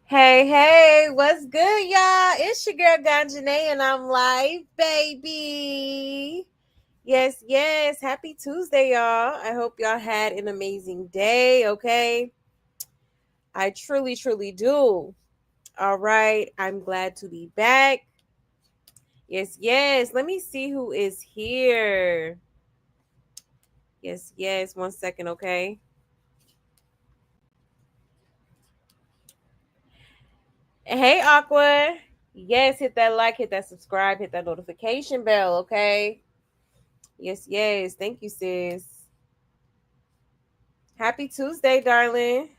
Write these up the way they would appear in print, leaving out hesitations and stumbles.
Hey, what's good, y'all? It's your girl Ganjanae, and I'm live, baby. Yes. Happy Tuesday, y'all. I hope y'all had an amazing day, okay? I truly do. All right. I'm glad to be back. Yes. Let me see who is here. Yes. 1 second, okay? Hey, Aqua. Yes, hit that like, hit that subscribe, hit that notification bell, okay? Yes. Thank you, sis. Happy Tuesday, darling.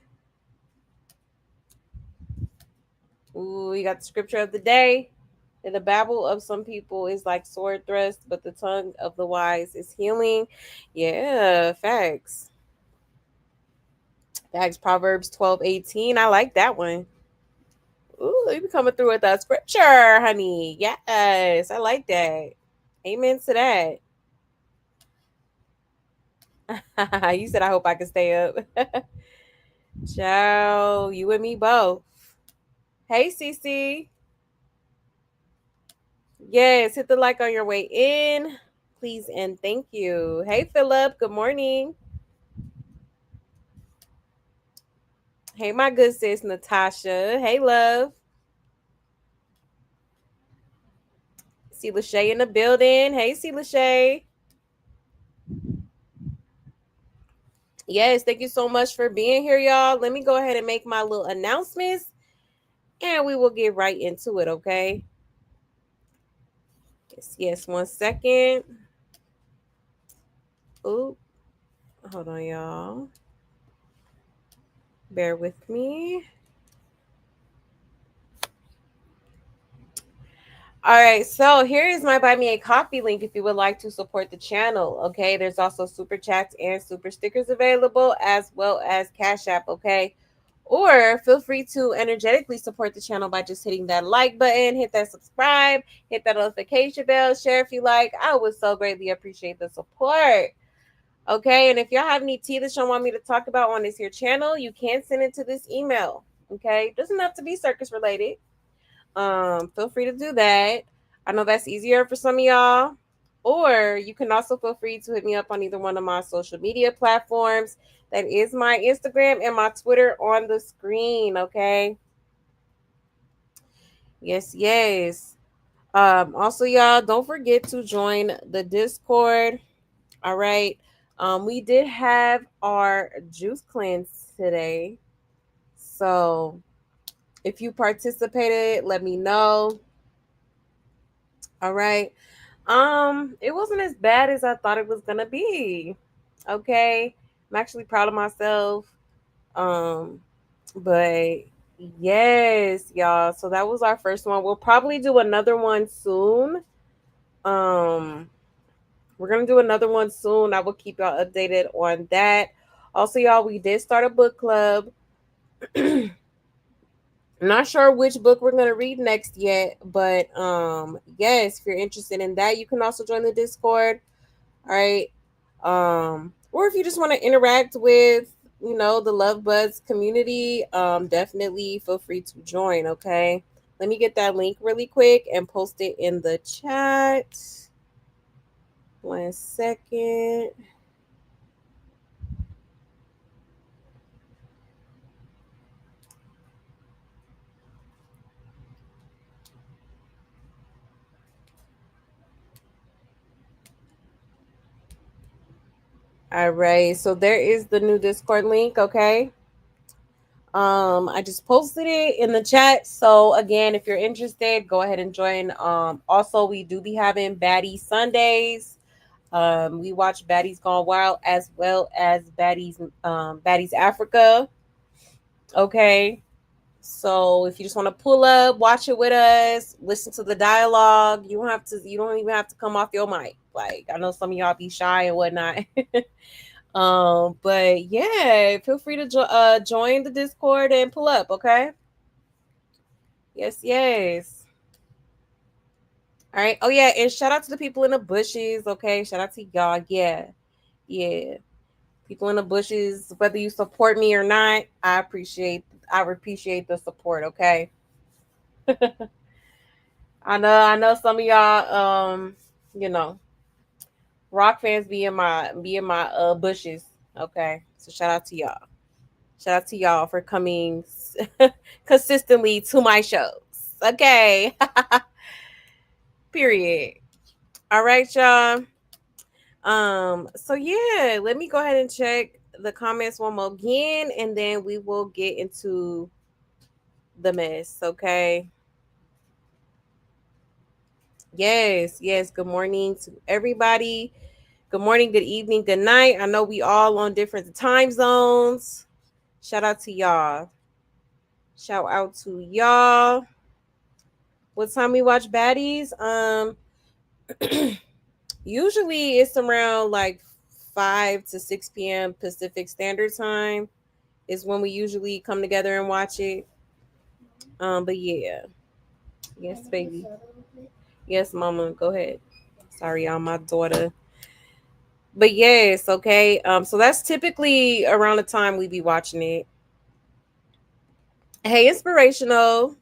Ooh, you got the scripture of the day. And the babble of some people is like sword thrust, but the tongue of the wise is healing. Yeah, facts. Facts. Proverbs 12:18. I like that one. Ooh, you be coming through with that scripture, honey. Yes, I like that. Amen to that. You said I hope I can stay up. Ciao. You and me both. Hey, Cece. Yes, hit the like on your way in, please and thank you. Hey, Philip. Good morning. Hey, my good sis, Natasha. Hey, love. See Lachey in the building. Hey, see Lachey. Yes, thank you so much for being here, y'all. Let me go ahead and make my little announcements and we will get right into it, okay? Yes, 1 second. Oop. Hold on, y'all. Bear with me. All right, so here is my Buy Me a Coffee link if you would like to support the channel. Okay, there's also super chats and super stickers available, as well as Cash App. Okay, or feel free to energetically support the channel by just hitting that like button, hit that subscribe, hit that notification bell, share if you like. I would so greatly appreciate the support. Okay, and if y'all have any tea that y'all want me to talk about on this here channel, you can send it to this email. Okay, doesn't have to be circus related. Feel free to do that. I know that's easier for some of y'all. Or you can also feel free to hit me up on either one of my social media platforms. That is my Instagram and my Twitter on the screen, okay? Yes. Also, y'all, don't forget to join the Discord. All right. We did have our juice cleanse today. So if you participated, let me know. All right. It wasn't as bad as I thought it was gonna be. Okay. I'm actually proud of myself. Um, but yes, y'all. So that was our first one. We'll probably do another one soon. Um, we're gonna do another one soon. I will keep y'all updated on that. Also, y'all, we did start a book club. I'm not sure which book we're gonna read next yet, but yes, if you're interested in that, you can also join the Discord. All right. Or if you just want to interact with, the Love Buds community, definitely feel free to join, okay? Let me get that link really quick and post it in the chat. 1 second. All right, so there is the new Discord link, okay? I just posted it in the chat. So again, if you're interested, go ahead and join. Also, we do be having Baddie Sundays. We watch Baddies Gone Wild as well as Baddies Africa. Okay. So if you just want to pull up, watch it with us, listen to the dialogue, you don't even have to come off your mic. Like I know some of y'all be shy and whatnot. But yeah, feel free to join the Discord and pull up, okay? Yes. All right. Oh yeah, and shout out to the people in the bushes, okay? Shout out to y'all. Yeah. People in the bushes, whether you support me or not, I appreciate the support, okay? I know some of y'all you know, rock fans be in my bushes, okay? So shout out to y'all. Shout out to y'all for coming consistently to my shows. Okay. Period. All right, y'all. So yeah, let me go ahead and check the comments one more again, and then we will get into the mess, okay? Yes, yes. Good morning to everybody. Good morning, good evening, good night. I know we all on different time zones. Shout out to y'all. Shout out to y'all. What time we watch baddies? Usually it's around like 5 to 6 p.m. Pacific Standard Time is when we usually come together and watch it. But yeah. Yes, baby. Yes, mama. Go ahead. Sorry, y'all, my daughter. But yes, okay. So that's typically around the time we be watching it. Hey, inspirational.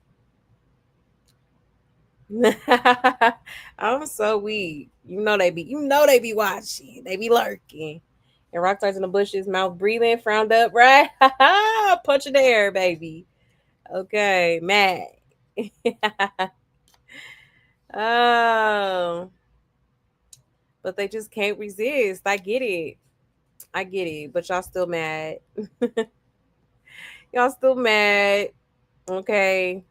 I'm so weak. You know they be watching. They be lurking. And Rockstar's in the bushes, mouth breathing, frowned up, right? Punch in the air, baby. Okay, mad. Oh, but they just can't resist. I get it. I get it. But y'all still mad. Y'all still mad. Okay.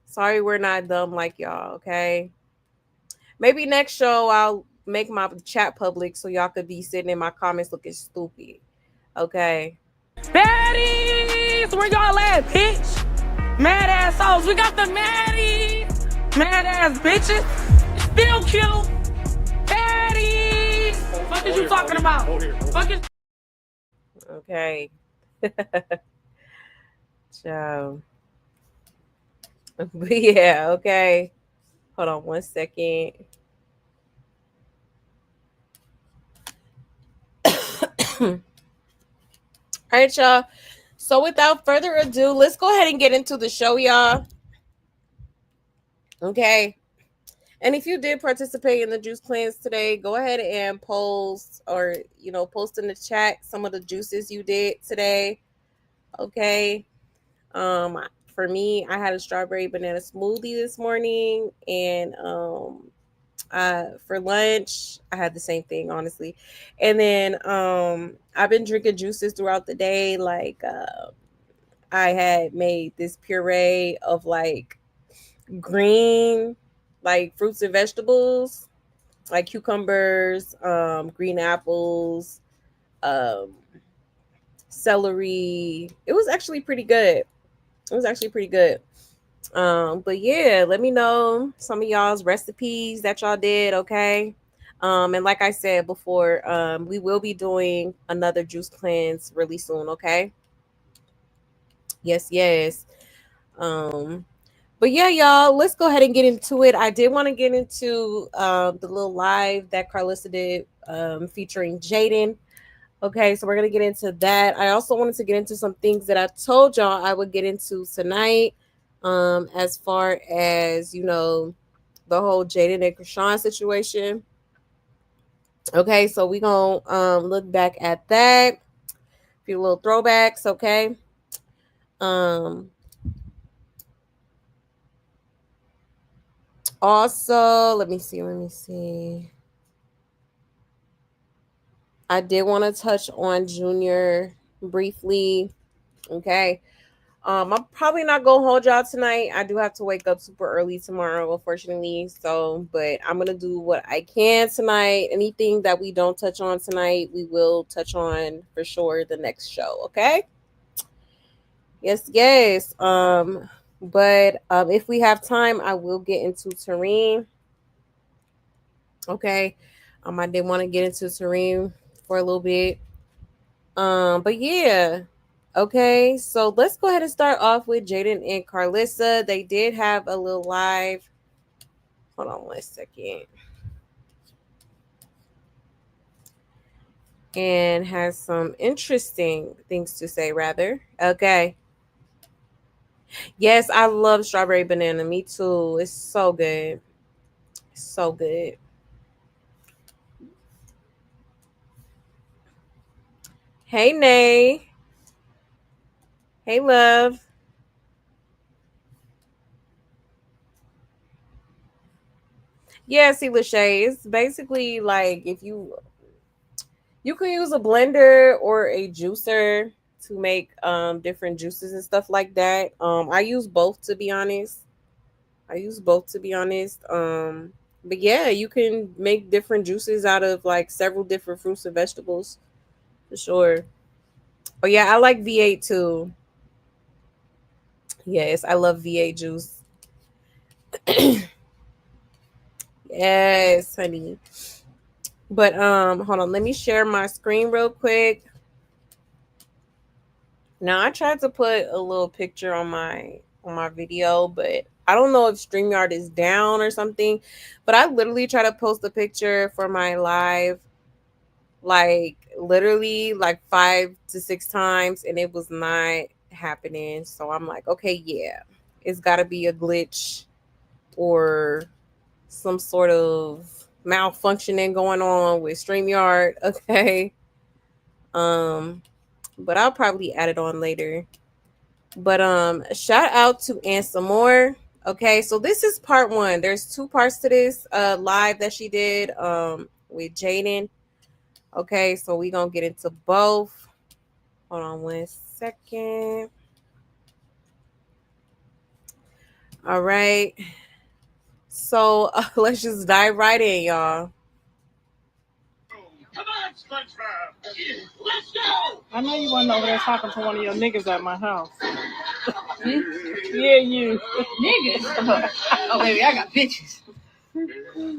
Sorry we're not dumb like y'all, okay? Maybe next show I'll make my chat public so y'all could be sitting in my comments looking stupid. Okay. Baddies! Where y'all at, bitch? Mad ass hoes. We got the maddies. Mad ass bitches. Still cute. Baddies! What is you talking about? Fuck is Okay. So, but yeah, okay. Hold on 1 second. All right, y'all. So without further ado, let's go ahead and get into the show, y'all. Okay. And if you did participate in the juice cleanse today, go ahead and post or post in the chat some of the juices you did today. Okay. Um for me, I had a strawberry banana smoothie this morning, and for lunch I had the same thing, honestly. And then I've been drinking juices throughout the day. Like I had made this puree of like green like fruits and vegetables, like cucumbers, green apples, um, celery. It was actually pretty good. It was actually pretty good. But yeah, let me know some of y'all's recipes that y'all did, okay? And like I said before, we will be doing another juice cleanse really soon, okay? Yes, yes. Um, but yeah, y'all, let's go ahead and get into it. I did want to get into the little live that Carissa did featuring Jaden. Okay, so we're gonna get into that. I also wanted to get into some things that I told y'all I would get into tonight. As far as the whole Jaden and Krishan situation. Okay, so we gonna look back at that. A few little throwbacks, okay. Um Also, let me see. I did want to touch on Junior briefly. Okay. I'm probably not gonna hold y'all tonight. I do have to wake up super early tomorrow, unfortunately. So, but I'm gonna do what I can tonight. Anything that we don't touch on tonight, we will touch on for sure the next show. Okay. Yes, yes. But if we have time, I will get into Tareen. Okay. I did want to get into Tareen for a little bit. But yeah. Okay, so let's go ahead and start off with Jaden and Carissa. They did have a little live. Hold on 1 second. and has some interesting things to say, rather. Okay. Yes, I love strawberry banana. Me too. It's so good. So good. Hey, Nay. Hey, love. Yeah, see, Lachey, it's basically like if you can use a blender or a juicer to make different juices and stuff like that. I use both to be honest. I use both to be honest. But yeah, you can make different juices out of like several different fruits and vegetables for sure. Oh yeah, I like V8 too. Yes, I love V8 juice. Yes, honey. But hold on, let me share my screen real quick. Now I tried to put a little picture on my video, but I don't know if StreamYard is down or something. But I literally tried to post a picture for my live like literally like 5 to 6 times and it was not happening. So I'm like, okay, yeah. It's gotta be a glitch or some sort of malfunctioning going on with StreamYard. Okay. Um, but I'll probably add it on later. But shout out to and some more. Okay, so this is part one. There's two parts to this live that she did with Jaden. Okay, so we gonna get into both. Hold on 1 second. All right. So let's just dive right in, y'all. Come on, SpongeBob. Let's go. I know you wasn't over there talking to one of your niggas at my house. Yeah, you. Niggas? Oh, baby, I got bitches.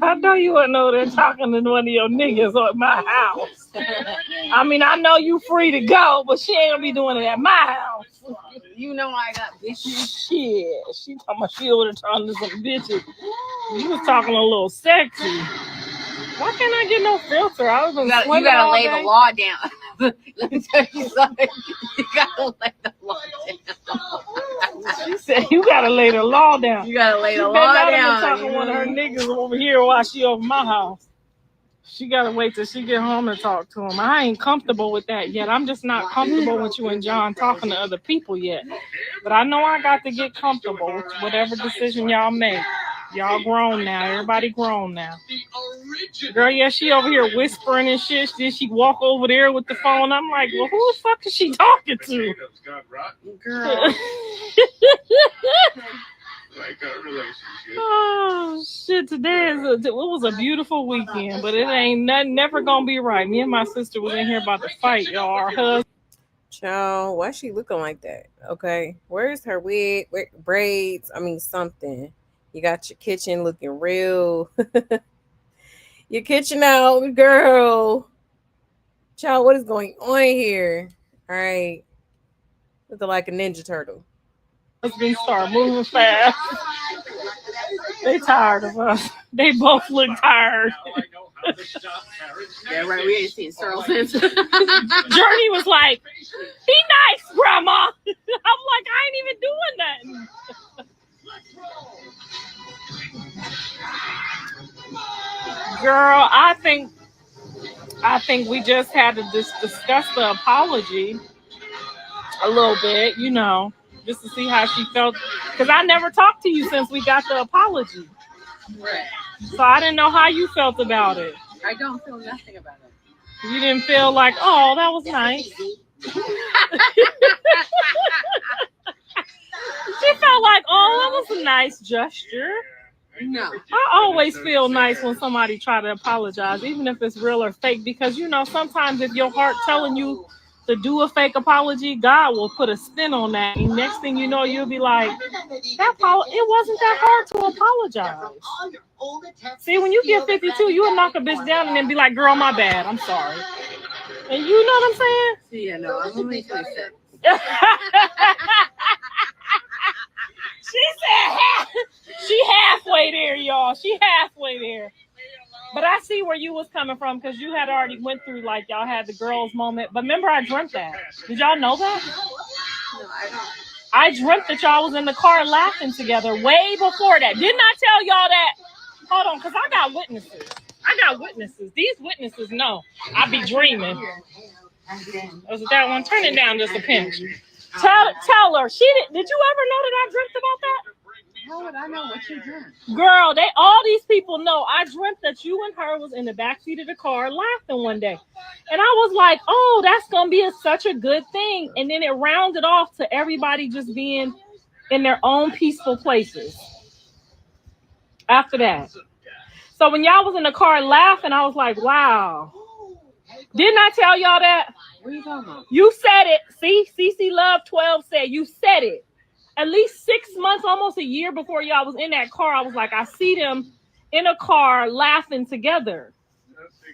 I know you wasn't over there talking to one of your niggas at my house. I mean, I know you free to go, but she ain't gonna be doing it at my house. You know I got bitches. Shit, she talking about she over there talking to some bitches. You was talking a little sexy. Why can't I get no filter? I was you gotta lay the law down. Let me tell you something. You gotta lay the law down. She said you gotta lay the law down. You gotta lay the law down. Talking to one of her niggas over here while she over my house. She gotta wait till she get home and talk to him. I ain't comfortable with that yet. I'm just not comfortable with you and John talking to other people yet. But I know I got to get comfortable with whatever decision y'all make. Y'all grown now. Everybody grown now. Girl, yeah, she over here whispering and shit. Then she walk over there with the phone. I'm like, well, who the fuck is she talking to? Girl. Like a relationship. Oh shit! Today it was a beautiful weekend, but it ain't nothing. Never gonna be right. Me and my sister was in here about to fight, y'all. Our husband. Child, why she looking like that? Okay, where's her wig? Where, braids? I mean, something. You got your kitchen looking real. Your kitchen out, girl. Child, what is going on here? All right, looking like a ninja turtle. Husband start moving fast. They tired of us. They both look tired. Yeah, right. We ain't seen Searle since. Journey was like, "Be nice, Grandma." I'm like, I ain't even doing nothing. Girl, I think we just had to discuss the apology a little bit, you know, just to see how she felt. Because I never talked to you since we got the apology. Right. So I didn't know how you felt about it. I don't feel nothing about it. You didn't feel like, oh, that was nice. She felt like, oh, that was a nice gesture. No. I always feel nice when somebody try to apologize, even if it's real or fake, because, you know, sometimes if your heart telling you to do a fake apology, God will put a spin on that. And next thing you know, you'll be like, it wasn't that hard to apologize. See, when you get 52, you'll knock a bitch down and then be like, girl, my bad. I'm sorry. And you know what I'm saying? Yeah, no, I'm only 26. She said she halfway there, y'all. She halfway there. But I see where you was coming from because you had already went through like y'all had the girls moment. But remember, I dreamt that. Did y'all know that? No, I don't. I dreamt that y'all was in the car laughing together way before that. Didn't I tell y'all that? Hold on, because I got witnesses. I got witnesses. These witnesses know I be dreaming. Was it that one? Turn it down just a pinch. Tell her. Did you ever know that I dreamt about that? How would I know what you dreamt? Girl, all these people know I dreamt that you and her was in the backseat of the car laughing one day. And I was like, oh, that's going to be such a good thing. And then it rounded off to everybody just being in their own peaceful places after that. So when y'all was in the car laughing, I was like, wow. Didn't I tell y'all that? What are you talking about? You said it. See, CC Love 12 said you said it. At least 6 months, almost a year before y'all was in that car, I was like, I see them in a car laughing together.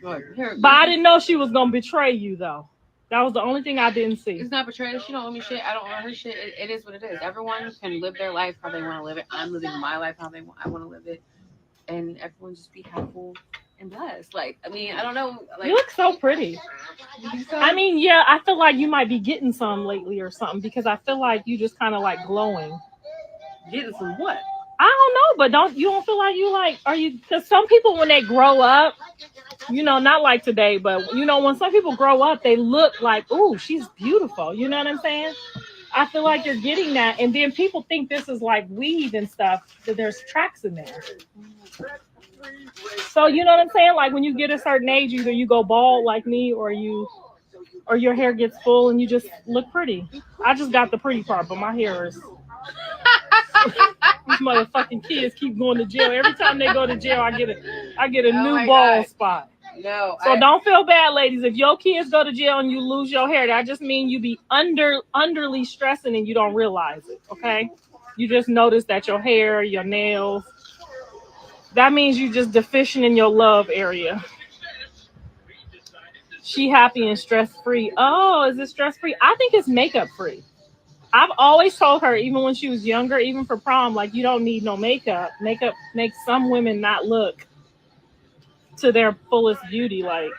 But I didn't know she was going to betray you, though. That was the only thing I didn't see. It's not betrayal. She don't owe me shit. I don't owe her shit. It is what it is. Everyone can live their life how they want to live it. I'm living my life how I want to live it. And everyone just be happy and blessed. Like, I mean, I don't know. Like, you look so pretty. So? I mean, yeah, I feel like you might be getting some lately or something because I feel like you just kind of like glowing. Getting some what? I don't know, but you don't feel like you like, are you, because some people when they grow up, you know, not like today, but you know, when some people grow up, they look like, ooh, she's beautiful. You know what I'm saying? I feel like you're getting that. And then people think this is like weave and stuff, that there's tracks in there. So you know what I'm saying? Like when you get a certain age, either you go bald like me or your hair gets full and you just look pretty. I just got the pretty part, but my hair is these motherfucking kids keep going to jail. Every time they go to jail, I get a new bald spot. No. So don't feel bad, ladies. If your kids go to jail and you lose your hair, that just means you be underly stressing and you don't realize it. Okay? You just notice that your hair, your nails. That means you just deficient in your love area. She happy and stress free. Oh, is it stress free? I think it's makeup free. I've always told her, even when she was younger, even for prom, like you don't need no makeup. Makeup makes some women not look to their fullest beauty, like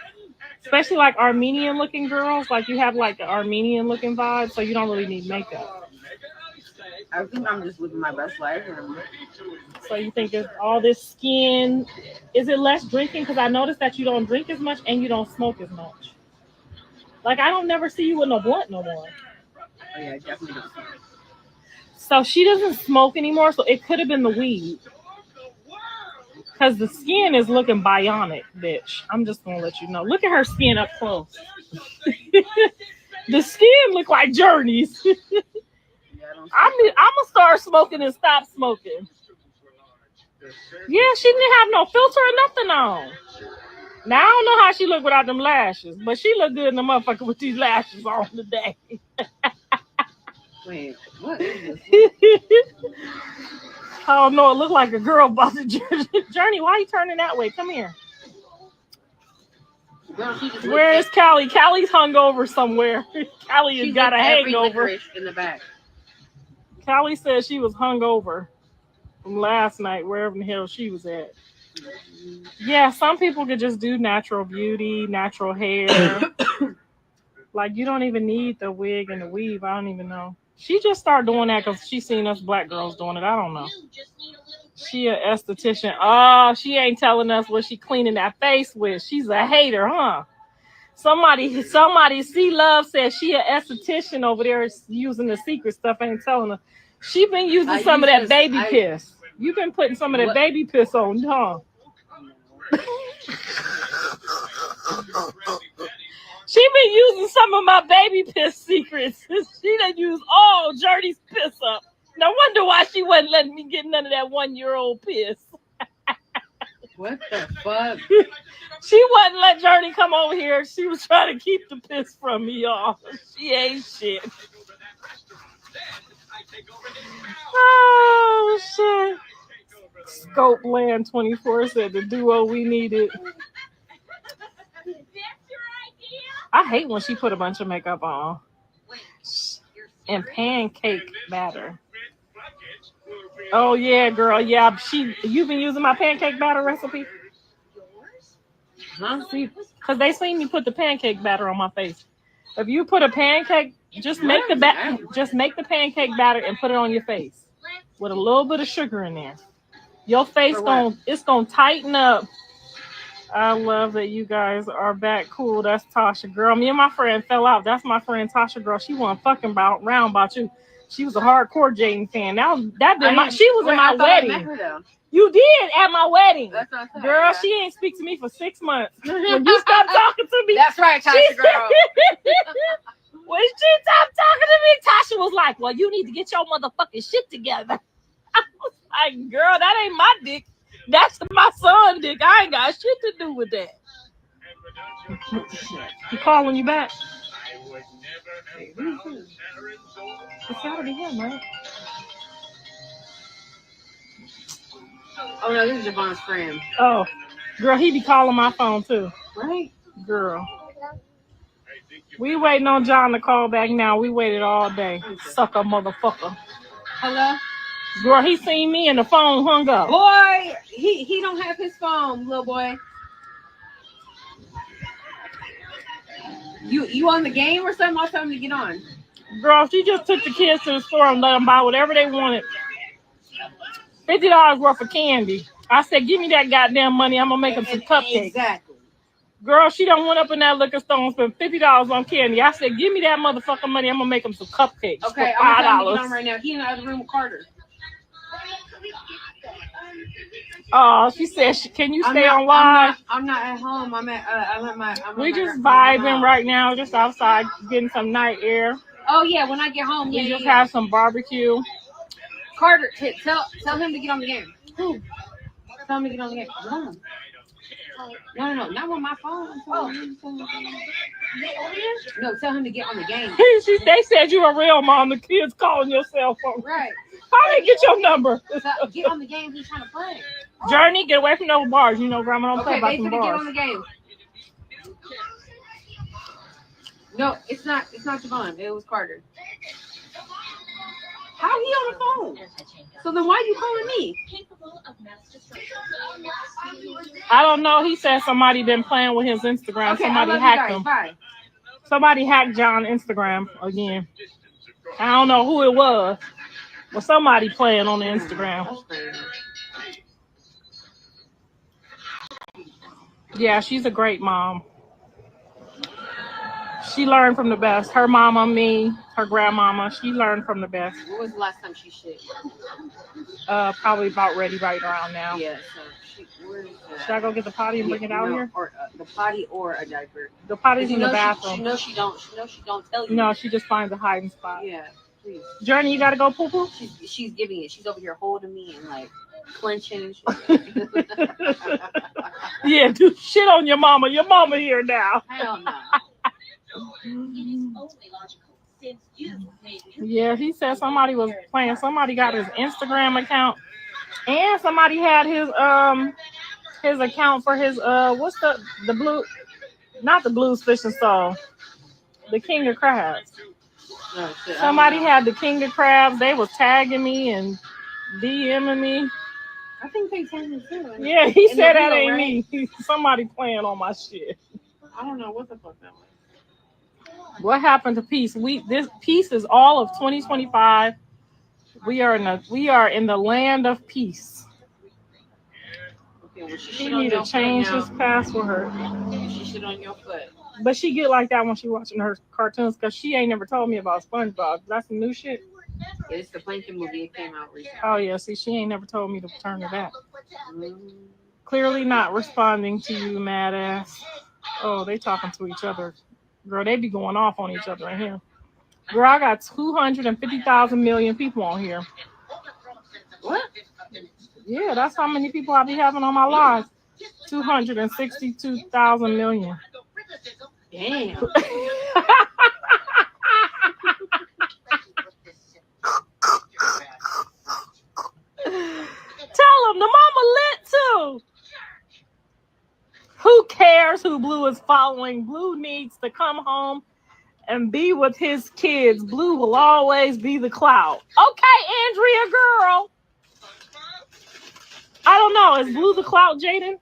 especially like Armenian looking girls. Like you have like an Armenian looking vibe, so you don't really need makeup. I think I'm just living my best life. So you think it's all this skin? Is it less drinking? Because I noticed that you don't drink as much and you don't smoke as much. Like I don't never see you with no blunt no more. Oh, yeah, I definitely don't. So she doesn't smoke anymore. So it could have been the weed. Because the skin is looking bionic, bitch. I'm just gonna let you know. Look at her skin up close. The skin look like Journeys. I'm gonna start smoking and stop smoking. Yeah, she didn't have no filter or nothing on. Now I don't know how she look without them lashes, but she look good in the motherfucker with these lashes on today. Wait, what is this? I don't know. It looked like a girl about to journey. Why are you turning that way? Come here. Girl, where is Callie? Callie's hungover somewhere. Callie has got a hangover. In the back. Callie said she was hungover from last night, wherever the hell she was at. Yeah, some people could just do natural beauty, natural hair. Like you don't even need the wig and the weave. I don't even know. She just started doing that because she seen us black girls doing it. I don't know. She an esthetician. Oh, she ain't telling us what she cleaning that face with. She's a hater, huh? Somebody, C Love said she an esthetician over there using the secret stuff. Ain't telling her. She been using some of that baby piss. You've been putting some of that baby piss on, huh? She been using some of my baby piss secrets. She done used all Journey's piss up. No wonder why she wasn't letting me get none of that 1-year-old piss. What the fuck? She wouldn't let Journey come over here. She was trying to keep the piss from me, y'all. She ain't shit. Oh, shit. Scope Land 24 said the duo we needed. I hate when she put a bunch of makeup on. And pancake batter. Oh yeah, girl. Yeah, you've been using my pancake batter recipe? Huh? See, because they seen me put the pancake batter on my face. If you put a pancake, just make the pancake batter and put it on your face with a little bit of sugar in there. Your face gonna tighten up. I love that you guys are back. Cool. That's Tasha, girl. Me and my friend fell out. That's my friend Tasha, girl. She wasn't fucking round about you. She was a hardcore Jaden fan. She was in my wedding. I met her, though. You did at my wedding. That's what I said, girl, yeah. She ain't speak to me for 6 months. When you stopped talking to me. That's right, Tasha, girl. When she stopped talking to me, Tasha was like, well, you need to get your motherfucking shit together. I was like, girl, that ain't my dick. That's my son dick. I ain't got shit to do with that. He calling you back? It's gotta be him, right? Oh no, this is Javon's friend. Oh, girl, he be calling my phone too. Right? Girl. We waiting on John to call back now. We waited all day. Sucker motherfucker. Hello? Girl, he seen me and the phone hung up. Boy, he don't have his phone, little boy. You on the game or something? I'll tell him to get on. Girl, she just took the kids to the store and let them buy whatever they wanted. $50 worth of candy. I said, give me that goddamn money. I'm going to make them some cupcakes. Exactly. Girl, she done went up in that liquor store and spent $50 on candy. I said, give me that motherfucking money. I'm going to make them some cupcakes okay, for $5. I'm going to get on right now. He in the other room with Carter. Oh, she said, can you stay on live? I'm not at home. We just vibing right now, just outside, getting some night air. Oh, yeah, when I get home, we just have some barbecue. Carter, tell him to get on the game. Who? Tell him to get on the game. No, not on my phone. No, tell him to get on the game. They said you a real mom. The kids calling your cell phone. Right. How they get your number? Get on the game. He's trying to play. Journey, get away from those bars. You know, Grandma don't play about some bars. Get on the game. No, it's not Javon. It was Carter. How he on the phone? So then why are you calling me? I don't know. He said somebody been playing with his Instagram. Okay, somebody hacked him. Bye. Somebody hacked John's Instagram again. I don't know who it was, but somebody playing on the Instagram. Yeah, she's a great mom. She learned from the best. Her mama, me, her grandmama, she learned from the best. When was the last time she shit? Probably about ready right around now. Yeah, so should I go get the potty and bring it out here? Or the potty or a diaper. The potty's in the bathroom. She don't tell you. No, she just finds a hiding spot. Yeah, please. Journey, you gotta go poo poo? She's giving it. She's over here holding me and like clenching. Yeah, do shit on your mama. Your mama here now. Hell no. Yeah, he said somebody was playing. Somebody got his Instagram account, and somebody had his account for his what's the blue, not the Blues Fishing Soul, the King of Crabs. Oh, shit, somebody had the King of Crabs. They was tagging me and DMing me. I think they tagged me too. Yeah, he said that ain't me. Somebody playing on my shit. I don't know what the fuck that was. What happened to peace? This peace is all of 2025. We are in the land of peace. Okay, well, she need to change his password. She shit on your foot. But she get like that when she watching her cartoons because she ain't never told me about SpongeBob. That's some new shit. Yeah, it's the Plankton movie. It came out recently. Oh yeah, see, she ain't never told me to turn to that. Clearly not responding to you, mad ass. Oh, they talking to each other. Girl, they be going off on each other in here. Girl, I got 250,000 million people on here. What? Yeah, that's how many people I be having on my live. 262,000 million. Damn. Tell them the mama lit too. Who cares who Blue is following? Blue needs to come home and be with his kids. Blue will always be the cloud. Okay, Andrea, girl. I don't know. Is Blue the cloud, Jaden?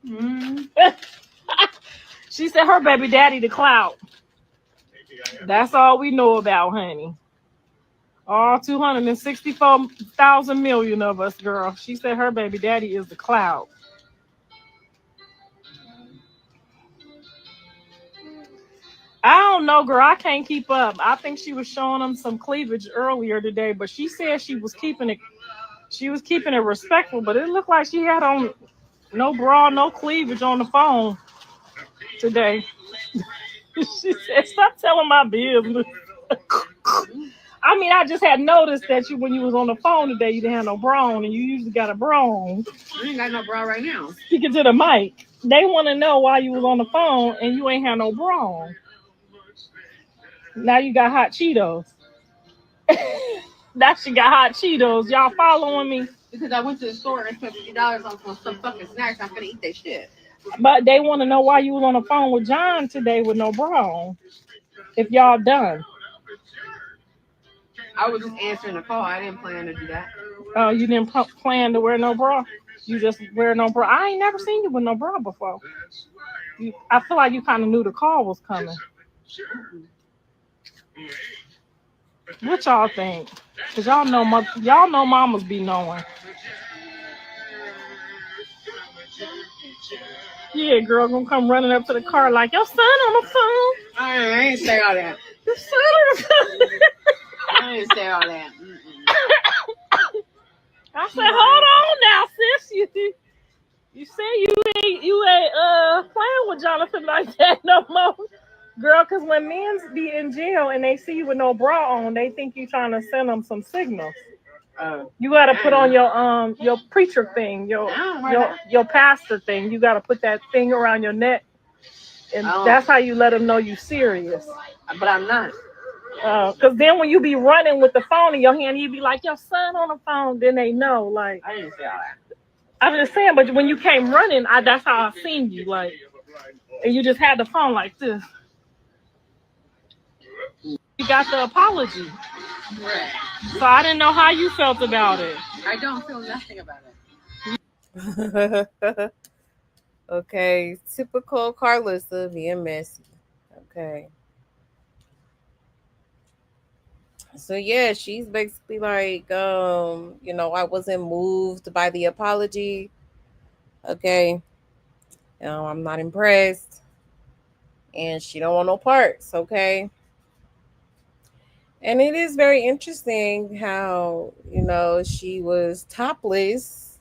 Mm. She said her baby daddy the clout. That's all we know about, honey. All 264,000 million of us, girl. She said her baby daddy is the clout. I don't know, girl. I can't keep up. I think she was showing them some cleavage earlier today, but she said she was keeping it. She was keeping it respectful, but it looked like she had on no bra, no cleavage on the phone today. She said, "Stop telling my business." I mean, I just had noticed that you when you was on the phone today, you didn't have no bra on, and you usually got a bra on. I ain't got no bra right now. Speaking to the mic, they want to know why you was on the phone and you ain't had no bra on. Now you got hot Cheetos. Now she got hot Cheetos. Y'all following me? Because I went to the store and spent $50 on some fucking snacks. I'm gonna eat that shit. But they want to know why you was on the phone with John today with no bra on. If y'all done. I was just answering the call. I didn't plan to do that. Oh, you didn't plan to wear no bra? You just wear no bra? I ain't never seen you with no bra before. I feel like you kind of knew the call was coming. What y'all think? Cause y'all know mamas be knowing. Yeah, girl, gonna come running up to the car like your son on the phone. I ain't say all that. Your son on the phone. I didn't say all that. I said, hold on now, sis. You say you ain't playing with Jonathan like that no more. Girl, cause when men's be in jail and they see you with no bra on, they think you trying to send them some signals. You gotta put on your preacher thing, your pastor thing. You gotta put that thing around your neck, and that's how you let them know you serious. But I'm not. Cause then when you be running with the phone in your hand, you be like your son on the phone. Then they know. Like I didn't say all that. I'm just saying, but when you came running, that's how I seen you. Like, and you just had the phone like this. You got the apology. Right. So I didn't know how you felt about it. I don't feel nothing about it. Okay, typical Carlissa being messy. Okay. So yeah, she's basically like, I wasn't moved by the apology. Okay. I'm not impressed. And she don't want no parts, okay? And it is very interesting how, she was topless,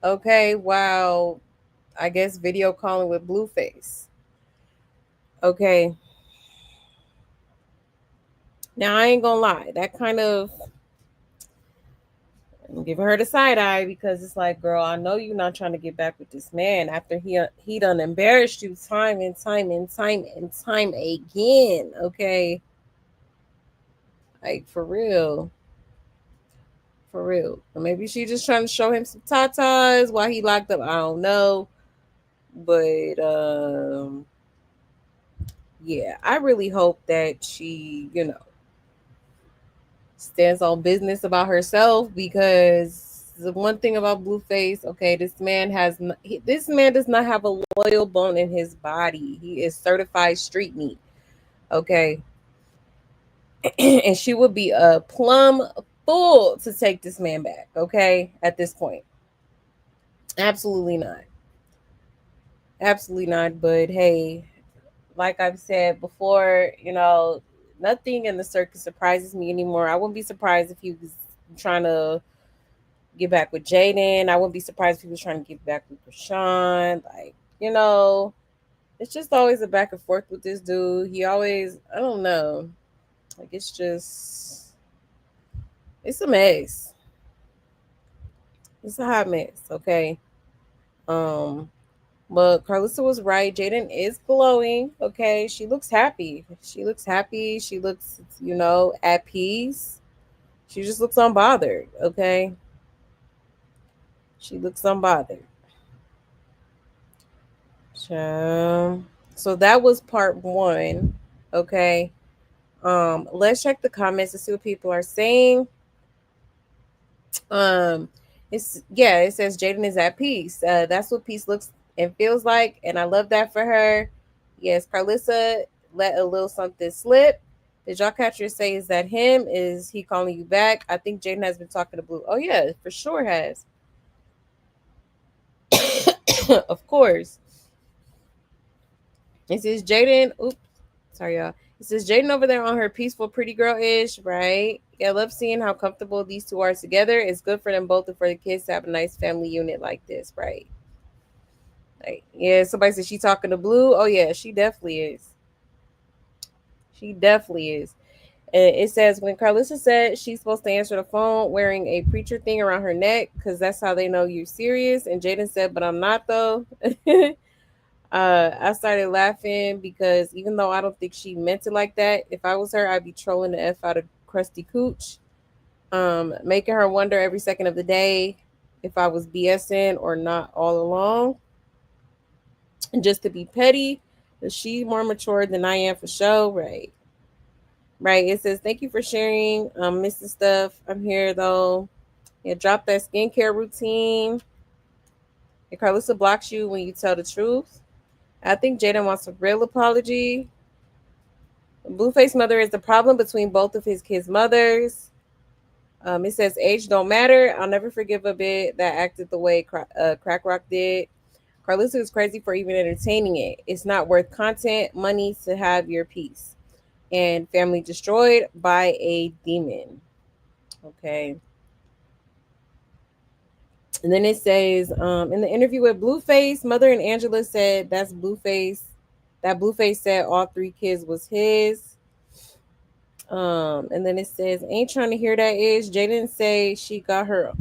okay, while I guess video calling with Blueface. Okay. Now I ain't gonna lie, that kind of I'm giving her the side eye because it's like, girl, I know you're not trying to get back with this man after he done embarrassed you time and time and time and time again. Okay, like for real, for real. Or maybe she just trying to show him some tatas while he locked up. I don't know, but yeah, I really hope that she, stands on business about herself because the one thing about Blueface, okay, this man does not have a loyal bone in his body. He is certified street meat, okay, and she would be a plum fool to take this man back, okay, at this point. Absolutely not, absolutely not. But hey, like I've said before, nothing in the circus surprises me anymore. I wouldn't be surprised if he was trying to get back with Jaden. I wouldn't be surprised if he was trying to get back with Rashawn. Like, it's just always a back and forth with this dude. He always, I don't know. Like, it's a mess. It's a hot mess, okay? Um, but Carlissa was right. Jaden is glowing, okay? She looks happy. She looks happy. She looks, at peace. She just looks unbothered, okay? She looks unbothered. So that was part one. Okay. Let's check the comments to see what people are saying. Um, it says Jaden is at peace. That's what peace looks and feels like, and I love that for her. Yes, Carlissa let a little something slip. Did y'all catch her say, is that him? Is he calling you back? I think Jaden has been talking to Blue. Oh, yeah, for sure has. Of course. It says Jaden. Oops. Sorry, y'all. It says Jaden over there on her peaceful pretty girl ish, right? Yeah, I love seeing how comfortable these two are together. It's good for them both and for the kids to have a nice family unit like this, right? Like, yeah, somebody said she talking to Blue. Oh yeah, she definitely is. She definitely is. And it says when Carlissa said she's supposed to answer the phone wearing a preacher thing around her neck because that's how they know you're serious. And Jaden said, "But I'm not though." I started laughing because even though I don't think she meant it like that, if I was her, I'd be trolling the f out of Krusty Cooch, making her wonder every second of the day if I was BSing or not all along, and just to be petty. But she more mature than I am for sure, right? Right. It says thank you for sharing. Missing stuff. I'm here though. Yeah, drop that skincare routine. And Carlissa blocks you when you tell the truth. I think Jaden wants a real apology. Blueface mother is the problem between both of his kids' mothers. It says age don't matter. I'll never forgive a bit that acted the way Crack Rock did. Carlissa is crazy for even entertaining it. It's not worth content, money to have your peace. And family destroyed by a demon. Okay. And then it says, in the interview with Blueface, Mother and Angela said that's Blueface. That Blueface said all three kids was his. And then it says, ain't trying to hear that ish. Jaden say she got her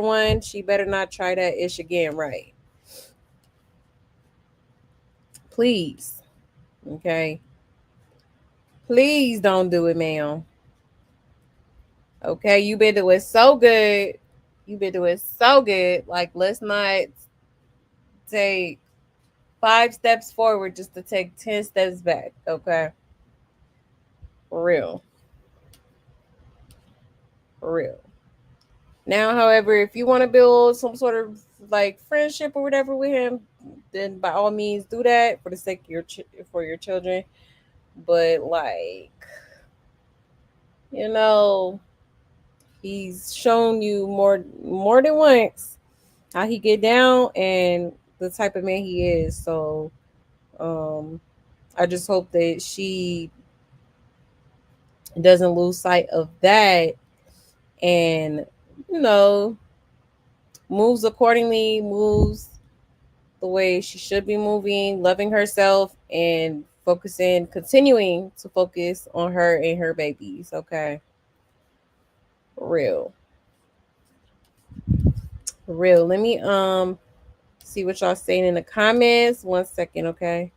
one. She better not try that ish again, right? Please. Okay. Please don't do it, ma'am. Okay. You been doing so good. You been doing so good. Like, let's not take 5 steps forward just to take 10 steps back. Okay. For real. For real. Now, however, if you want to build some sort of like friendship or whatever with him, then by all means do that for the sake of for your children. But like, you know, he's shown you more than once how he get down and the type of man he is. So, um, I just hope that she doesn't lose sight of that and you know moves accordingly, moves the way she should be moving, loving herself and continuing to focus on her and her babies. Okay. For real. For real. Let me see what y'all saying in the comments. 1 second, okay?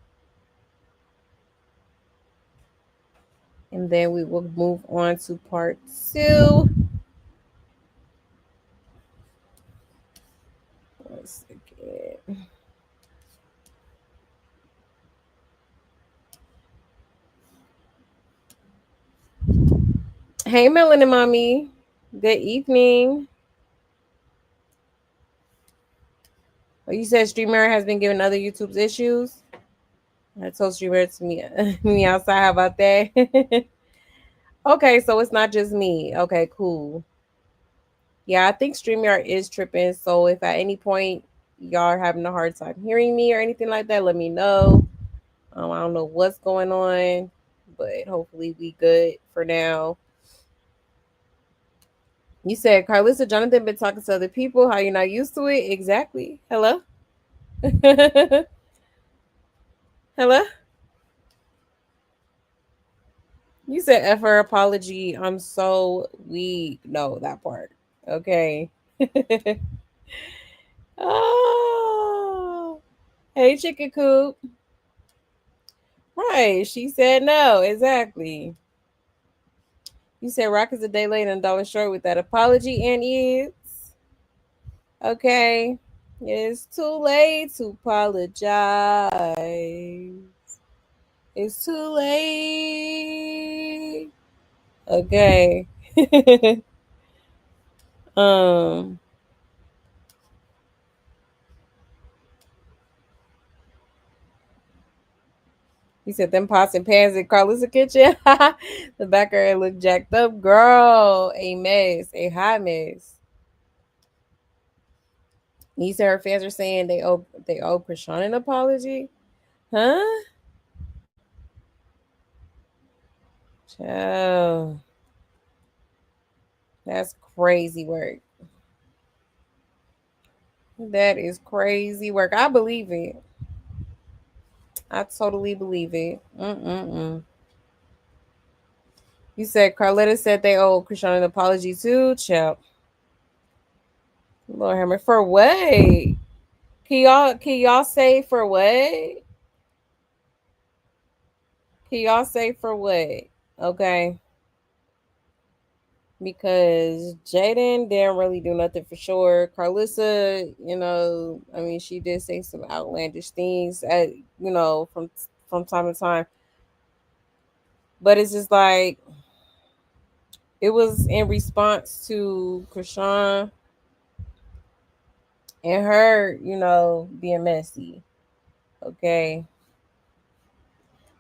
And then we will move on to part 2. 1 second. Hey Melanin Mommy. Good evening. Oh, you said Streamer has been giving other YouTube's issues. I told Streamer to me me outside. How about that? Okay, so it's not just me. Okay, cool. Yeah, I think StreamYard is tripping. So if at any point y'all are having a hard time hearing me or anything like that, let me know. I don't know what's going on, but hopefully we good for now. You said Carlissa Jonathan been talking to other people. How you're not used to it? Exactly. Hello. Hello. You said F her apology. I'm so weak. No, that part. Okay. Oh. Hey, chicken coop. Right. She said no. Exactly. You said Rock is a day late and dollar short with that apology, and it's okay. It's too late to apologize. It's too late. Okay. um He said them pots and pans in Carla's kitchen. The back of her looked jacked up, girl. A mess, a hot mess. He said her fans are saying they owe Krishan an apology. Huh? Child. That's crazy work. That is crazy work. I believe it. I totally believe it. Mm-mm-mm. You said Carletta said they owe Krishan an apology too. Child. Lord Hammer. For what? Can y'all say for what? Can y'all say for what? Okay. Because Jaden didn't really do nothing for sure. Carlissa, I mean, she did say some outlandish things from time to time. But it's just like it was in response to Krishan and her, being messy. Okay.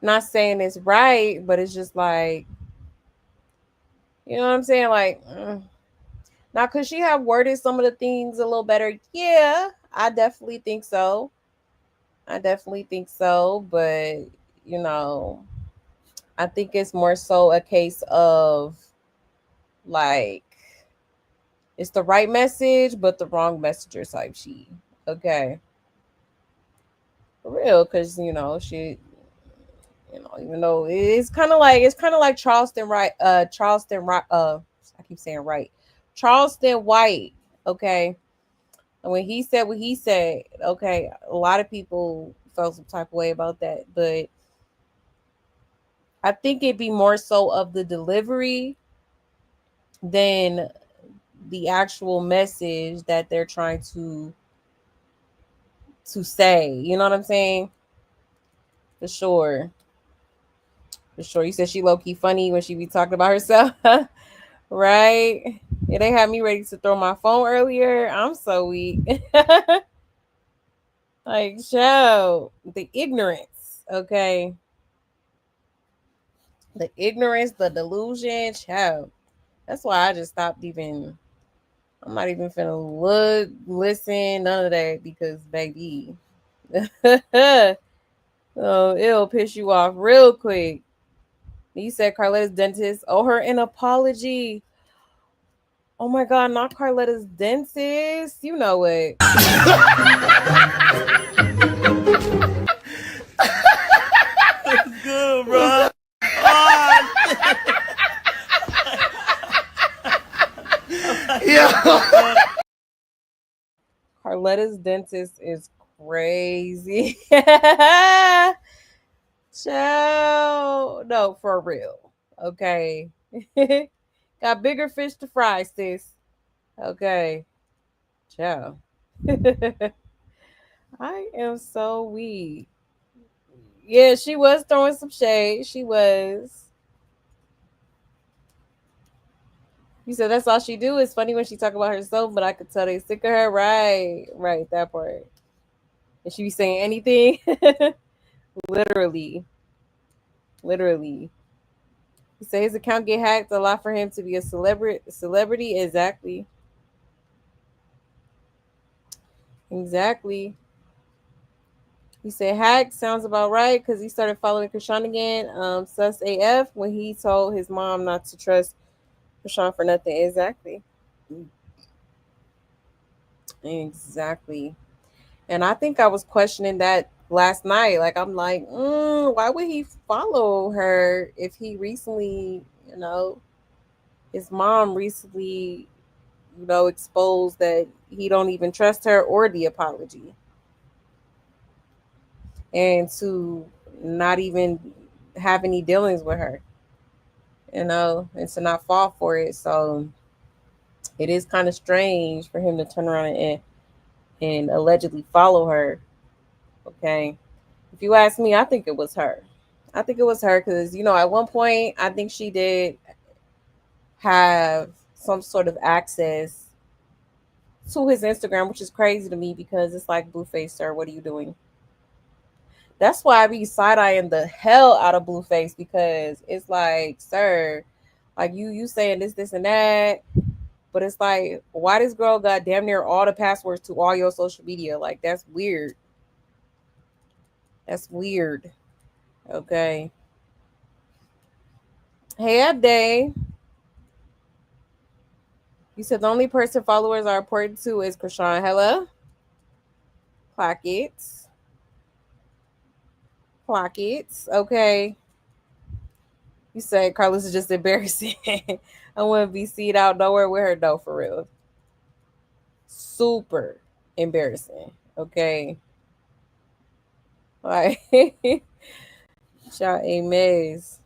Not saying it's right, but it's just like, you know what I'm saying? Like, now, could she have worded some of the things a little better? Yeah, I definitely think so. I definitely think so. But, you know, I think it's more so a case of like, it's the right message, but the wrong messenger type sheet. Okay. For real. Because, even though it's kind of like Charleston, right? Charleston, right? I keep saying right. Charleston White. Okay. And when he said what he said, okay, a lot of people felt some type of way about that. But I think it'd be more so of the delivery than the actual message that they're trying to say. You know what I'm saying? For sure. For sure. You said she low key funny when she be talking about herself. Right? Yeah, they had me ready to throw my phone earlier. I'm so weak. Like, show the ignorance. Okay. The ignorance, the delusion, child. That's why I just stopped even. I'm not even finna look, listen, none of that because, baby, oh, it'll piss you off real quick. You said Carletta's dentist owe her an apology. Oh my God, not Carletta's dentist. You know it. Good, bro. Oh, yeah. Carletta's dentist is crazy. Child. No, for real. Okay. Got bigger fish to fry, sis. Okay. Ciao. I am so weak. Yeah, she was throwing some shade. She was. You said that's all she do. It's funny when she talk about herself, but I could tell they sick of her. Right, right, that part. And she be saying anything. Literally, literally. He said his account get hacked a lot for him to be a celebrity. Celebrity, exactly, exactly. He said hack sounds about right because he started following Krishan again. Sus AF when he told his mom not to trust Krishan for nothing. Exactly, exactly. And I think I was questioning that last night. Like I'm like, why would he follow her if he recently, his mom recently, exposed that he don't even trust her or the apology, and to not even have any dealings with her, and to not fall for it. So it is kind of strange for him to turn around and allegedly follow her. Okay. If you ask me, I think it was her. I think it was her because, at one point, I think she did have some sort of access to his Instagram, which is crazy to me because it's like, Blueface, sir, what are you doing? That's why I be side eyeing the hell out of Blueface, because it's like, sir, like you saying this and that, but it's like, why this girl got damn near all the passwords to all your social media? Like, that's weird. That's weird. Okay. Hey, Abday. You said the only person followers are important to is Krishan. Hello? Pockets. Pockets. Okay. You said Carlos is just embarrassing. I wouldn't be seen out nowhere with her, though, for real. Super embarrassing. Okay. Like, y'all a maze.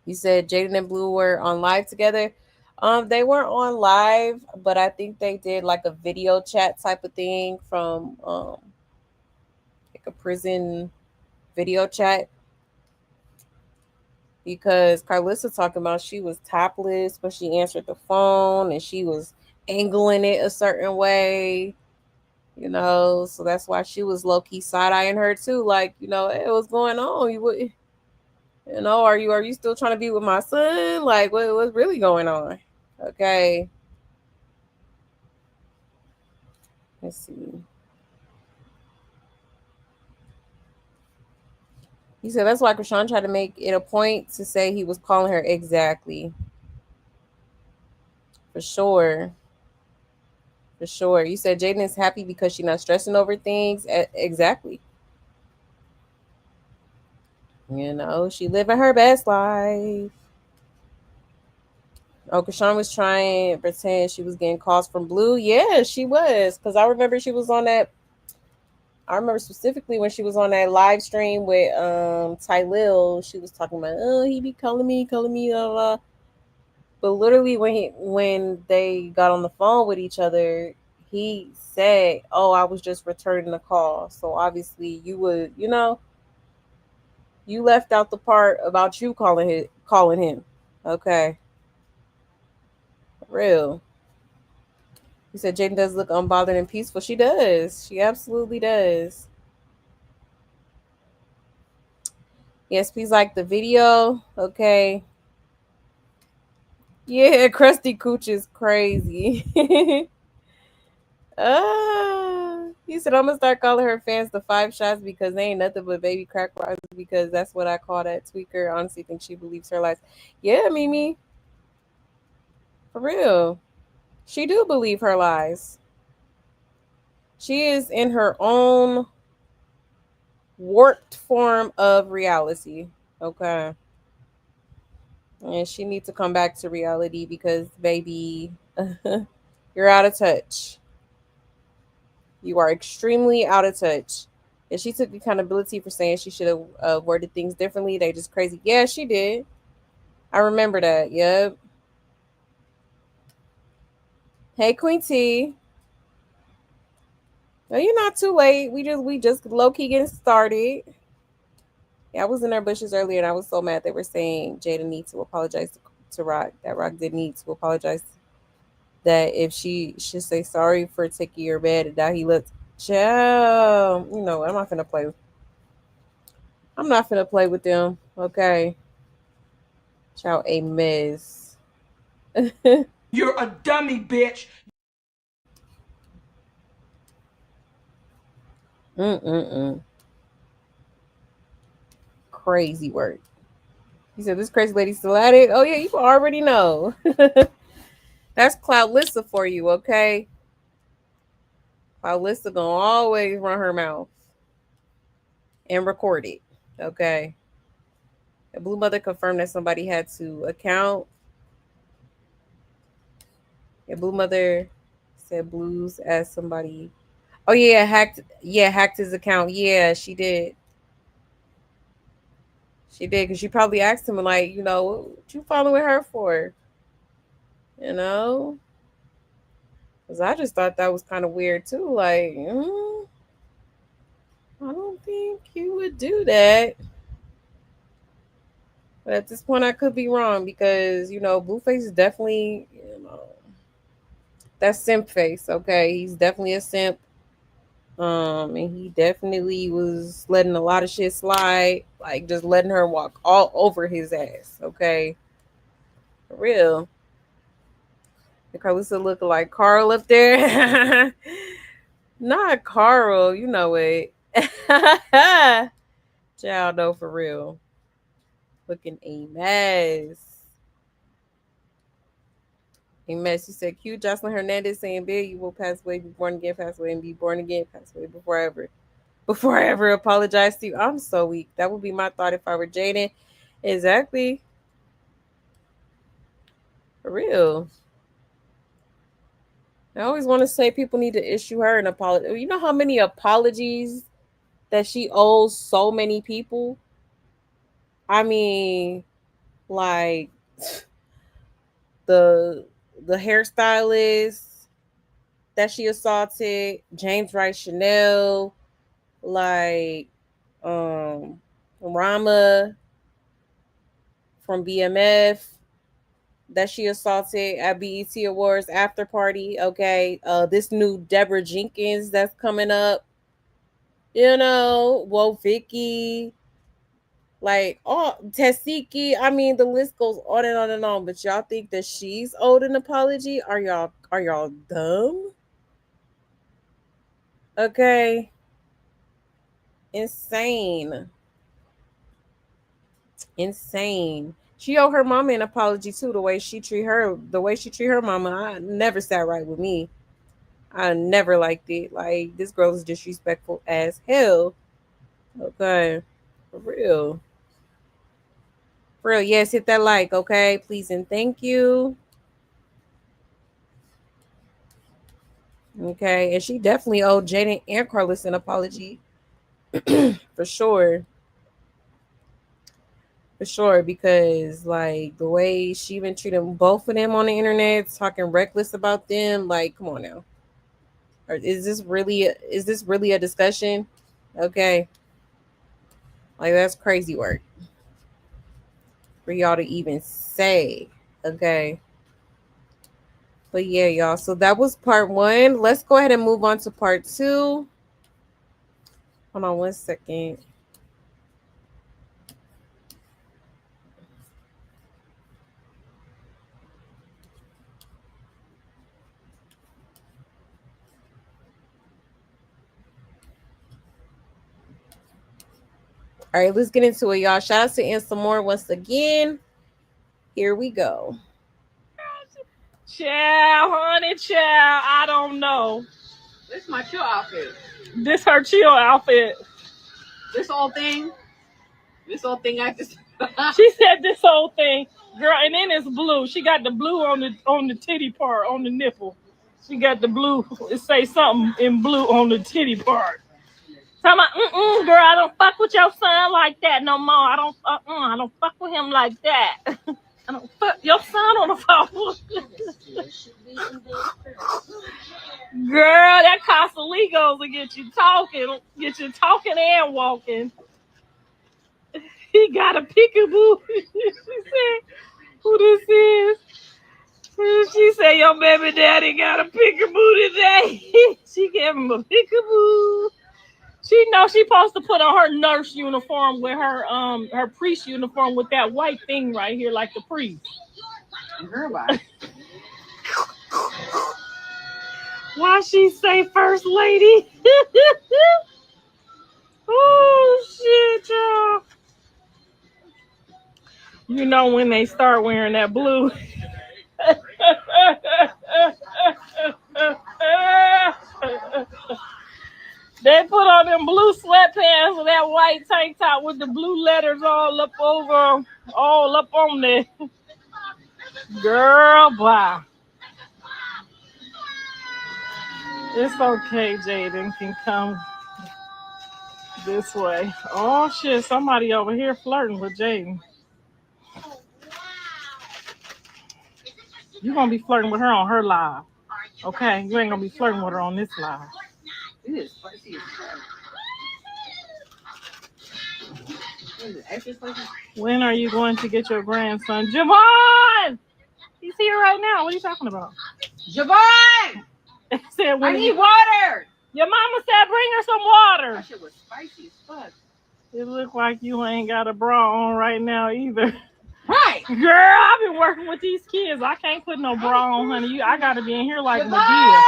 You said Jaden and Blue were on live together. They weren't on live, but I think they did like a video chat type of thing from like a prison video chat, because Carlissa talking about she was topless when she answered the phone and she was angling it a certain way, so that's why she was low key side eyeing her too. Like, hey, what's going on? Are you still trying to be with my son? Like, what's really going on? Okay. Let's see. He said that's why Krishan tried to make it a point to say he was calling her exactly. For sure. For sure. You said Jaden is happy because she's not stressing over things. Exactly. She living her best life. Oh, Krishan was trying to pretend she was getting calls from Blue. Yeah, she was. Because I remember she was on that. I remember specifically when she was on that live stream with Tylil. She was talking about, oh, he be calling me, blah, blah. But literally, when they got on the phone with each other, he said, "Oh, I was just returning a call." So obviously, you would, you left out the part about you calling him. Okay, real. You said Jaden does look unbothered and peaceful. She does. She absolutely does. Yes, please like the video. Okay. Yeah, Krusty Cooch is crazy. He said I'm gonna start calling her fans the five shots because they ain't nothing but baby crack rods, because that's what I call that tweaker. I honestly think she believes her lies. Yeah, Mimi. For real. She do believe her lies. She is in her own warped form of reality. Okay. And she needs to come back to reality because, baby, you're out of touch. You are extremely out of touch. And she took accountability for saying she should have worded things differently. They just crazy. Yeah, she did. I remember that. Yep. Hey, Queen T. No, you're not too late. We just low key getting started. Yeah, I was in their bushes earlier, and I was so mad they were saying Jada needs to apologize to Rock. That Rock did need to apologize. That if she should say sorry for taking your bed, and that he looked. Chill. I'm not gonna play. I'm not gonna play with them. Okay. Child, a mess. You're a dummy, bitch. Mm-mm-mm. Crazy work. He said, this crazy lady still at it? Oh, yeah, you already know. That's Cloud Lissa for you, okay? Cloud Lissa gonna always run her mouth and record it, okay? The Blue Mother confirmed that somebody had to account. The Blue Mother said Blues as somebody. Oh, yeah, hacked his account. Yeah, she did. She did, because she probably asked him, like, what you following her for? You know? Because I just thought that was kind of weird, too. Like, I don't think you would do that. But at this point, I could be wrong because, Blueface is definitely, that's simp face, okay? He's definitely a simp. And he definitely was letting a lot of shit slide, like just letting her walk all over his ass. Okay, for real. And Carlissa look like Carl up there. Not Carl, you know it. Child, no, for real. Looking a mess. A mess. You said, Q Jocelyn Hernandez saying, Bill, you will pass away, be born again, pass away, and be born again, pass away before I ever apologize to you. I'm so weak. That would be my thought if I were Jaden. Exactly. For real. I always want to say people need to issue her an apology. You know how many apologies that she owes so many people? I mean, like the the hairstylist that she assaulted, James Wright Chanel, like Rama from BMF that she assaulted at BET Awards after party. Okay, this new Deborah Jenkins that's coming up. You know, Whoa Vicky, like oh Tessiki. I mean, the list goes on and on and on. But y'all think that she's owed an apology? Are y'all dumb? Okay, insane, insane. She owe her mama an apology too. The way she treat her mama, I never sat right with me. I never liked it. Like this girl is disrespectful as hell. Okay, for real, for real. Yes, hit that like. Okay, please and thank you. Okay, and she definitely owed Jaden and Carlos an apology for sure. For sure, because like the way she been treating both of them on the internet, talking reckless about them, like, come on now. Or is this really a discussion? Okay. Like that's crazy work for y'all to even say. Okay. But yeah, y'all. So that was part one. Let's go ahead and move on to part two. Hold on 1 second. All right, let's get into it, y'all. Shout out to And Some More once again. Here we go. Child, honey, child, I don't know. This is my chill outfit. This her chill outfit. This whole thing. This whole thing I just. She said this whole thing, girl, and then it's blue. She got the blue on the titty part, on the nipple. She got the blue. It say something in blue on the titty part. Talking about, girl, I don't fuck with your son like that no more. I don't fuck with him like that. I don't fuck your son on the phone. Girl, that Casaligos will get you talking and walking. He got a peekaboo. She said, who this is? She said, your baby daddy got a peekaboo today. She gave him a peekaboo. She knows she supposed to put on her nurse uniform with her priest uniform with that white thing right here, like the priest. Girl, bye. Why she say first lady? Oh shit, y'all. You know when they start wearing that blue. They put on them blue sweatpants with that white tank top with the blue letters all up over, all up on there. Girl, bye. It's okay, Jaden can come this way. Oh shit, somebody over here flirting with Jaden. You gonna be flirting with her on her live. Okay? You ain't gonna be flirting with her on this live. It is spicy as fuck. When are you going to get your grandson? Javon! He's here right now. What are you talking about? Javon! Said I need water! Your mama said bring her some water. That shit was spicy as fuck. It look like you ain't got a bra on right now either. Right. Girl, I've been working with these kids. I can't put no bra on, honey. I gotta be in here like Medea.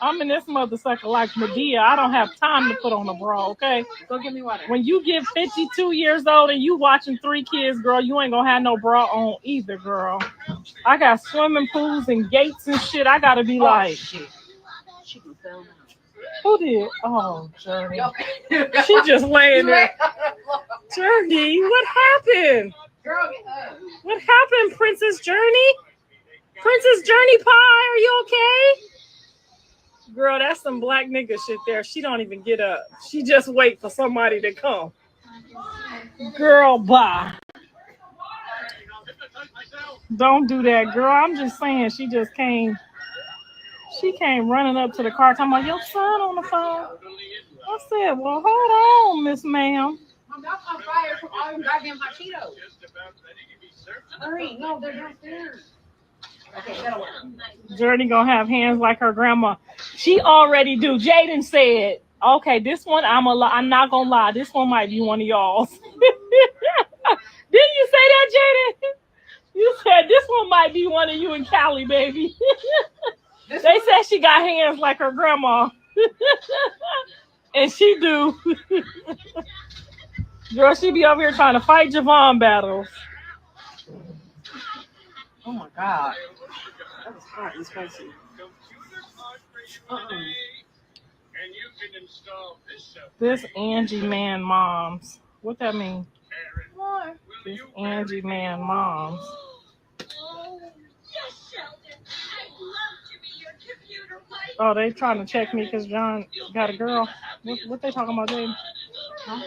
I'm in this mother sucker like Medea. I don't have time to put on a bra, okay? Go get me water. When you get 52 years old and you watching 3 kids, girl, you ain't gonna have no bra on either, girl. I got swimming pools and gates and shit. I gotta be like, shit. She can fell down. who did? Oh, Journey. She just laying there. Journey, what happened? Girl, get up. What happened, Princess Journey? Princess Journey Pie, are you okay? Girl, that's some black nigga shit there. She don't even get up. She just wait for somebody to come. Girl, bye. Don't do that, girl. I'm just saying she just came. She came running up to the car talking about your son on the phone. I said, well, hold on, Miss Ma'am. I'm not on fire from all them goddamn hot Cheetos. Hurry, no, they're downstairs. Okay, that'll work. Journey gonna have hands like her grandma. She already do. Jaden said, okay, this one I'm not gonna lie. This one might be one of y'all's. Didn't you say that, Jaden? You said this one might be one of you and Callie, baby. They said she got hands like her grandma. And she do. Girl, she be over here trying to fight Javon battles. Oh my god. That was hot and spicy. This Angie Man Moms. What that mean? This Angie Man Moms. Oh, they trying to check me because John got a girl. What they talking about, Jaden? Huh?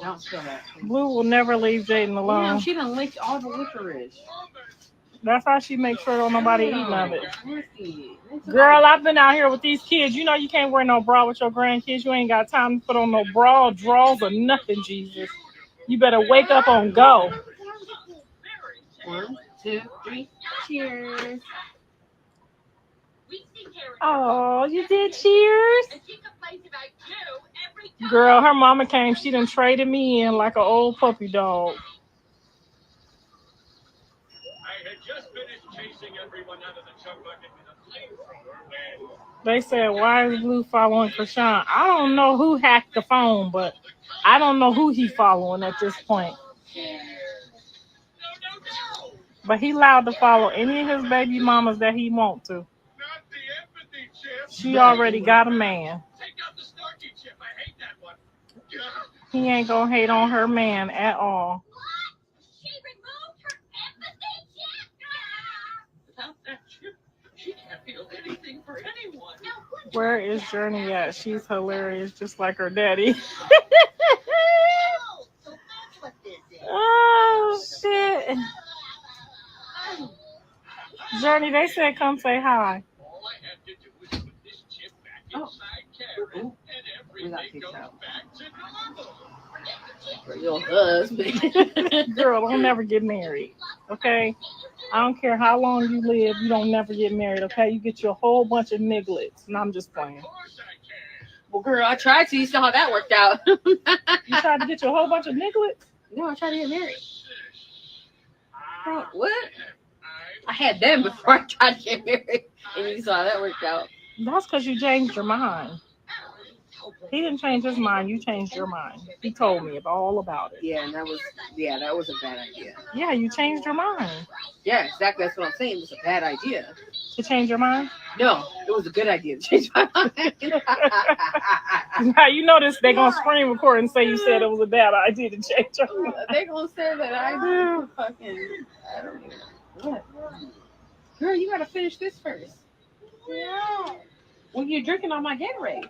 Don't spill that. Blue will never leave Jaden alone. Damn, she done licked all the licorice. That's how she makes sure don't nobody eating of it. Girl, I've been out here with these kids. You know you can't wear no bra with your grandkids. You ain't got time to put on no bra, drawers, or nothing, Jesus. You better wake up on go. 1, 2, 3, cheers. Oh, you did cheers? Girl, her mama came. She done traded me in like an old puppy dog. They said, why is Blue following Krishan? I don't know who hacked the phone, but I don't know who he following at this point. But he allowed to follow any of his baby mamas that he want to. She already got a man. He ain't gonna hate on her man at all. Where is Journey at? She's hilarious, just like her daddy. Oh, shit. Journey, they said come say hi. Oh. We got kicked out. For your husband. Girl, don't never get married, okay? I don't care how long you live, you don't never get married, okay? You get you a whole bunch of nigglets, and I'm just playing. Well, girl, I tried to. You saw how that worked out. You tried to get you a whole bunch of nigglets? No, I tried to get married. What? I had them before I tried to get married, and you saw how that worked out. That's because you changed your mind. He didn't change his mind. You changed your mind. He told me all about it. Yeah, and that was a bad idea. Yeah, you changed your mind. Yeah, exactly. That's what I'm saying. It was a bad idea. To change your mind? No, it was a good idea to change my mind. Now you notice they're gonna screen record and say you said it was a bad idea to change your mind. They're gonna say that I do fucking. I don't even know what. Girl, you gotta finish this first. Yeah. Well, you're drinking on my Gatorade.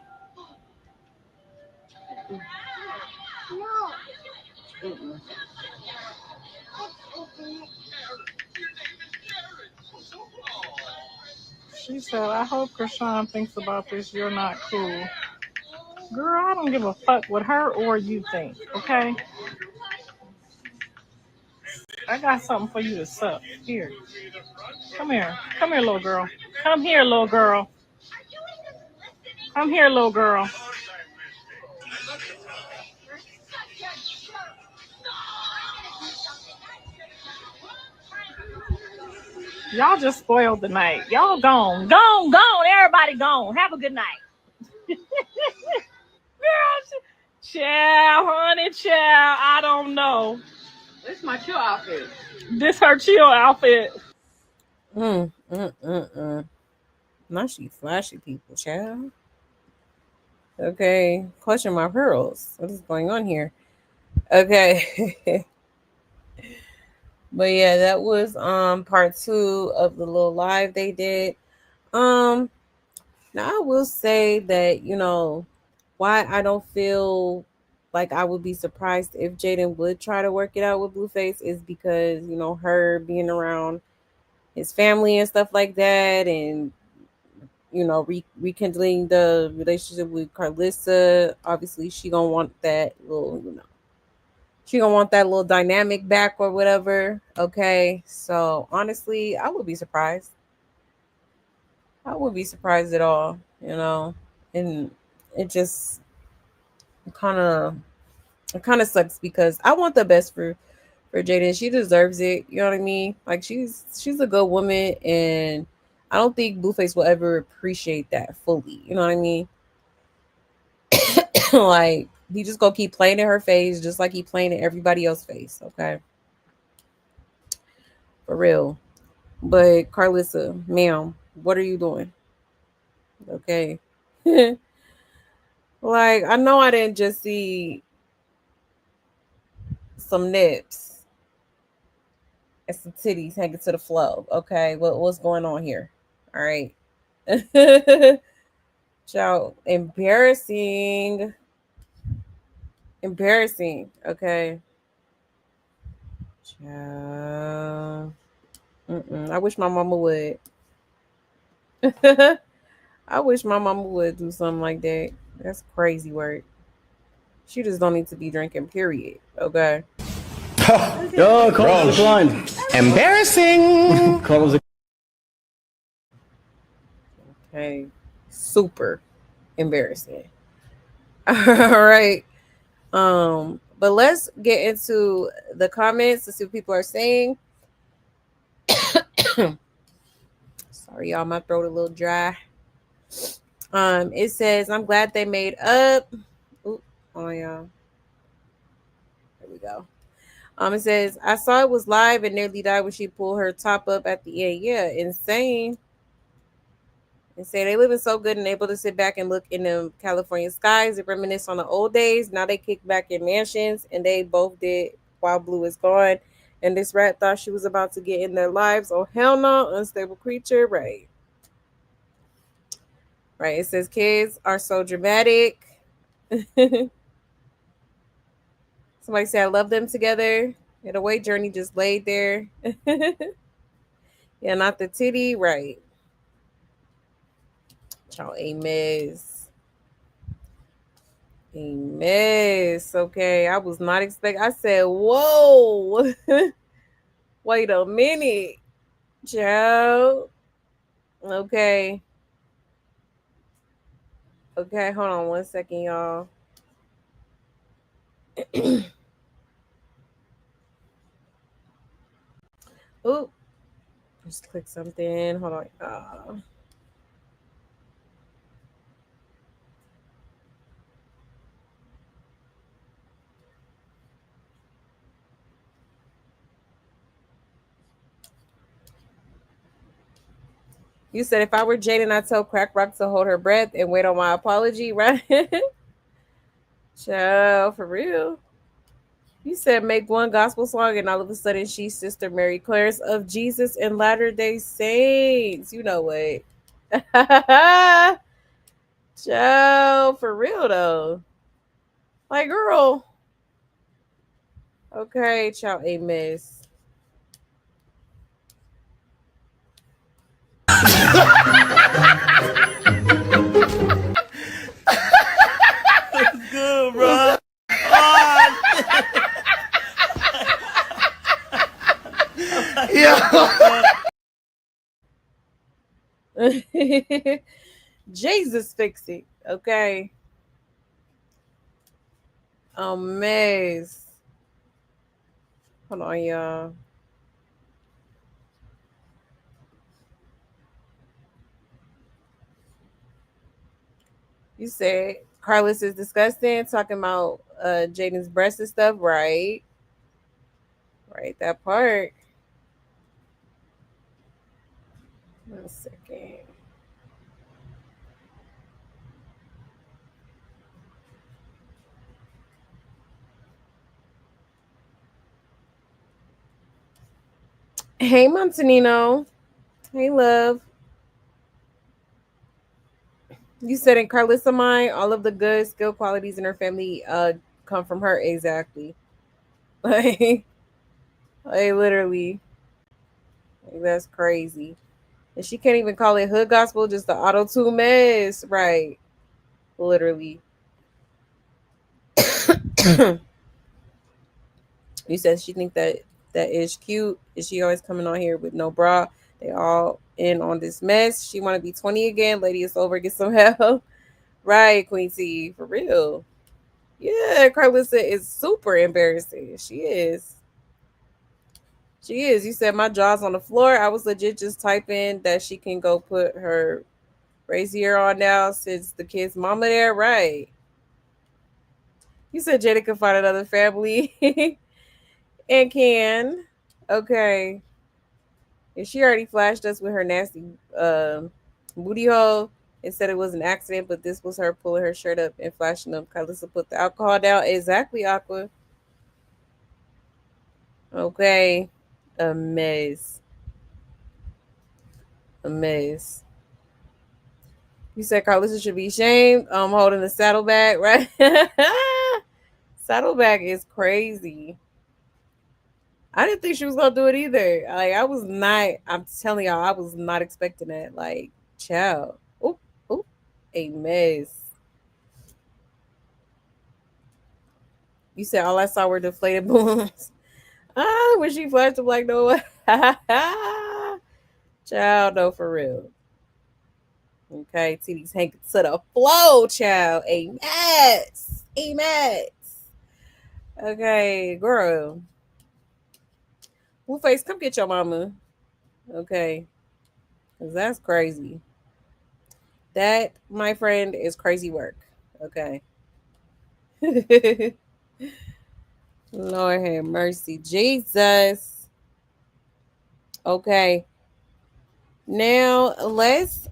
No. Mm-mm. She said, I hope Krishan thinks about this. You're not cool. Girl, I don't give a fuck what her or you think, okay? I got something for you to suck. Here. Come here. Come here, little girl. Come here, little girl. I'm here, little girl. Y'all just spoiled the night. Y'all gone. Gone, gone. Everybody gone. Have a good night. Girl, child, honey, child. I don't know. This is my chill outfit. This her chill outfit. Mm, mm, mm, mm. Now she flashy people, child. Okay, clutching my pearls. What is going on here? Okay. But yeah, that was part 2 of the little live they did. Um Now I will say that, why I don't feel like I would be surprised if Jaden would try to work it out with Blueface is because, her being around his family and stuff like that, and rekindling the relationship with Carissa. Obviously she gonna want that little, she gonna want that little dynamic back or whatever. Okay. So honestly, I would be surprised. I would be surprised at all, and it just kind of it kind of sucks because I want the best for Jaden. She deserves it. You know what I mean? Like she's a good woman, and I don't think Blueface will ever appreciate that fully. You know what I mean? Like he just gonna keep playing in her face, just like he playing in everybody else's face. Okay, for real. But Carlissa, ma'am, what are you doing? Okay. Like I know I didn't just see some nips and some titties hanging to the flow. Okay, what's going on here? All right. Child, embarrassing. Embarrassing. Okay. Child. I wish my mama would. I wish my mama would do something like that. That's crazy work. She just don't need to be drinking, period. Okay. Yo, call declined. Embarrassing. Call Okay. Super embarrassing. All right. But let's get into the comments to see what people are saying. Sorry, y'all, my throat a little dry. It says, I'm glad they made up. Ooh, oh yeah. There we go. It says, I saw it was live and nearly died when she pulled her top up at the end. Yeah, insane. And say they living so good and able to sit back and look in the California skies and reminisce on the old days. Now they kick back in mansions, and they both did while Blue is gone. And this rat thought she was about to get in their lives. Oh hell no, unstable creature. Right. Right. It says kids are so dramatic. Somebody said I love them together. And the way Journey just laid there. Yeah, not the titty. Right. Child, a mess. A mess. Okay. I was not expecting. I said, whoa. Wait a minute. Child. Okay. Okay, hold on 1 second, y'all. Oop. Just click something. Hold on. You said if I were Jaden, I'd tell Crack Rock to hold her breath and wait on my apology, right? Child, for real. You said make one gospel song and all of a sudden she's Sister Mary Clarence of Jesus and Latter-day Saints. You know what? Child, for real though. Like, girl. Okay, child, a miss. Good, bro. On. Yeah. Jesus fix it. Okay. Mess. Hold on, y'all. You said Carlos is disgusting, talking about Jaden's breast and stuff, right? Right, that part. 1 second. Hey, Montanino. Hey, love. You said in Carlissa mind, all of the good skill qualities in her family come from her. Exactly. Like, like literally. Like, that's crazy. And she can't even call it hood gospel, just the auto tune mess. Right. Literally. You said she think that is cute. Is she always coming on here with no bra? They all in on this mess. She want to be 20 again. Lady, it's over. Get some help. Right, Queen T. For real. Yeah, Carlissa is super embarrassing. She is. She is. You said my jaw's on the floor. I was legit just typing that she can go put her brazier on now since the kid's mama there. Right. You said Jada can find another family and can. Okay. And she already flashed us with her nasty booty hole and said it was an accident, but this was her pulling her shirt up and flashing them. Carlissa put the alcohol down. Exactly, Aqua. Okay. A mess. A mess. You said Carlissa should be shamed. Holding the saddleback, right? Saddleback is crazy. I didn't think she was gonna do it either. Like I was not. I'm telling y'all, I was not expecting that. Like, child. Oop, oop, a mess. You said all I saw were deflated balloons. When she flashed them like no one. Child, no, for real. Okay, titties hanging to the flow, child. A mess. A mess. Okay, girl. Blueface, come get your mama. Okay, because that's crazy. That, my friend, is crazy work. Okay. Lord have mercy. Jesus. Okay. Now let's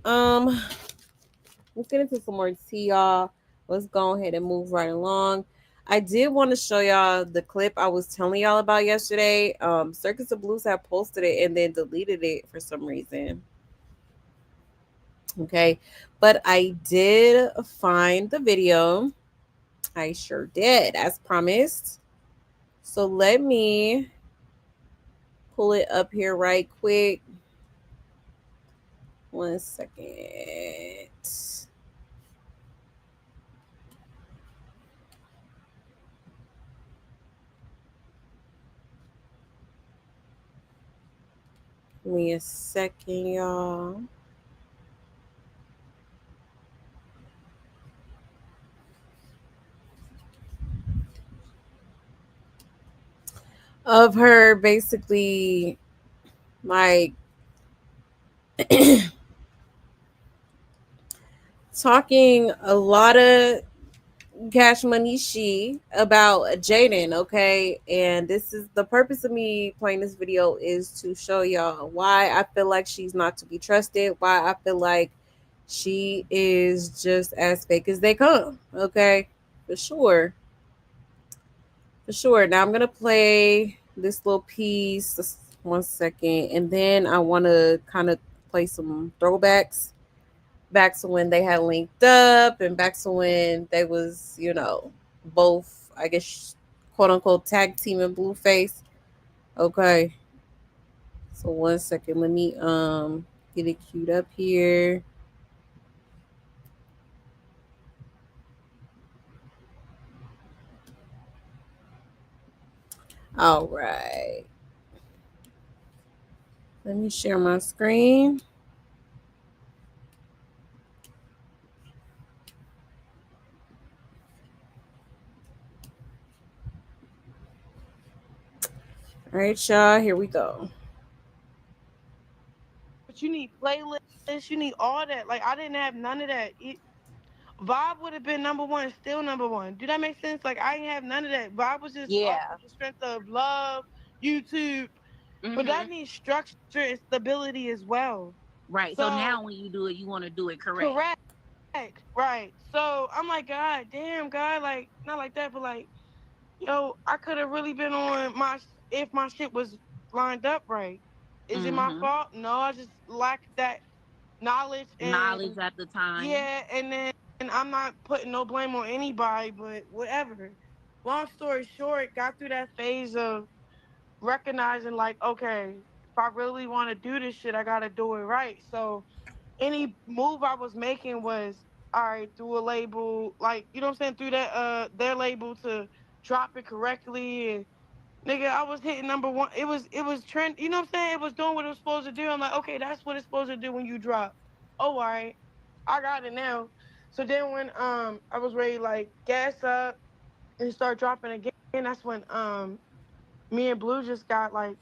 get into some more tea, y'all. Let's go ahead and move right along. I did want to show y'all the clip I was telling y'all about yesterday. Circus of Blues have posted it and then deleted it for some reason. Okay. But I did find the video. I sure did, as promised. So let me pull it up here right quick. 1 second. Give me a second, y'all. Of her basically like talking a lot of cash money she about Jaden, okay? And this is the purpose of me playing this video is to show y'all why I feel like she's not to be trusted, why I feel like she is just as fake as they come, okay? For sure. For sure. Now I'm gonna play this little piece. Just 1 second, and then I want to kind of play some throwbacks back to when they had linked up, and back to when they was, both, I guess, quote unquote, tag team in Blueface. Okay. So 1 second. Let me get it queued up here. All right. Let me share my screen. All right, y'all, here we go. But you need playlists, you need all that. Like I didn't have none of that. Vibe would have been number one, still number one. Do that make sense? Like I didn't have none of that. Vibe was just off Yeah. of the strength of love, YouTube, but Hmm. that needs structure and stability as well. Right. So So now when you do it, you want to do it correct. correct, right. So I'm like, God damn, God, like not like that, but like, yo, I could have really been on my if my shit was lined up right. Is it my Hmm. fault? No, I just lack that knowledge Knowledge and at the time. yeah, and then I'm not putting no blame on anybody, but whatever. Long story short, got through that phase of recognizing like, okay, if I really want to do this shit, I gotta do it right. So any move I was making was all right through a label, like you know what I'm saying, through that their label to drop it correctly and nigga, I was hitting number one. It was trend. You know what I'm saying? It was doing what it was supposed to do. I'm like, okay, that's what it's supposed to do when you drop. Oh, all right, I got it now. So then when I was ready like gas up and start dropping again, that's when me and Blue just got like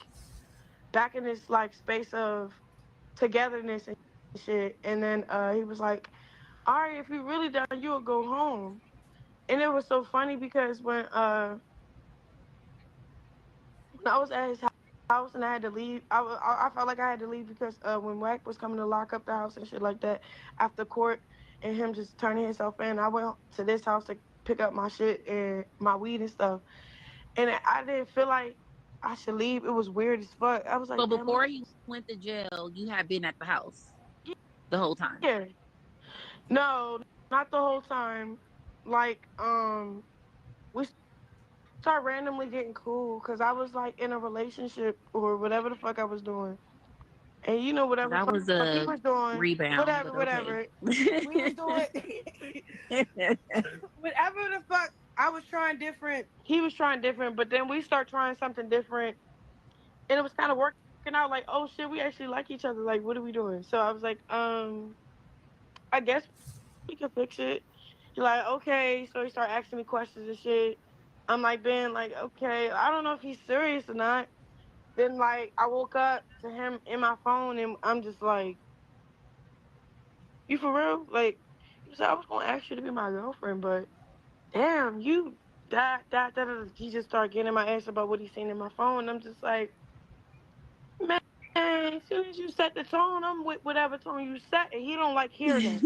back in this like space of togetherness and shit. And then he was like, all right, if you really done, you'll go home. And it was so funny because when I was at his house and I had to leave, I felt like I had to leave because when Wack was coming to lock up the house and shit like that after court and him just turning himself in, I went to this house to pick up my shit and my weed and stuff. And I didn't feel like I should leave. It was weird as fuck. I was So like, damn, before he went to jail, you had been at the house the whole time. yeah. No, not the whole time. Like, we start randomly getting cool because I was like in a relationship or whatever the fuck I was doing. And you know whatever the That fuck was he a was doing, rebound, whatever, but okay. whatever. We was doing whatever the fuck. I was trying different. He was trying different, but then we start trying something different, and it was kind of working out. Like, oh shit, we actually like each other. Like, what are we doing? So I was like, I guess we can fix it. He's like, okay. So he started asking me questions and shit. I'm like, Ben, like, okay, I don't know if he's serious or not. Then like I woke up to him in my phone and I'm just like, you for real? Like, he said I was gonna ask you to be my girlfriend, but damn, you that he just started getting in my ass about what he seen in my phone. I'm just like, man, as soon as you set the tone, I'm with whatever tone you set, and he don't like hearing that.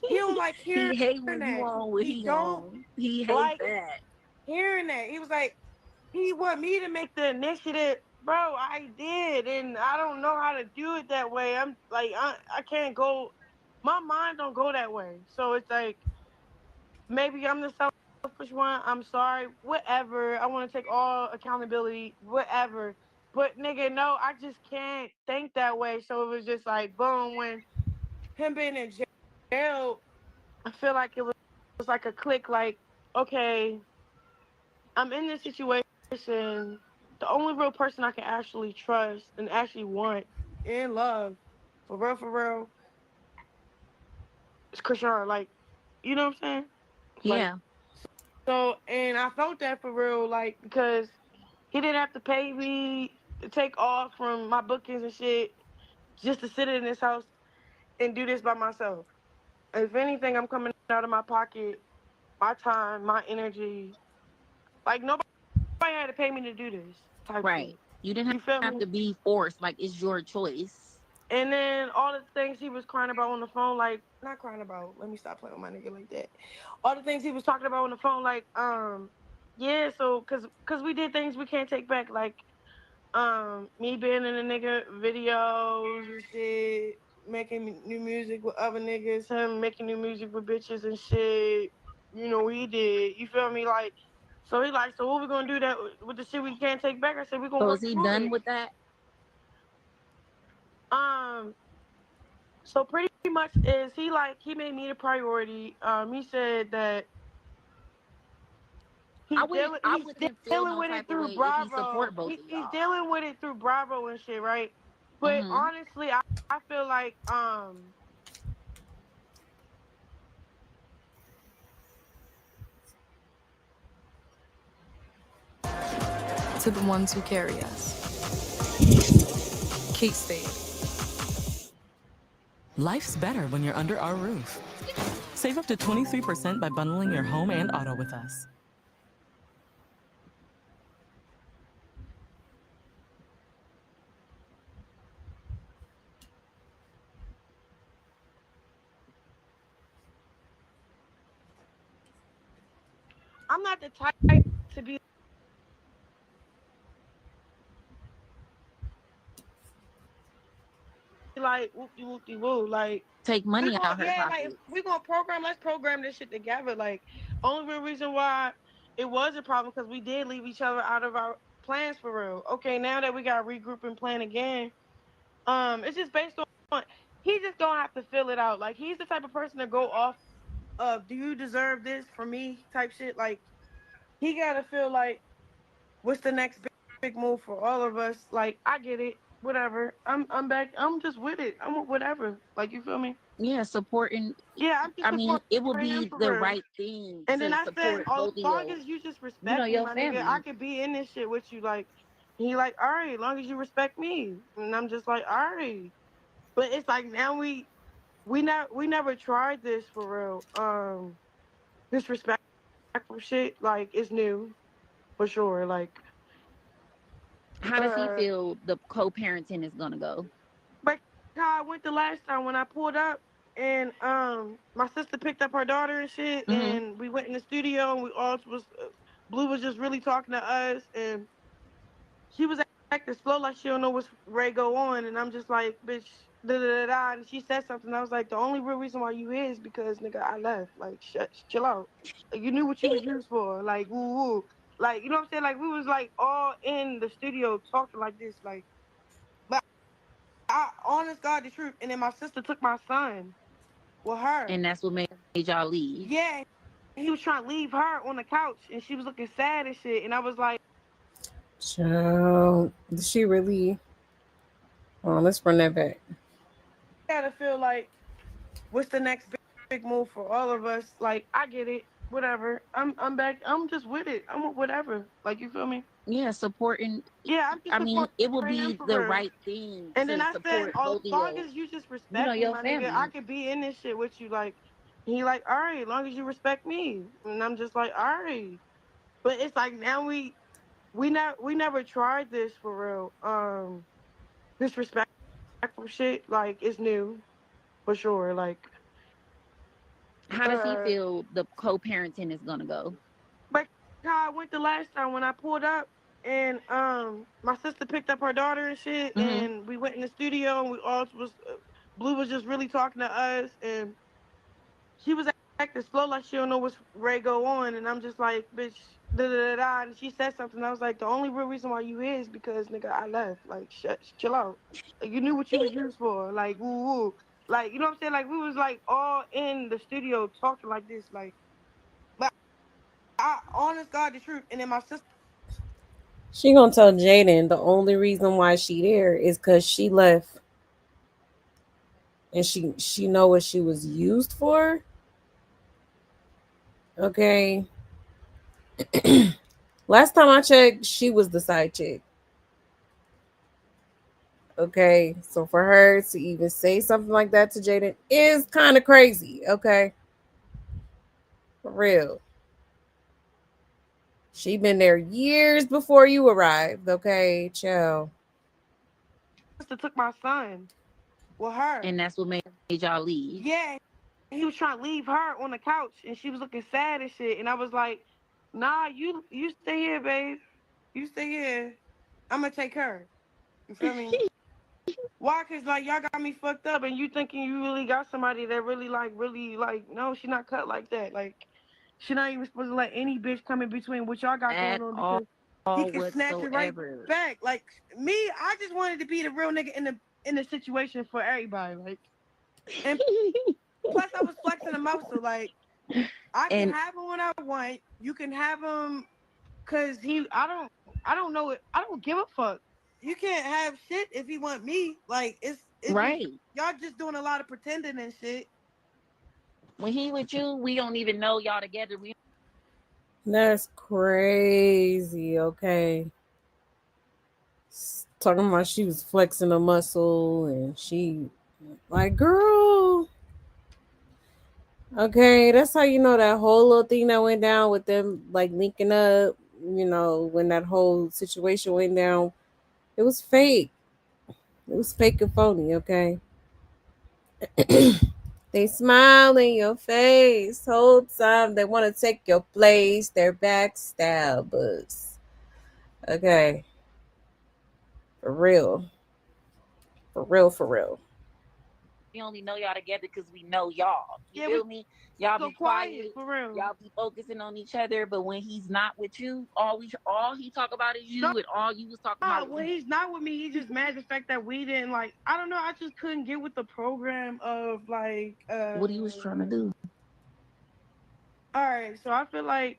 He don't like hearing He hate when you that. on what He he don't on. He hate like that. hearing that. He was like, he want me to make the initiative. Bro, I did, and I don't know how to do it that way. I'm like, I can't go. My mind don't go that way. So it's like maybe I'm the selfish one. I'm sorry. Whatever. I want to take all accountability. Whatever. But nigga, no, I just can't think that way. So it was just like boom. When him being in jail, I feel like it was like a click. Like okay, I'm in this situation. The only real person I can actually trust and actually want and love, for real, is Krishan. Like, you know what I'm saying? Like, Yeah. so, and I felt that for real, like, because he didn't have to pay me to take off from my bookings and shit just to sit in this house and do this by myself. If anything, I'm coming out of my pocket, my time, my energy. Like, nobody had to pay me to do this type Right. shit. You didn't You feel have me? to be forced. Like it's your choice. And then all the things he was crying about on the phone, like not crying about. Let me stop playing with my nigga like that. All the things he was talking about on the phone, like yeah. So cause we did things we can't take back, like me being in the nigga videos and shit, making new music with other niggas, him making new music with bitches and shit. You know he did. You feel me? Like so he like so what we gonna do that with the shit we can't take back? I said we gonna So work is he through done it. with that? Um. So pretty much is he like he made me the priority. He said that I he's wouldn't dealing I he's wouldn't feel dealing no with it type of through way if he Bravo. support both of He's y'all. dealing with it through Bravo and shit, right? But Mm-hmm. honestly, I feel like to the ones who carry us. Kate Spade. Life's better when you're under our roof. Save up to 23% by bundling your home and auto with us. I'm not the type to be like whoopty whoopty woo. Like take money out her yeah, pocket. like if we're gonna program, let's program this shit together. Like only real reason why it was a problem because we did leave each other out of our plans for real. Okay, now that we got regroup and plan again, it's just based on he just gonna have to fill it out. Like he's the type of person to go off of do you deserve this for me type shit. Like he gotta feel like what's the next big move for all of us. Like I get it, whatever. I'm back. I'm just with it. I'm with whatever. Like you feel me? Yeah, supporting. Yeah, I'm just I mean, it would supporting him be for the real. right thing And then to I said, support oh, both as of long your, as you just respect me, your my nigga, I family. could be in this shit with you. Like, he like, all right, as long as you respect me. And I'm just like, all right. But it's like now we never tried this for real. This respectful shit, like, it's new for sure. Like, How does he uh, feel the co-parenting is gonna go? like how I went the last time when I pulled up and my sister picked up her daughter and shit Mm-hmm. and we went in the studio and we all was Blue was just really talking to us and she was acting slow like she don't know what's ready to go on and I'm just like bitch da da da da and she said something I was like the only real reason why you here is because nigga I left like chill out like, you knew what you was used for like woo woo like you know what I'm saying like we was like all in the studio talking like this like I honest God the truth. And then my sister took my son with her. And that's what made y'all leave. Yeah, he was trying to leave her on the couch and she was looking sad and shit. And I was like, Child, did she really? Oh, let's run that back. I gotta feel like what's the next big move for all of us? Like, I get it, whatever. I'm back. I'm just with it. I'm with whatever. Like, you feel me? Yeah, supporting. Yeah, I'm just I mean, it would supporting him be for the real. right thing And then to I said, support oh, both as of long your, as you just respect me, your my nigga, I family. could be in this shit with you. Like, he like, all right, as long as you respect me. And I'm just like, all right. But it's like now we never tried this for real. This respectful shit, like it's new for sure. Like, How does he uh, feel the co-parenting is gonna go? like how I went the last time when I pulled up and my sister picked up her daughter and shit, Mm-hmm. and we went in the studio and we all was Blue was just really talking to us, and she was acting slow like she don't know what's ready to go on, and I'm just like, bitch, da da da da. And she said something. I was like, the only real reason why you here is because nigga I left. Like, chill out. Like, you knew what you was used for. Like, woo woo. Like, you know what I'm saying? Like, we was like all in the studio talking like this. Like, but I honest God the truth. And then my sister. She gonna tell Jaden the only reason why she there is because she left and she know what she was used for. Okay. Last time I checked, she was the side chick. Okay. So for her to even say something like that to Jaden is kind of crazy. Okay. For real. She been there years before you arrived. Okay. Chill. Sister took my son with her. And that's what made y'all leave. Yeah, he was trying to leave her on the couch, and she was looking sad and shit. And I was like, nah, you stay here, babe. You stay here. I'm gonna take her. You feel me? Why? Cause like y'all got me fucked up, and you thinking you really got somebody that really like. No, she not cut like that. Like she not even supposed to let any bitch come in between what y'all got At going on all because he can snatch it right whatsoever. back. Like me, I just wanted to be the real nigga in the situation for everybody. Like, and plus I was flexing a muscle. Like I can And have him when I want. You can have him because I don't know it. I don't give a fuck. You can't have shit if he want me. Like it's just right. y'all just doing a lot of pretending and shit. When he with you, we don't even know y'all together. We That's crazy. Okay. talking about she was flexing a muscle and she like, girl, okay, that's how you know that whole little thing that went down with them like linking up, when that whole situation went down, it was fake. It was fake and phony, okay? They smile in your face whole time. They want to take your place. They're backstabbers. Okay, for real, for real, for real. We only know y'all together because we know y'all. You Yeah, we feel me? Y'all so be quiet quiet. for real. Y'all be focusing on each other, but when he's not with you, all he talk about is No, you, and all you was talking about was when he's not with me, he's just mad the fact that we didn't like. I don't know. I just couldn't get with the program of like. what he was trying to do. All right, so I feel like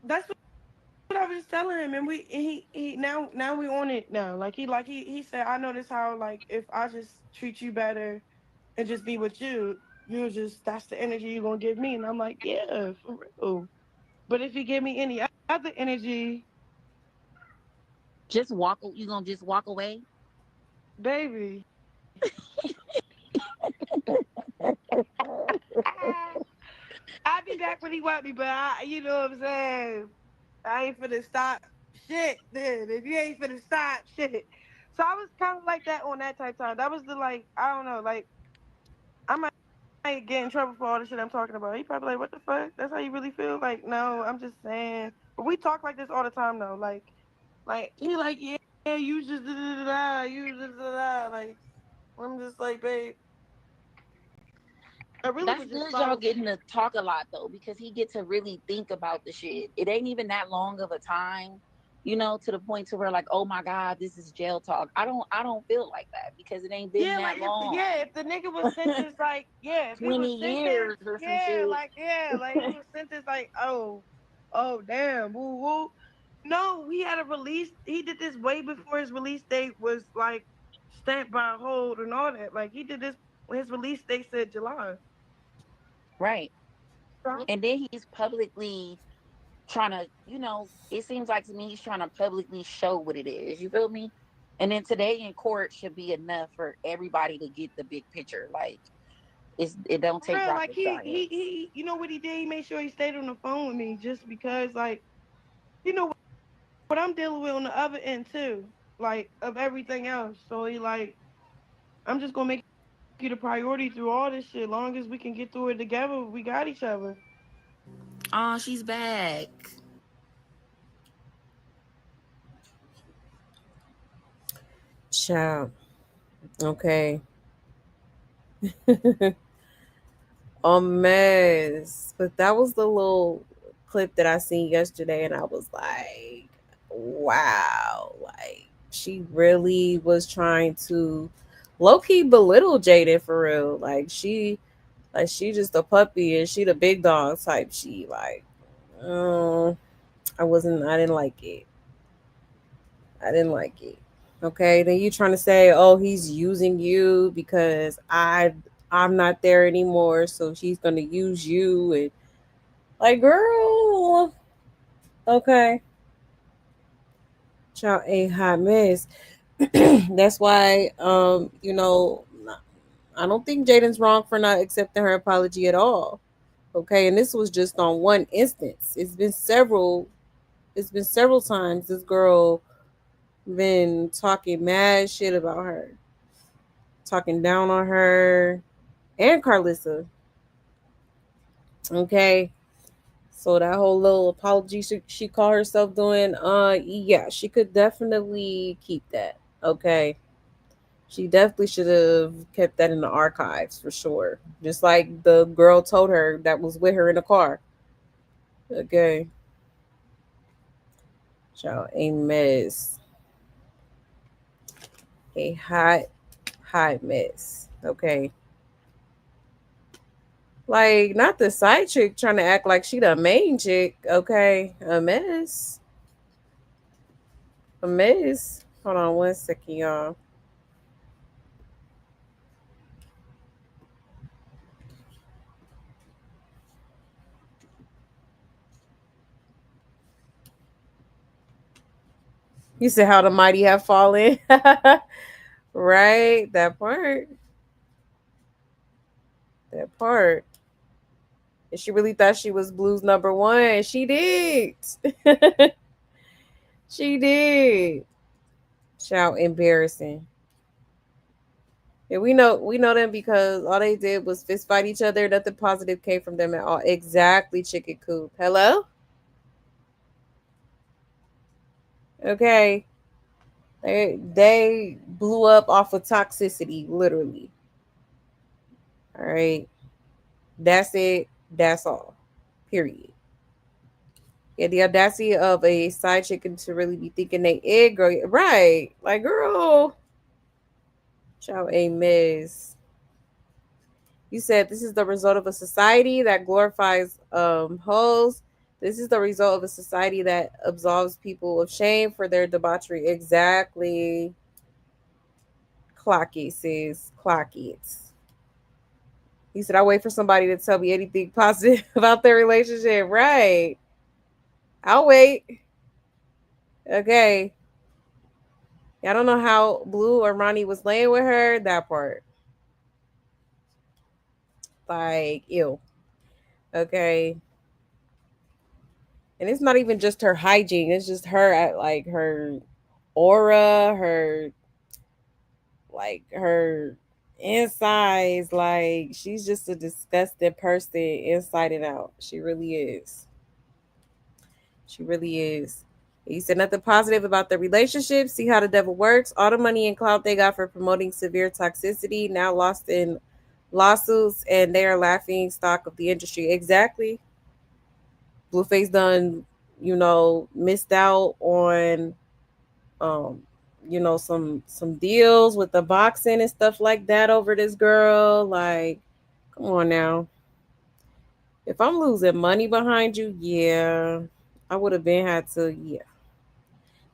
that's what I was just telling him, and he now we on it now. He said, I notice how like if I just treat you better and just be with you, you just that's the energy you're gonna give me, and I'm like, yeah, for real. But if you give me any other energy, Just walk. You gonna just walk away? baby, I'll be back when he want me. But you know what I'm saying. I ain't finna stop shit. Then if you ain't finna stop shit, so I was kind of like that on that type time. That was the like I don't know like. I might get in trouble for all the shit I'm talking about. He probably like, what the fuck? That's how you really feel? Like, no, I'm just saying. But we talk like this all the time though. Like he like, yeah, you just da da da da, you just da da. Like, I'm just like, babe, I really That's would just good. Y'all follow. getting to talk a lot though, because he get to really think about the shit. It ain't even that long of a time, to the point to where like, oh my God, this is jail talk. I don't feel like that because it ain't been Yeah, like that long. if the nigga was sentenced like if he was 20 sentenced years or some shit. like he was sentenced like oh damn woo woo. No, he had a release. He did this way before his release date was like stamped by a hold and all that. Like he did this when his release date said July. Right. So, And then he's publicly trying to, it seems like to me he's trying to publicly show what it is. You feel me? And then today in court should be enough for everybody to get the big picture. Like it don't for take real, like rocket science. you know what he did? He made sure he stayed on the phone with me just because like you know what I'm dealing with on the other end too, like of everything else. So he like I'm just gonna make you the priority through all this shit. Long as we can get through it together, we got each other. Oh, she's back. Child. Okay. A mess. But that was the little clip that I seen yesterday, and I was like, wow. Like, she really was trying to low key belittle Jaden for real. She just a puppy and she the big dog type. She like, uh, I didn't like it. I didn't like it. Okay, then you trying to say, oh, he's using you because I'm not there anymore, so he's gonna use you and like, girl, okay, child a hot mess. That's why, I don't think Jaden's wrong for not accepting her apology at all. Okay, and this was just on one instance. It's been several times this girl been talking mad shit about her, talking down on her and Carlissa. Okay. So that whole little apology she called herself doing, yeah, she could definitely keep that. Okay. She definitely should have kept that in the archives for sure. Just like the girl told her that was with her in the car. Okay. Child, a mess. A hot mess. Okay. Like, not the side chick trying to act like she the main chick. Okay. A mess. A mess. Hold on 1 second, y'all. You said how the mighty have fallen. Right? That part. That part. And she really thought she was Blue's number one. She did. She did. Shout embarrassing. And we know them because all they did was fist fight each other. Nothing positive came from them at all. Exactly, chicken coop. Hello? Okay. They blew up off of toxicity, literally. All right. That's it. That's all. Period. Yeah, the audacity of a side chicken to really be thinking they egg girl. Right. Like, girl. Ciao, a miss. You said this is the result of a society that glorifies hoes. This is the result of a society that absolves people of shame for their debauchery. Exactly. Clock it, sis. Clock it. He said, I wait for somebody to tell me anything positive about their relationship. Right. I'll wait. Okay. I don't know how Blue or Ronnie was laying with her. That part. Like, ew. Okay. And it's not even just her hygiene. It's just her at like her aura, her insides. Like she's just a disgusting person inside and out. She really is. She really is. He said nothing positive about the relationship. See how the devil works. All the money and clout they got for promoting severe toxicity now lost in lawsuits, and they are laughing stock of the industry. Exactly. Blueface done, missed out on um, some deals with the boxing and stuff like that over this girl. Like, come on now. If I'm losing money behind you, yeah, I would have been had to, yeah.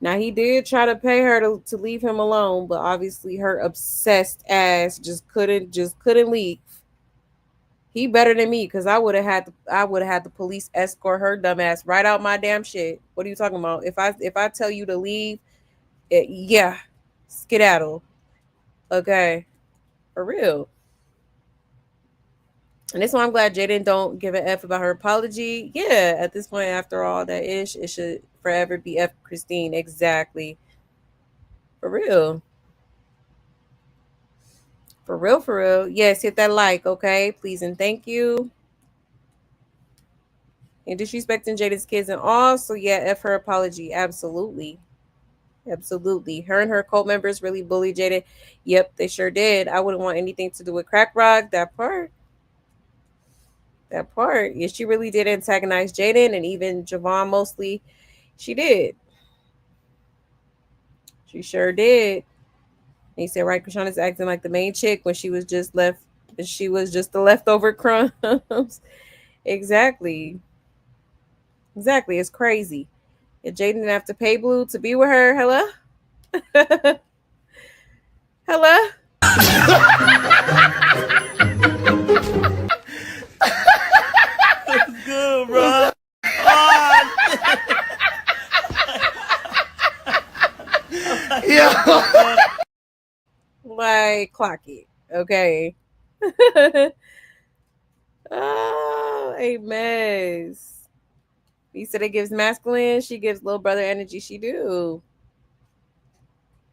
Now he did try to pay her to leave him alone, but obviously her obsessed ass just couldn't leave. He better than me because I would have had the police escort her dumb ass right out my damn shit. What are you talking about? If I tell you to leave, yeah, skedaddle. Okay, for real. And this one I'm glad Jaden don't give a f about her apology. Yeah, at this point, after all that ish, it should forever be F Christine. Exactly. For real. For real, for real. Yes, hit that like, okay? Please and thank you. And disrespecting Jada's kids and all. So yeah, F her apology. Absolutely. Absolutely. Her and her cult members really bullied Jada. Yep, they sure did. I wouldn't want anything to do with crack rock. That part. That part. Yeah, she really did antagonize Jaden and even Javon mostly. She did. She sure did. And he said, right, Krishana's acting like the main chick when she was just left. She was just the leftover crumbs. Exactly. Exactly. It's crazy. And Jaden didn't have to pay Blue to be with her. Hello? Hello? Good, bro. On. Yeah. Like, clock it. Okay. Oh, a mess. He said it gives masculine. She gives little brother energy. She do.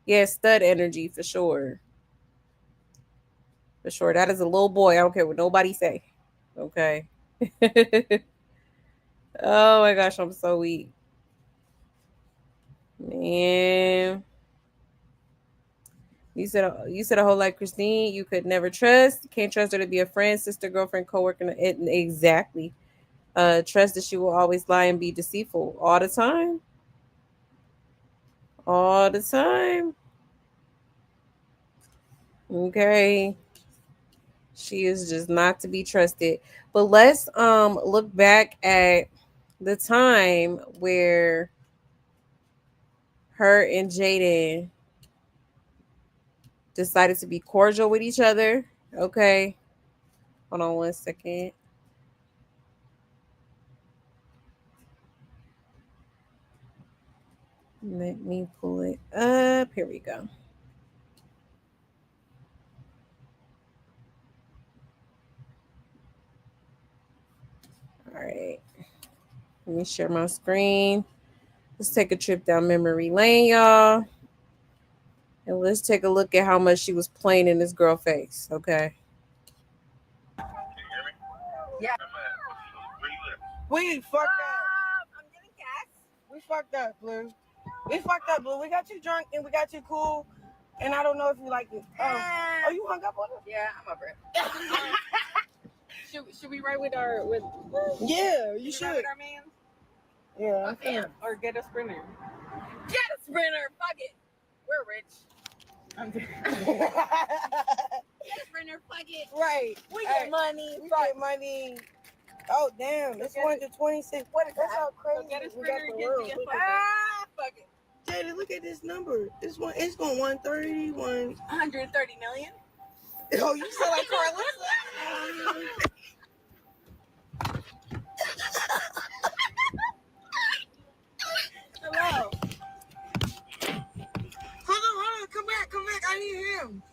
Yeah, stud energy for sure. For sure. That is a little boy. I don't care what nobody say. Okay. Oh my gosh, I'm so weak. Man. You said a whole like Christine, you could never trust. Can't trust her to be a friend, sister, girlfriend, coworker. Exactly. Trust that she will always lie and be deceitful all the time. All the time. Okay. She is just not to be trusted. But let's look back at the time where her and Jaden decided to be cordial with each other. Okay. Hold on one second. Let me pull it up. Here we go. All right. Let me share my screen. Let's take a trip down memory lane, y'all. And let's take a look at how much she was playing in this girl face, okay? Yeah. We fucked up. I'm getting gas. We fucked up, Blue. We fucked up, Blue. We got you drunk and we got you cool. And I don't know if you like it. Oh, you hung up on us? Yeah, I'm over it. should we ride with our Yeah, you should. Ride with our man? Yeah. Okay. Or get a sprinter. Get a sprinter. Fuck it. We're rich. Get a sprinter. Fuck it. Right. We get money. We get money. Oh damn! It's 126. What is that? That's how crazy. So get a we sprinter got and the get world. me a fuck it. Jaden, look at this number. It's going 130. 130 million. Oh, you sound like Carissa. Hello. Hold on. Come back. I need him.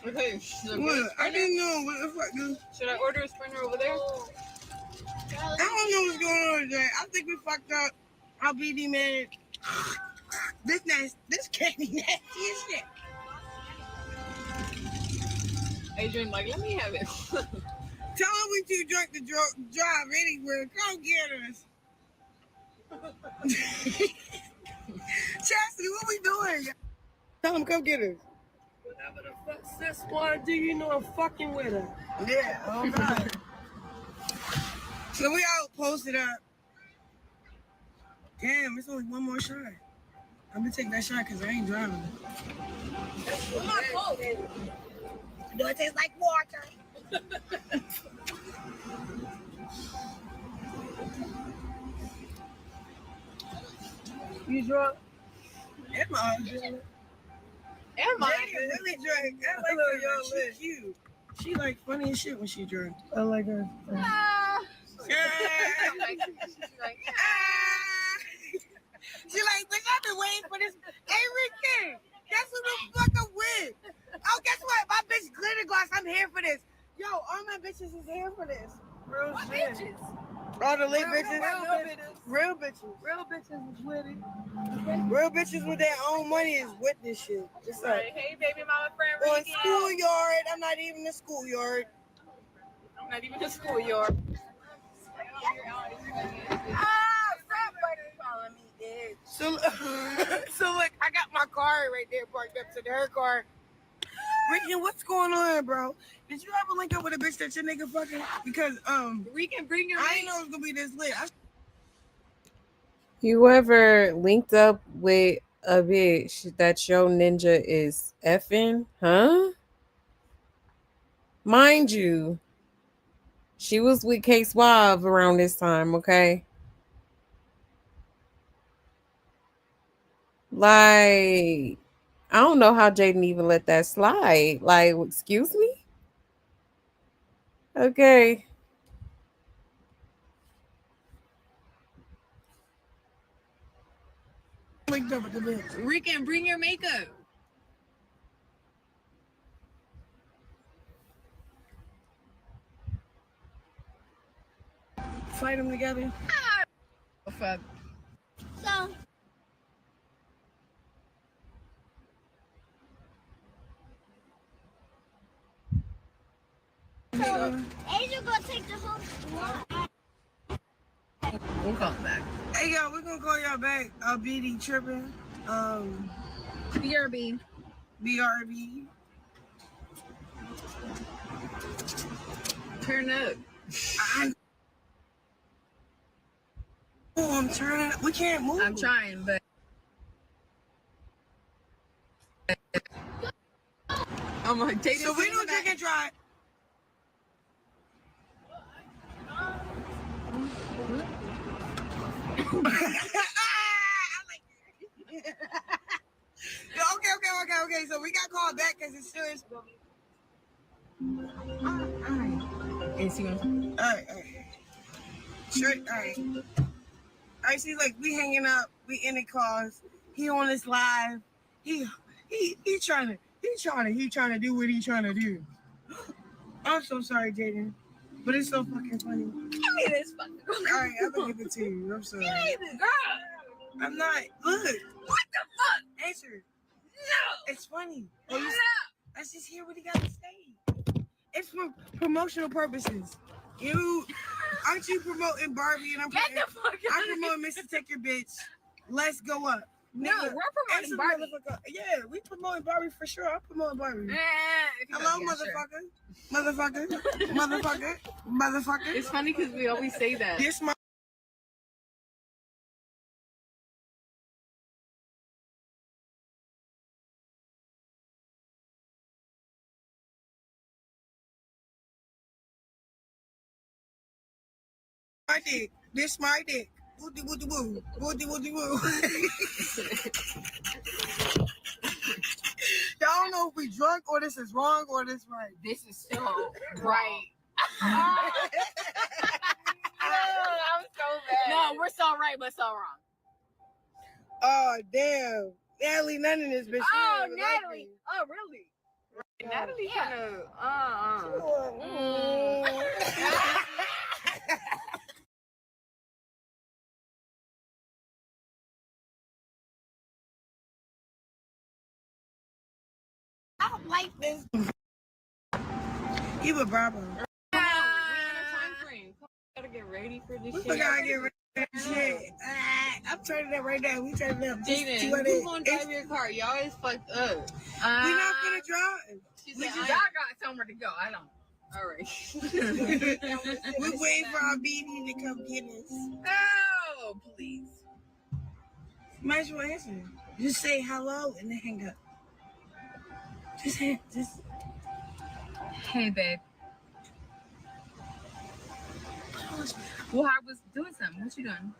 Okay. What? I didn't know what the fuck. Should I order a sprinter over there? I don't know what's going on today. I think we fucked up. Our BD man. This candy nasty as shit. Adrian, like, let me have it. Tell him we too drunk to drive anywhere. Come get us. Chastity, what we doing? Tell him come get us. Whatever the fuck sis wanna do, you know I'm fucking with her. Yeah, oh God. So we all posted up. Damn, it's only one more shot. I'm gonna take that shot because I ain't driving. Come on, cold. Do it taste like water? You drunk? Am I? Am I? Really drunk. I like her. She cute. She like funny as shit when she drunk. I like her. She like, bitch, I've been waiting for this. Hey, Ricky, guess who the fuck I'm with? Oh, guess what? My bitch Glitter Gloss, I'm here for this. Yo, all my bitches is here for this. Real What shit. bitches? All the lit bitches. Real bitches. Real bitches is with it. Real bitches with their own money is with this shit. It's like, Hey, baby mama friend on Ricky. schoolyard. I'm not even in schoolyard. I'm not even in schoolyard. Stop fucking calling me, bitch. So look, I got my car right there parked up to their car. Ricky, what's going on, bro? Did you ever link up with a bitch that your nigga fucking? Because We can bring your I didn't know it was gonna be this lit. You ever linked up with a bitch that your ninja is effing? Huh? Mind you, she was with K Suave around this time, okay? Like, I don't know how Jaden even let that slide. Like, excuse me? Okay. Linked up with the bitch. Rican, bring your makeup. Fight them together. Oh, fuck. So. Angel gonna take the whole squad. We'll call back. Hey, yo, we're gonna call y'all back. BD tripping. BRB. BRB. Turn up. I'm turning. We can't move. I'm trying, but. I'm like, take So we don't drink and drive. Okay. So we got called back because it's serious. All right. Straight. All right. See, like we hanging up. We in the cars. He on his live. He trying to do what he trying to do. I'm so sorry, Jaden, but it's so fucking funny. Give me this fucking. All right, I'm gonna give it to you. I'm sorry. Give me this, girl. I'm not. Look. What the fuck? Answer. No. It's funny. No. Let's just hear what he got to say. It's for promotional purposes. Aren't you promoting Barbie and I'm promoting Mr. Take Your Bitch. Let's go up. No, Nigga, we're promoting Barbie. Yeah, we promoting Barbie for sure. I'm promoting Barbie. Hello, motherfucker. Motherfucker. It's funny because we always say that. This my dick. This my dick. Woody woody woo. Woody woody woo. Y'all don't know if we drunk or this is wrong or this right. This is so right. I'm so bad. No, we're so right, but so wrong. Oh damn, Natalie, none of this bitch. Oh, Natalie. Oh, really? Right. Natalie I don't like this. You a Bravo. we're in a time frame. Gotta get ready for this shit. We gotta get ready for this shit. I'm turning it right now. We turning it up. Jaden, who's gonna drive your car? Y'all is fucked up. We're not gonna drive. Y'all got somewhere to go. I don't. All right. We waiting for our BD to come get us. No, please. Might as well answer. Just say hello and then hang up. Just. Hey, babe. Well, I was doing something. What you doing?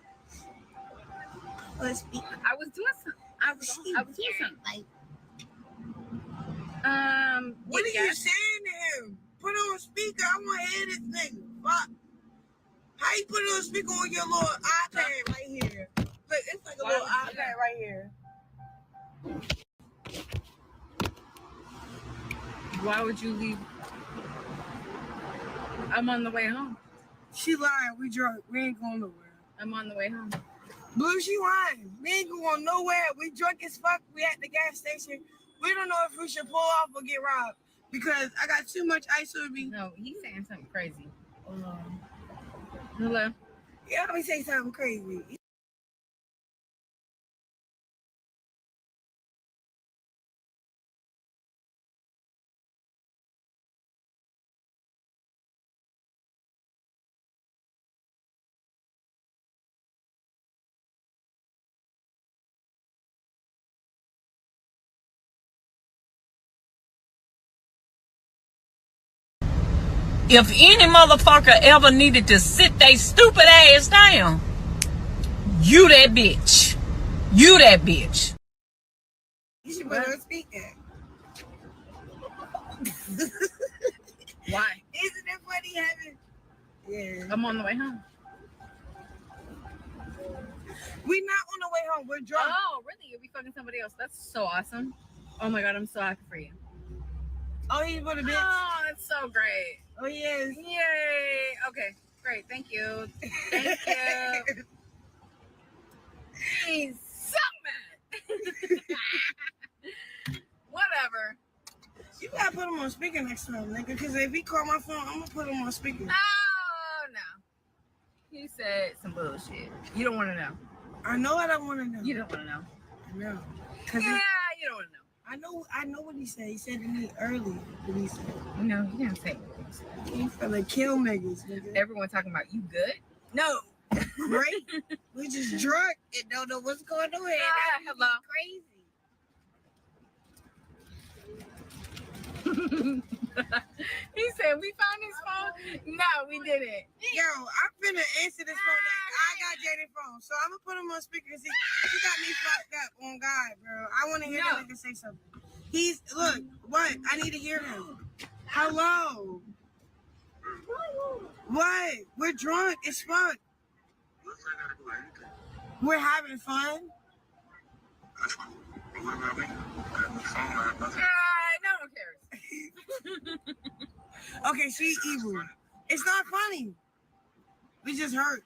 Let's speak. I was doing something. I was doing something. What are you saying to him? Put on speaker. I want to hear this nigga. Fuck. How you put it on speaker on your little iPad right here? Look, it's like a little iPad right here. Why would you leave? I'm on the way home. She lying. We drunk. We ain't going nowhere. I'm on the way home. Blue, she lying. We ain't going nowhere. We drunk as fuck. We at the gas station. We don't know if we should pull off or get robbed because I got too much ice on me. No, he's saying something crazy. Hello. Yeah, let me say something crazy. If any motherfucker ever needed to sit they stupid ass down, you that bitch. You that bitch. You should put on speaker. Why? Isn't it funny having? Yeah. I'm on the way home. We not on the way home. We're drunk. Oh, really? You'll be fucking somebody else. That's so awesome. Oh my god, I'm so happy for you. Oh, he's for the bitch. Oh, that's so great. Oh, yes. Yay. Okay, great. Thank you. Thank you. He's so mad. Whatever. You gotta put him on speaker next time, nigga. Because if he call my phone, I'm gonna put him on speaker. Oh, no. He said some bullshit. You don't want to know. I know I don't want to know. You don't want to know. I know. Yeah, you don't want to know. I know what he said. He said to me earlier what he said. No, he didn't say what he said. He finna kill niggas, nigga. Everyone talking about you good? No. Right? We just drunk and don't know what's going on. Hello. Crazy. He said we found his phone. No, we didn't. Yo, I'm finna answer this phone. I got Jaden's phone, so I'm gonna put him on speaker. He got me fucked up on God, bro. I want to hear that nigga say something. Look, what? I need to hear him. Hello. What? We're drunk as fuck. We're having fun. No one cares. Okay, she evil. It's not funny. We just hurt.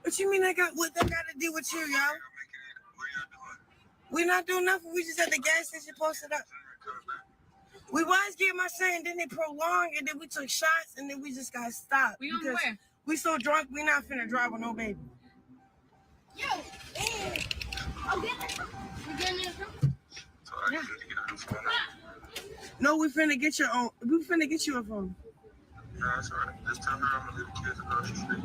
What you mean what that got to do with you, y'all? We're not doing nothing. We just at the gas station posted up. We was getting my son, and then they prolonged, and then we took shots, and then we just got stopped. We on the way. We so drunk, we not finna drive with no baby. Yo, I'll get it. You getting it? Yeah. No, we finna get your own. We finna get you a phone. Yeah, that's right. Just tell her I'm gonna leave the kids across the street.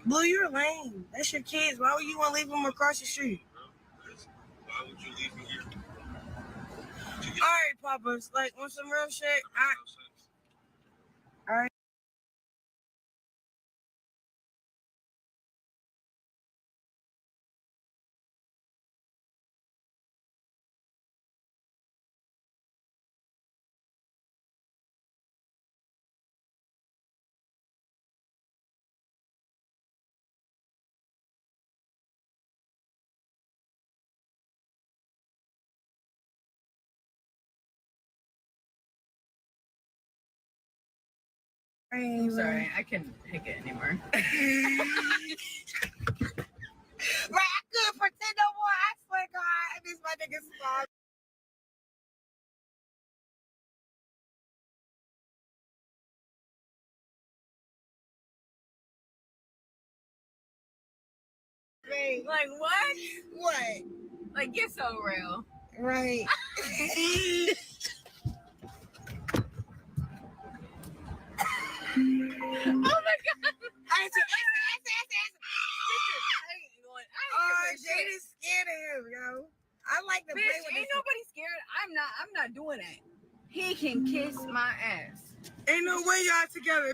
Blue, you're lame. That's your kids. Why would you want to leave them across the street? Why would you leave me here? All right, Papas. Like, on some real shit, all right. I'm sorry, I couldn't take it anymore. Right, I couldn't pretend no more. I swear, God, I miss my niggas small. Like what? What? Like get so real. Right. Oh my god. Answer. Oh, Jaden's scared of him, yo. I like to play bitch, with ain't nobody scared. I'm not doing that. He can kiss my ass. Ain't no way y'all together.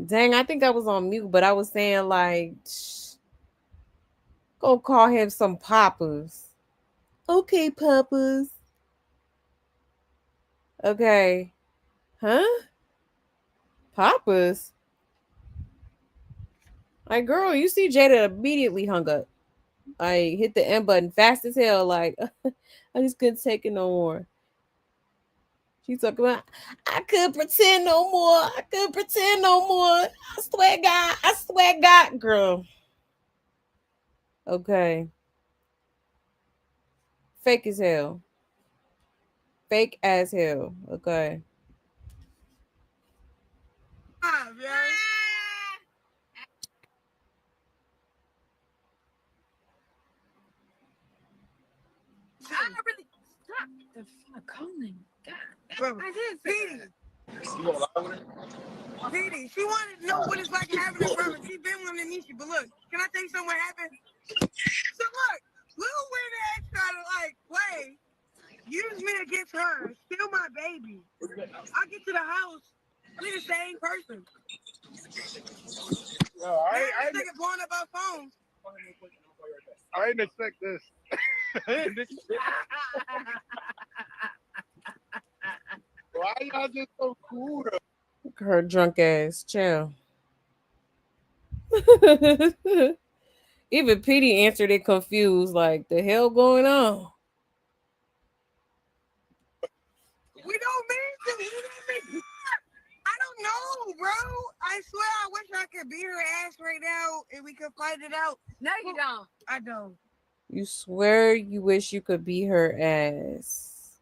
Dang, I think I was on mute, but I was saying like, go call him some Papas. Okay, Papas. Okay. Huh? Papas? Like, girl, you see Jada immediately hung up. I hit the end button fast as hell. Like, I just couldn't take it no more. She's talking about, I couldn't pretend no more. I couldn't pretend no more. I swear God. I swear God, girl. Okay. Fake as hell. Fake as hell. Okay. I really stop the fuck calling. God, Bro, I did say that. Petey, she wanted to know what it's like having a brother. She been wanting to meet you, but look, can I tell you something what happened? So look, little weird ass try to like play, use me against her, steal my baby. I get to the house, we the same person. Yo, I This nigga blowing up our phones. didn't expect this. Why y'all just so cool though? Her drunk ass. Chill. Even Petey answered it confused. Like, the hell going on? We don't mean to. I don't know, bro. I swear I wish I could beat her ass right now and we could fight it out. No, you don't. I don't. You swear you wish you could be her ass.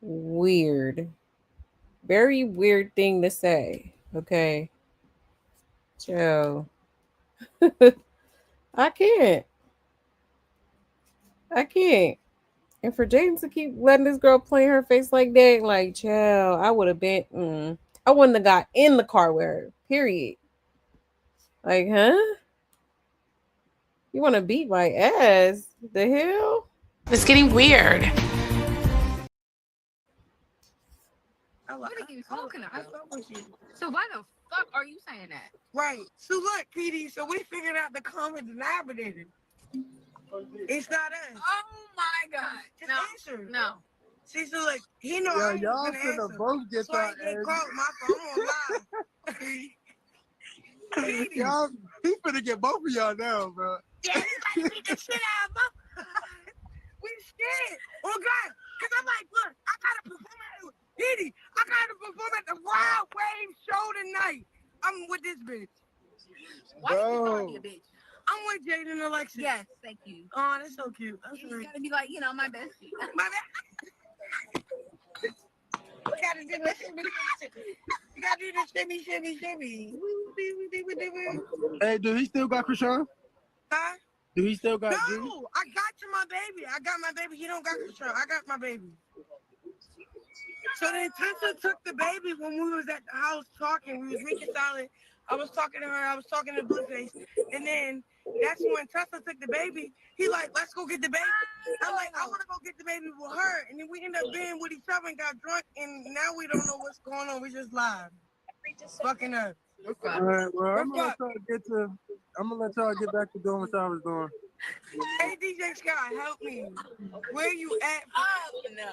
Weird. Very weird thing to say. Okay. Joe. I can't. I can't. And for Jaden to keep letting this girl play in her face like that, like, child, I would have been, I wouldn't have got in the car with her, period. Like, huh? You want to beat my ass? The hell? It's getting weird. What are you talking about? I fuck with you. So why the fuck are you saying that? Right. So look, PD, so we figured out the common denominator. It's not us. Oh my god. Just No. answer. No. See, so look, he know I ain't gonna answer. Both get So I get caught my phone on live. y'all, he finna get both of y'all now, bro. Yeah, he's like beat the shit out of us. We scared. Oh God. Cause I'm like, look, I gotta perform at Didi. I gotta perform at the Wild Wave show tonight. I'm with this bitch. Why did you call me a bitch? I'm with Jaden and Alexis. Yes, thank you. Oh, that's so cute. That's You really gotta be like, my bestie. my bad. We gotta do this. You gotta do this shimmy, shimmy, shimmy. Hey, do he still got Krishan? Huh? Do he still got No, Judy? I got to my baby. I got my baby. He don't got Krishan. I got my baby. So then Tessa took the baby when we was at the house talking. We was reconciling. I was talking to her. I was talking to Blueface. And then that's when Tessa took the baby. He like, let's go get the baby. I'm like, I want to go get the baby with her. And then we end up being with each other and got drunk. And now we don't know what's going on. We just live. Fucking up. All right, well, I'm gonna let y'all get back to doing what y'all was doing. Hey, DJ Scott, help me. Where you at? Oh, no.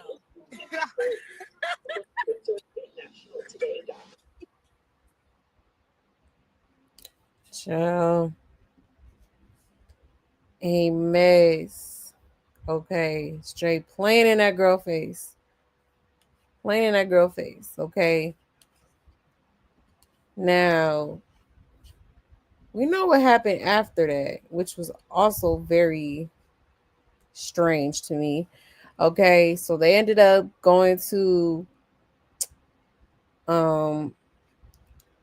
Child. A mess. Okay. Straight playing in that girl face. Playing in that girl face. Okay. Now, we know what happened after that, which was also very strange to me. Okay. So they ended up going to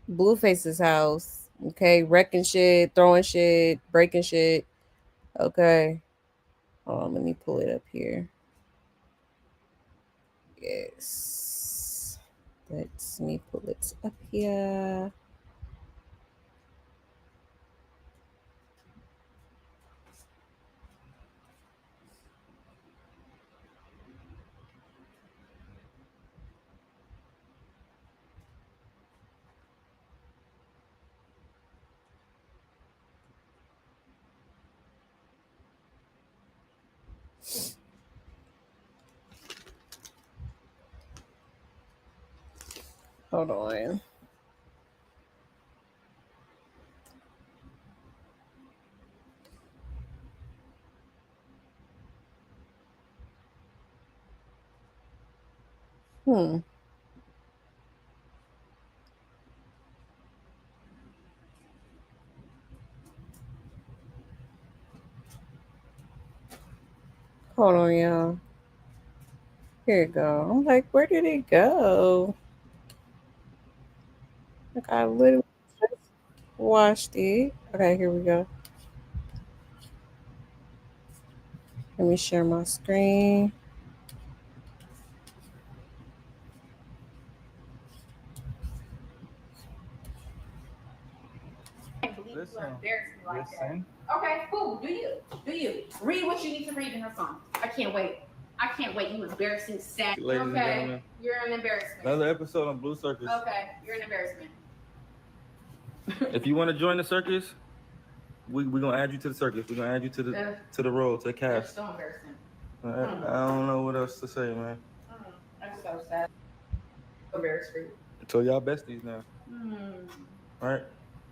Blueface's house. Okay. Wrecking shit, throwing shit, breaking shit. Okay. Hold on, let me pull it up here. Yes. Let me pull it up here. Hold on. Hmm. Hold on, y'all. Here it go. I'm like, where did it go? Like, I literally just watched it. Okay, here we go. Let me share my screen. Listen. Okay, cool. Do you read what you need to read in her phone? I can't wait. You embarrassing sad. Ladies and gentlemen. You're an embarrassment. Another episode on Blue Circus. Okay, you're an embarrassment. If you want to join the circus, we're gonna add you to the circus. We're gonna add you to the roll, to the cast. That's so embarrassing. I don't know what else to say, man. I'm so sad. Embarrassed for you. So y'all besties now. All right,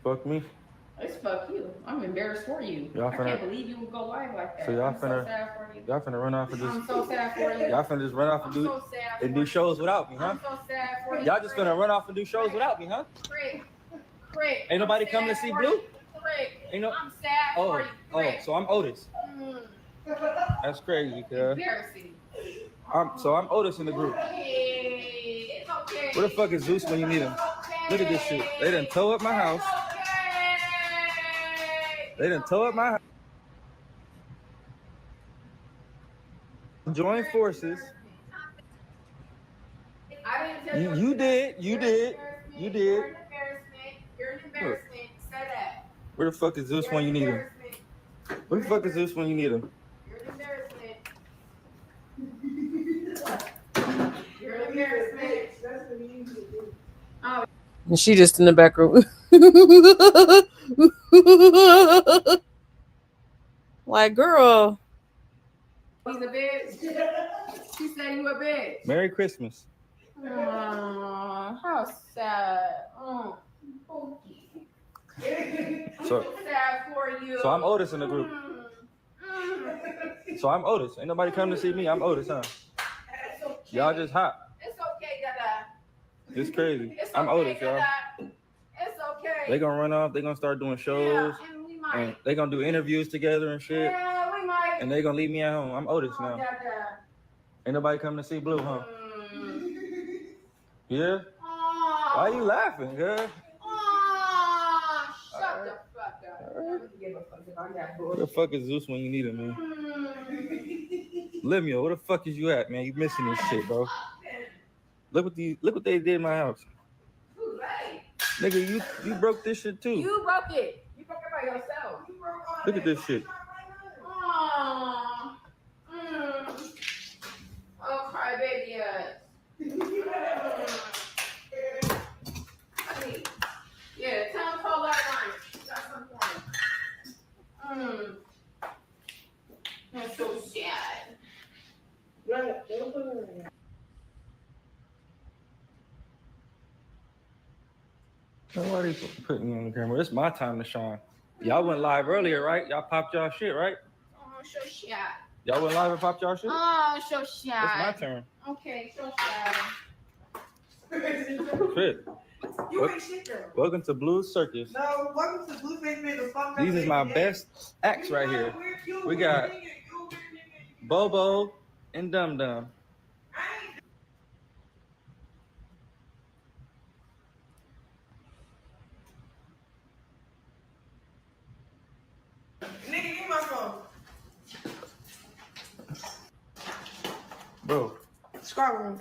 fuck me. It's fuck you. I'm embarrassed for you. I can't believe you would go live like that. So I'm so sad for you. y'all finna run off and just. I'm so sad for you. Y'all finna just run off and do shows without me, huh? I'm so sad for you. Y'all just finna run off and do shows without me, huh? Craig. Ain't nobody coming to see Blue? Craig. Ain't no. I'm sad for you. Craig. So I'm Otis. That's crazy, cuz. Embarrassing. I'm Otis in the group. Hey, it's okay. Where the fuck is Zeus when you need him? Look at this shit. They done tow up my house. join forces. I didn't tell you. You did. You're an embarrassment. You're an embarrassment. Say that. Where the fuck is Zeus when you need him? Where the fuck is Zeus when you need him? You're an embarrassment. You're an embarrassment. That's what you need to do. Oh. And she just in the back room. Like, girl. He's a bitch. She said you a bitch. Merry Christmas. How sad. So sad for you. I'm Otis in the group. So I'm Otis. Ain't nobody come to see me. I'm Otis, huh? Okay. Y'all just hot. It's okay, Dada. It's crazy. It's I'm okay, Otis, y'all. Dada. It's okay. They gonna run off. They gonna start doing shows. Yeah, and we might. And they gonna do interviews together and shit. Yeah, we might. And they gonna leave me at home. I'm Otis now. Dada. Ain't nobody coming to see Blue, huh? Yeah? Aww. Why you laughing, girl? Shut the fuck up. I don't give a fuck about that Where the fuck is Zeus when you need him, man? Lemuel, where the fuck is you at, man? You missing this shit, bro. Look what they did in my house. Too late. Nigga, you broke this shit too. You broke it. You broke it by yourself. Look at this shit. Aww. Oh, cry baby ass. Yeah, tell him call that line. That's some point. That's so sad. Nobody putting me on the camera. It's my time to shine. Y'all went live earlier, right? Y'all popped y'all shit, right? Oh, so sad. Y'all went live and popped y'all shit? Oh, so sad. It's my turn. Okay, so sad. Shit. You ain't shit, girl. Welcome to Blue Circus. No, welcome to Blueface made the fuck up. These is my best acts right here. We got Bobo and Dum Dum. Nigga, give me my phone. Bro, Scar room.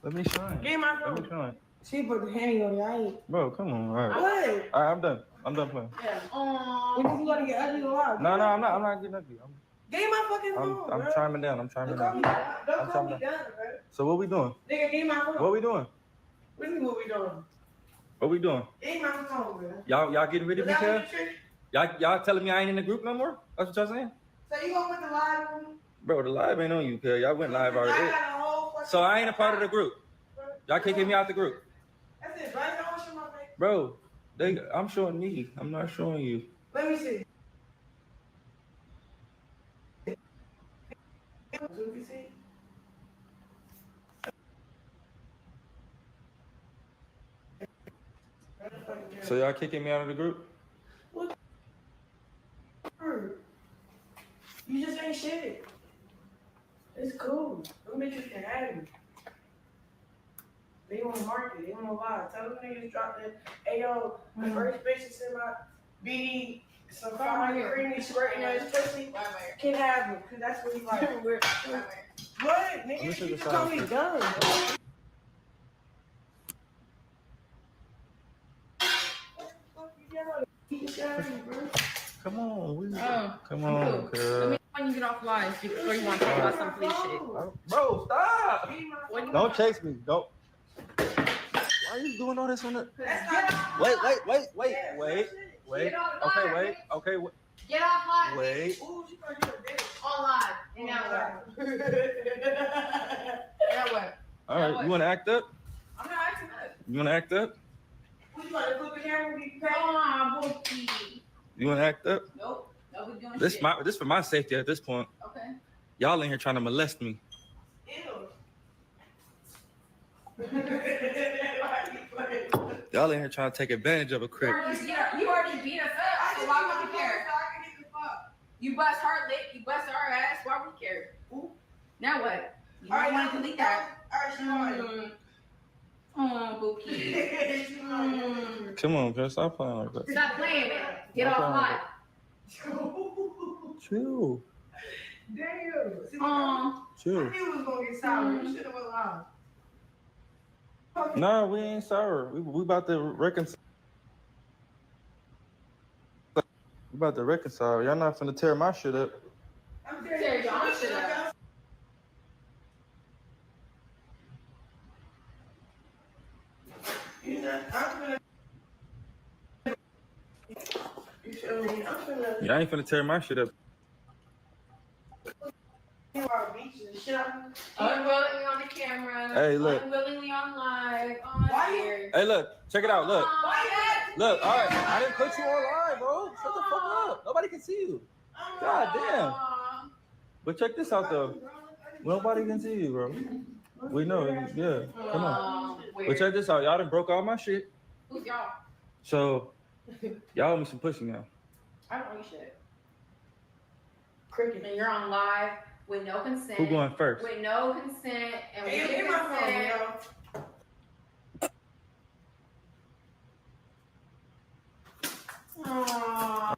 let me shine. Give me my Let me phone. shine. She put the handy on your eye. Bro, come on. All right. What? All right, I'm done. I'm done playing. Yeah. Because you gotta get ugly a lot. No, I'm not getting ugly. Give me my fucking phone. I'm chiming down. I'm chiming down. Don't call me down, bro. So what we doing? Nigga, give me my phone. What we doing? What do you mean what we doing? What we doing? Give me my phone, bro. Y'all getting rid of me, cuz? Y'all telling me I ain't in the group no more? That's what y'all saying? So you gonna put the live on me? Bro, the live ain't on you, cuz. Y'all went live I already. got a whole fucking So I ain't a part of the group. Y'all kicking me out the group. That's it, right? Don't show my face. Bro, I'm showing me. I'm not showing you. Let me see. So y'all kicking me out of the group? You just ain't shit. It's cool. Them bitches can have you. They wanna market. They wanna lie. Tell them niggas drop that. Hey yo, the first bitch that's in my BD, some fine creamy squirting on his pussy, can have him. Cause that's what he like. What? Nigga, you just call me dumb. Come on, come I'm on, cool. cuz. Let me know when you get off live before you want to talk about some police shit. Bro, stop! Don't chase me. Don't. Why are you doing all this on the? Wait. Okay, wait. Okay, wait. Get off live. Wait. On live. And now what? Now what? All right, you want to act up? I'm not acting up. You want to act up? You want to flip the camera and be crazy? You want to act up? Nope. No, we doing This shit. this for my safety at this point. Okay. Y'all in here trying to molest me. Y'all in here trying to take advantage of a crib. You already beat us up, so why would you care? You bust her lip, you bust our ass, why would we care? Now what? You might want to delete that. Oh, Bookie. Come on, girl, stop playing like that. Stop playing, man. Get off live. Chill. Chill. I knew it was gonna get sour. You should have went live. Nah, we ain't sour. We about to reconcile. We about to reconcile. Y'all not finna tear my shit up. I'm tearing your shit up. You know, I'm gonna. You feel me? I'm gonna. Y'all ain't finna tear my shit up. Unwillingly on the camera. Hey, look. Unwillingly on live. On here. Hey, look. Check it out. Look. Why Look. All right. I didn't put you on live, bro. Shut the fuck up. Nobody can see you. God damn. But check this out, though. Nobody can see you, bro. We know. Yeah. Come on. But check this out. Y'all done broke all my shit. Who's y'all? So, y'all owe me some pussy now. I don't owe you shit. Cricket. And you're on live with no consent. Who going first? With no consent. And we get consent. Aww.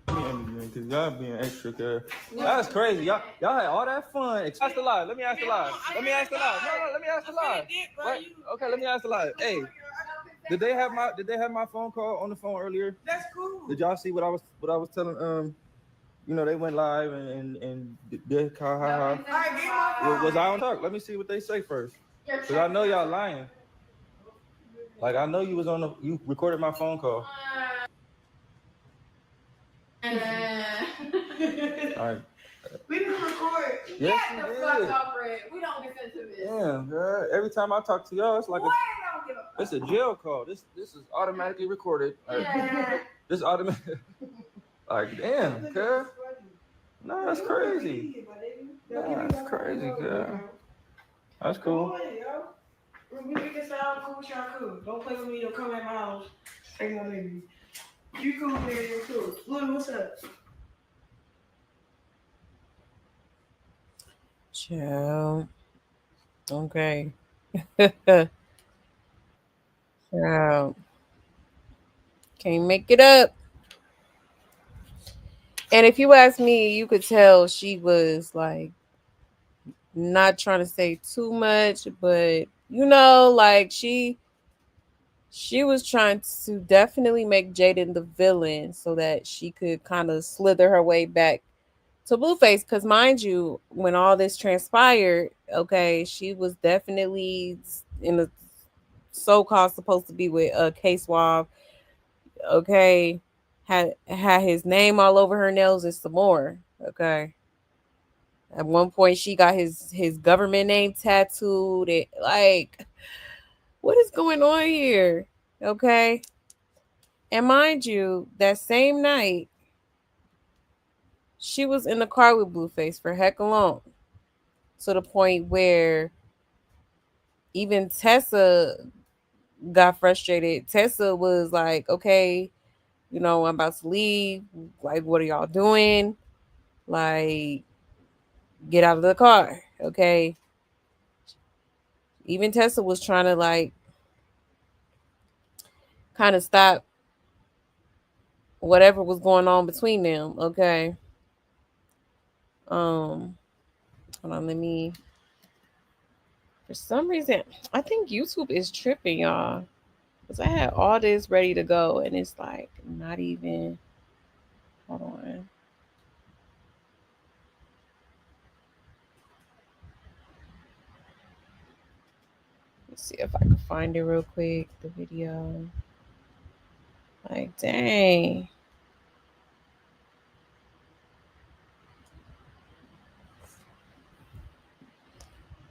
Because y'all being extra, cuz. That's crazy. Y'all had all that fun. Ask the live. Let me ask the live. Let me ask the live. No, let me ask the live. Wait, okay, let me ask the live. Hey, did they have my phone call on the phone earlier? That's cool. Did y'all see what I was telling they went live and did ha. Was I on talk? Let me see what they say first. Cause I know y'all lying. Like I know you recorded my phone call. All right. We didn't record. Yes, Get you the did. fuck off it. We don't consent to this. Damn, girl. Every time I talk to y'all, it's like it's a jail call. This is automatically recorded. Yeah. This automatic. Like, damn, girl. No, that's crazy. Nah, that's crazy, girl. That's cool. We can sound cool with y'all cool. Don't play with me. Don't come at my house. Take my baby. You cool, man. You cool. Look, what's up? Child. Okay. Child. Can't make it up. And if you ask me, you could tell she was like not trying to say too much, but like she was trying to definitely make Jaden the villain so that she could kind of slither her way back to Blueface. Because mind you, when all this transpired, okay, she was definitely in the so-called supposed to be with K Suave, okay, had his name all over her nails and some more, okay. At one point, she got his government name tattooed. Like, what is going on here? Okay. And mind you, that same night, she was in the car with Blueface for heck long. To the point where even Tessa got frustrated. Tessa was like, okay, I'm about to leave. Like, what are y'all doing? Like, get out of the car. Okay. Even Tessa was trying to like kind of stop whatever was going on between them. Okay. Hold on, let me. For some reason, I think YouTube is tripping, y'all. Because I had all this ready to go and it's like not even. Hold on. Let's see if I can find it real quick. The video. Like, dang.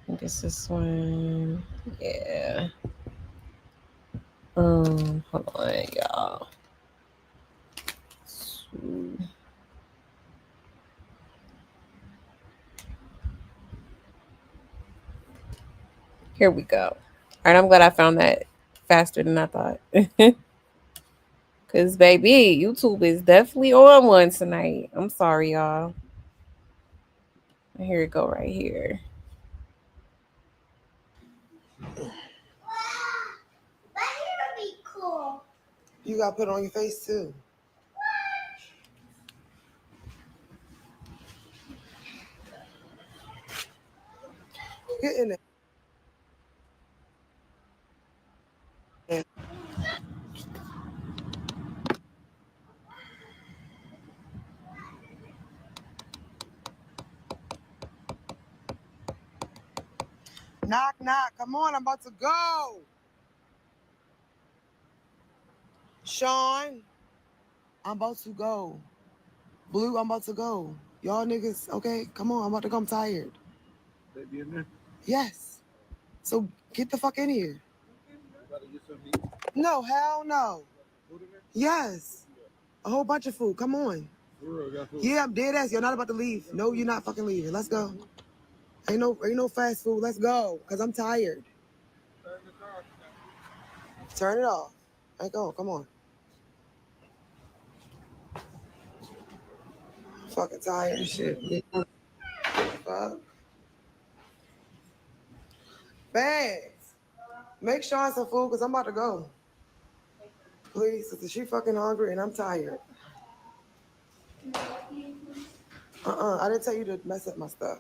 I think it's this one. Yeah. Hold on, y'all. Here we go. All right, I'm glad I found that faster than I thought. Cause baby, YouTube is definitely on one tonight. I'm sorry, y'all. Here we go, right here. You got to put it on your face too. Get in there. Knock, knock. Come on, I'm about to go. Sean, I'm about to go. Blue, I'm about to go. Y'all niggas, okay? Come on, I'm about to go. I'm tired. They be in there? Yes. So get the fuck in here. No, hell no. Yes. A whole bunch of food. Come on. Yeah, I'm dead ass. You're not about to leave. No, you're not fucking leaving. Let's go. Ain't no fast food. Let's go. Cause I'm tired. Turn it off. Let's go. Come on. I'm fucking tired of shit. Fuck. Bags. Make Sean some food cause I'm about to go. Please, cause she fucking hungry and I'm tired. I didn't tell you to mess up my stuff.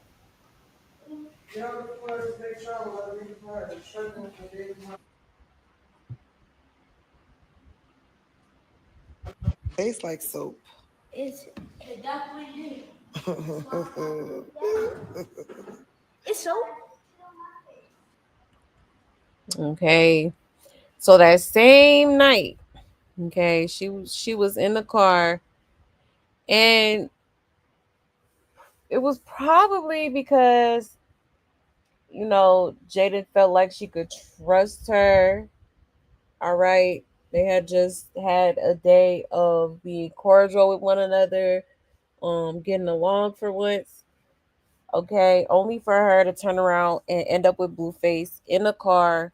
Tastes like soap. It's definitely it's soap. Okay. So that same night, okay, she was in the car, and it was probably because Jaden felt like she could trust her. All right. They had just had a day of being cordial with one another, getting along for once. Okay, only for her to turn around and end up with Blueface in the car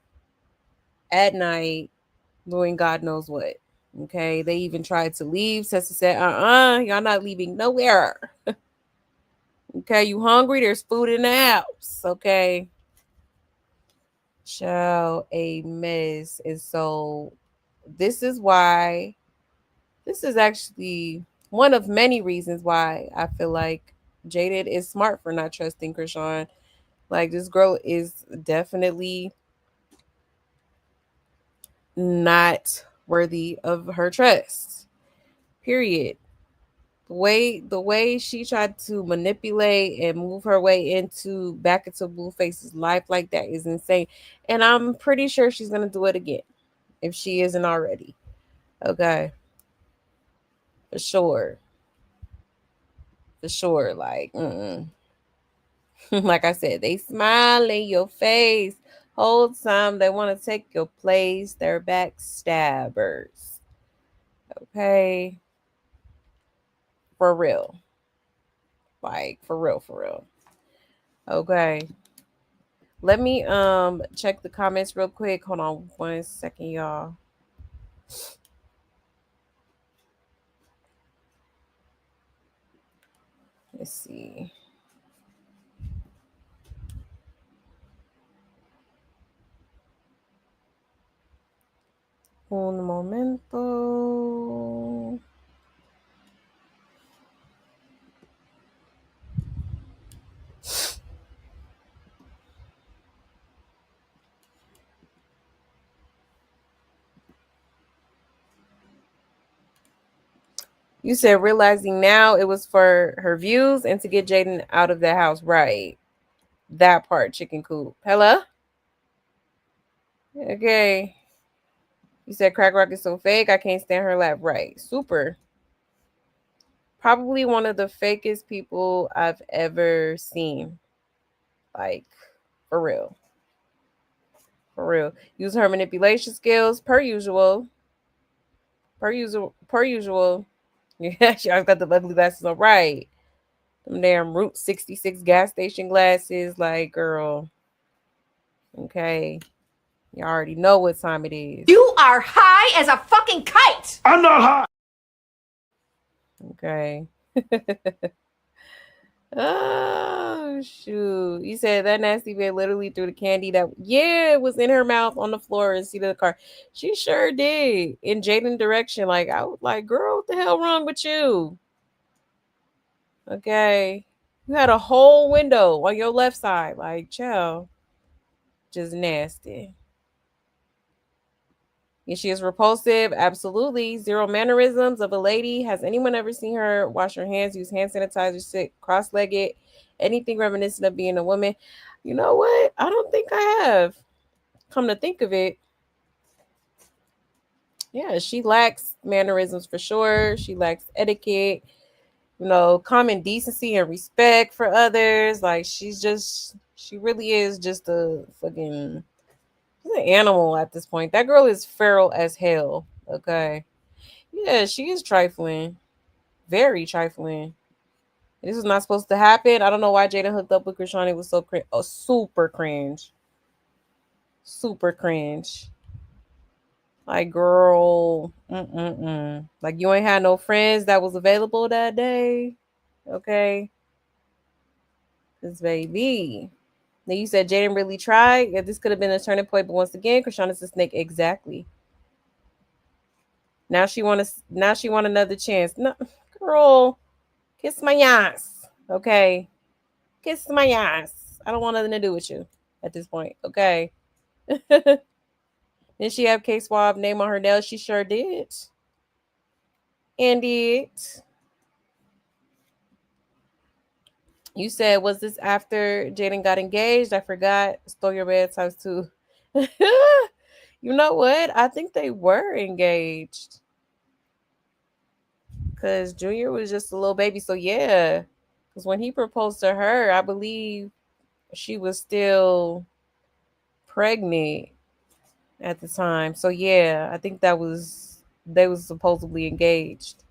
at night doing God knows what. Okay, they even tried to leave. Tessa said, y'all not leaving nowhere. Okay, you hungry? There's food in the house. Okay. Child, a mess. And so this is why, this is actually one of many reasons why I feel like Jaded is smart for not trusting Krishan. Like, this girl is definitely not worthy of her trust. Period. The way she tried to manipulate and move her way back into Blueface's life like that is insane. And I'm pretty sure she's gonna do it again if she isn't already. Okay. For sure. For sure. Like, like I said, they smile in your face. Whole time they want to take your place. They're backstabbers. Okay. For real. Like, for real, for real. Okay. Let me check the comments real quick. Hold on 1 second, y'all. Let's see. Un momento. You said realizing now it was for her views and to get Jaden out of the house. Right. That part, chicken coop. Hello? Okay. You said Crack Rock is so fake. I can't stand her laugh. Right. Super. Probably one of the fakest people I've ever seen. Like, for real. For real. Use her manipulation skills per usual. Per usual. Per usual. Yeah, she always got the ugly glasses on. Right. Them damn Route 66 gas station glasses. Like, girl. Okay. You already know what time it is. You are high as a fucking kite. I'm not high. Okay. Oh shoot! You said that nasty bitch literally threw the candy that was in her mouth on the floor and seat of the car. She sure did in Jaden direction. Like I was like, girl, what the hell wrong with you? Okay, you had a whole window on your left side. Like, chill, just nasty. Is she is repulsive? Absolutely. Zero mannerisms of a lady. Has anyone ever seen her wash her hands, use hand sanitizer, sit cross legged, anything reminiscent of being a woman? You know what? I don't think I have. Come to think of it, yeah, she lacks mannerisms for sure. She lacks etiquette, common decency and respect for others. Like she really is just a fucking she's an animal at this point. That girl is feral as hell. Okay. Yeah, she is trifling. Very trifling. This was not supposed to happen. I don't know why Jada hooked up with Krishan. It was so cringe. Oh, super cringe. Super cringe. Like, girl. Mm-mm-mm. Like, you ain't had no friends that was available that day. Okay. This baby. Then you said Jaden really tried. Yeah, this could have been a turning point, but once again, Krishan is a snake. Exactly. Now she want another chance. No, girl, kiss my ass. Okay. Kiss my ass. I don't want nothing to do with you at this point. Okay. Did she have K Swab name on her nails? She sure did. Indeed. You said, was this after Jaden got engaged? I forgot. Stole your bed times two. You know what? I think they were engaged. Because Junior was just a little baby. So, yeah. Because when he proposed to her, I believe she was still pregnant at the time. So yeah, I think they was supposedly engaged.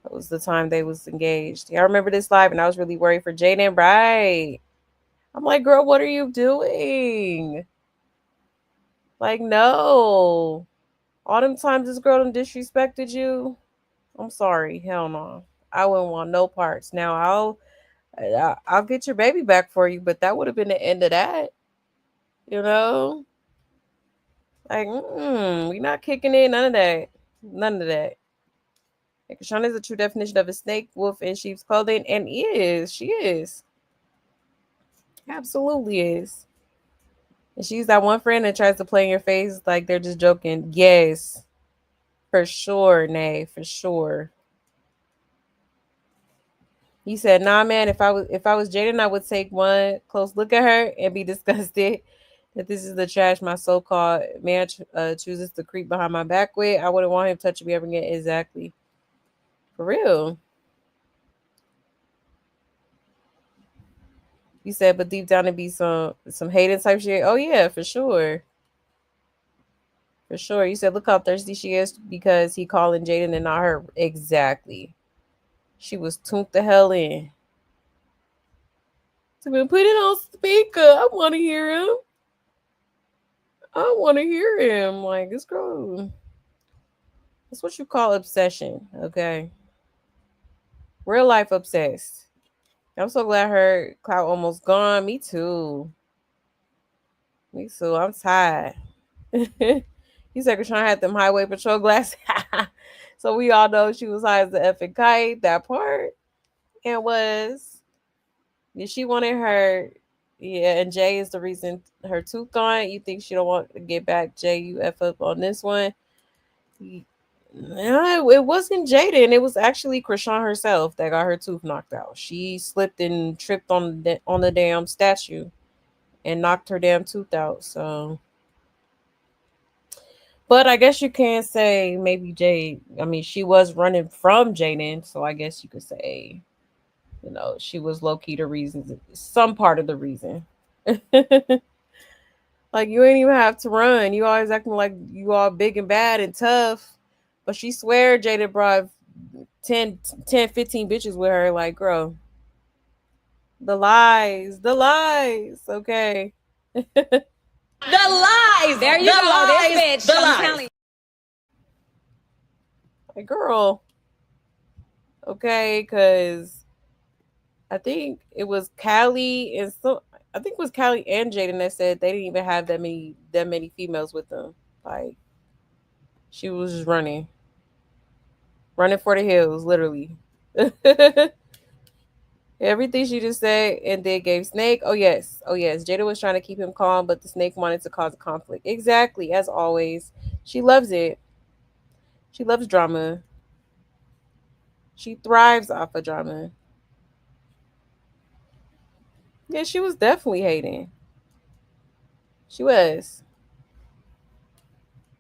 That was the time they was engaged. Yeah, I remember this live and I was really worried for Jaden. Right. I'm like, girl, what are you doing? Like, no. All them times this girl done disrespected you. I'm sorry. Hell no. I wouldn't want no parts. Now I'll get your baby back for you, but that would have been the end of that. You know? Like, we not kicking in, none of that. None of that. And Kashana is the true definition of a snake, wolf in sheep's clothing, and is. She is. Absolutely is. And she's that one friend that tries to play in your face like they're just joking. Yes. For sure, Nay. For sure. He said, nah, man, if I was Jaden, I would take one close look at her and be disgusted that this is the trash my so-called man chooses to creep behind my back with. I wouldn't want him touching me ever again. Exactly. For real. You said, but deep down it be some hating type shit. Oh yeah, for sure. For sure. You said, look how thirsty she is because he calling Jaden and not her. Exactly. She was tuned the hell in. So we put it on speaker. I want to hear him. I want to hear him. Like, this girl. That's what you call obsession. Okay. Real life obsessed. I'm so glad her clout almost gone. Me too. Me too. I'm tired. You said Krishan had them highway patrol glasses. So we all know she was high as the effing kite. That part. It was. Yeah, she wanted her. Yeah, and Jay is the reason her tooth gone. You think she don't want to get back Jay? You F up on this one. No, it wasn't Jaden. It was actually Krishan herself that got her tooth knocked out. She slipped and tripped on the damn statue and knocked her damn tooth out. So, but I guess you can say maybe Jade. I mean, she was running from Jaden, so I guess you could say, she was low key the reason, some part of the reason. Like, you ain't even have to run. You always acting like you all big and bad and tough. But she swear Jada brought 15 bitches with her. Like, girl, the lies, okay. The lies. There you go. This bitch. I'm telling you. Like, girl, okay, because I think it was Callie and so I think it was Callie and Jaden that said they didn't even have that many females with them. Like she was just running for the hills, literally. Everything she just said and then gave Snake. Oh yes. Oh yes. Jada was trying to keep him calm, but the snake wanted to cause a conflict. Exactly, as always. She loves it. She loves drama. She thrives off of drama. Yeah, she was definitely hating. She was.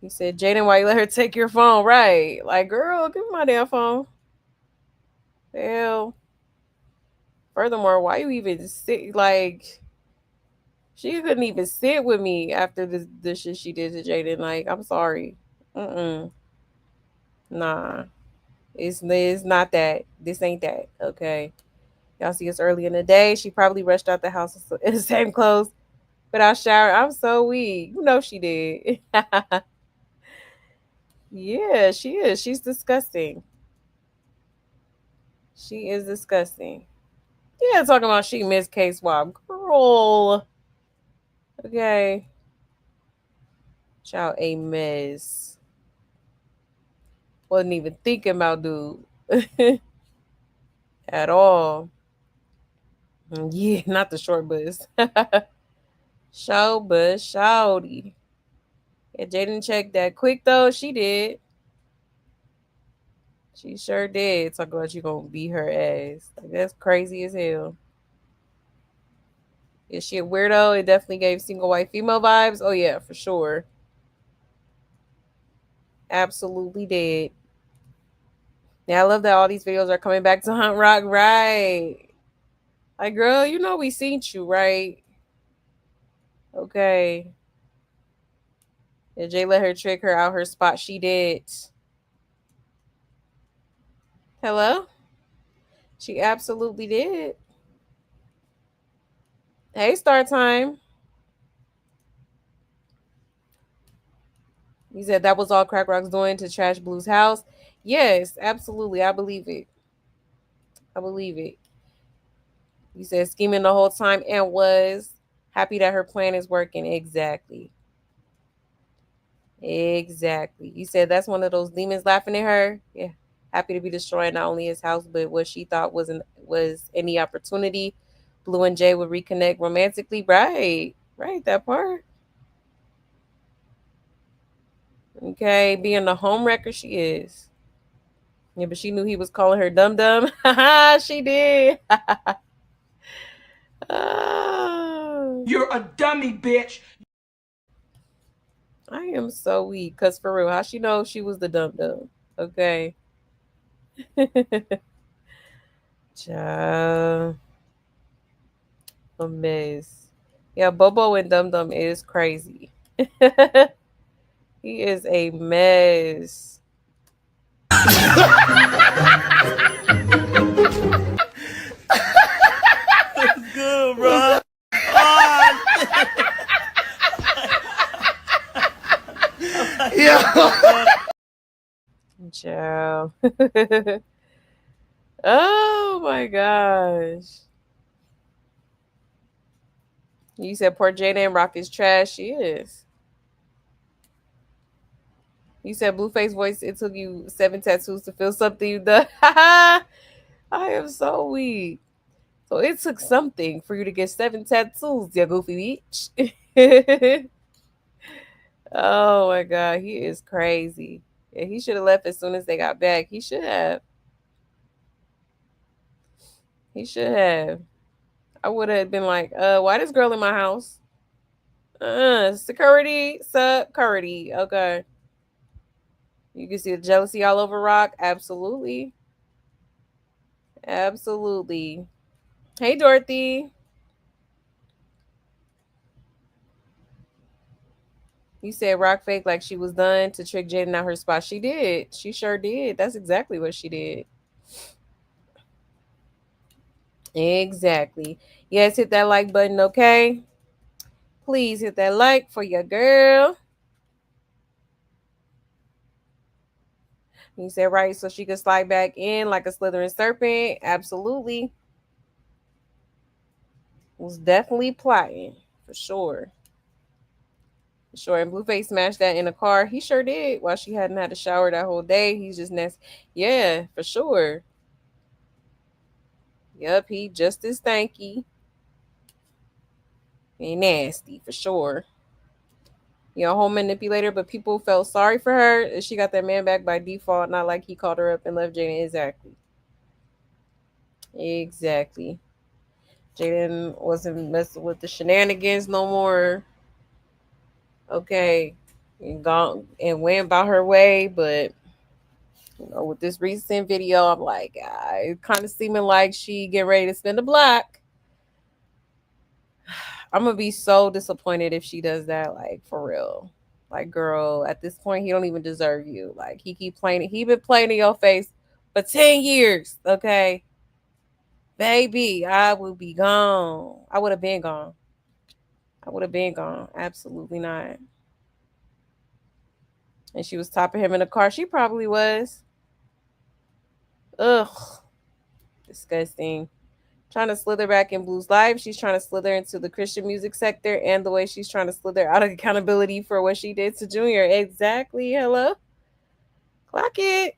He said, Jaden, why you let her take your phone? Right. Like, girl, give me my damn phone. Hell. Furthermore, why you even sit like she couldn't even sit with me after the shit she did to Jaden. Like, I'm sorry. Mm-mm. Nah. It's not that. This ain't that. Okay. Y'all see us early in the day. She probably rushed out the house in the same clothes without showering. I'm so weak. You know she did. Yeah, she is. She's disgusting. She is disgusting. Yeah, talking about she missed K Swap. Girl. Okay. Child a mess. Wasn't even thinking about dude. At all. Yeah, not the short bus. Show bus, shouty. Yeah, Jaden checked that quick though. She did. She sure did. Talk about you gonna beat her ass. Like, that's crazy as hell. Is she a weirdo? It definitely gave single white female vibes. Oh yeah, for sure. Absolutely did. Yeah, I love that all these videos are coming back to Hunt Rock. Right. Like, girl, you know we seen you, right? Okay. Did Jay let her trick her out her spot? She did. Hello? She absolutely did. Hey, Star Time. You said that was all Crack Rock's doing to trash Blue's house. Yes, absolutely. I believe it. I believe it. You said scheming the whole time and was happy that her plan is working. Exactly. Exactly. You said that's one of those demons laughing at her. Yeah. Happy to be destroying not only his house, but what she thought was any opportunity. Blue and Jay would reconnect romantically. Right. Right, that part. Okay. Being the home wrecker she is. Yeah, but she knew he was calling her dum dum. She did. Oh, You're a dummy, bitch. I am so weak. Cause for real, how she know she was the dum dum? Okay. Child, a mess. Yeah, Bobo and Dum Dum is crazy. He is a mess. Good, bro. On. Yeah. Child. Oh my gosh. You said poor Jaden Rock is trash. She is. You said Blueface voice. It took you 7 tattoos to feel something you done. I am so weak. So it took something for you to get 7 tattoos, you goofy bitch. Oh my god, he is crazy. Yeah, he should have left as soon as they got back. He should have. He should have. I would have been like, why this girl in my house? Security, security. Okay. You can see the jealousy all over Rock. Absolutely. Absolutely. Hey, Dorothy. You said Rock fake like she was done to trick Jaden out her spot. She did. She sure did. That's exactly what she did. Exactly. Yes, hit that like button, okay? Please hit that like for your girl. You said right, so she could slide back in like a slithering serpent. Absolutely. Was definitely plotting for sure. For sure. And Blueface smashed that in the car. He sure did. While she hadn't had a shower that whole day, he's just nasty. Yeah, for sure. Yep, he just as stanky and nasty for sure. Home manipulator, but people felt sorry for her. She got that man back by default, not like he called her up and left Jaden. Exactly. Exactly. Jaden wasn't messing with the shenanigans no more. Okay. And gone and went about her way, but with this recent video, I'm like, it kind of seeming like she get ready to spin the block. I'm gonna be so disappointed if she does that, like for real. Like, girl, at this point, he don't even deserve you. Like, he keep playing it. He been playing in your face for 10 years, okay? Baby, I would be gone. I would have been gone. I would have been gone. Absolutely not. And she was topping him in the car. She probably was. Ugh. Disgusting. Trying to slither back in Blue's life. She's trying to slither into the Christian music sector, and the way she's trying to slither out of accountability for what she did to Junior. Exactly. Hello? Clock it.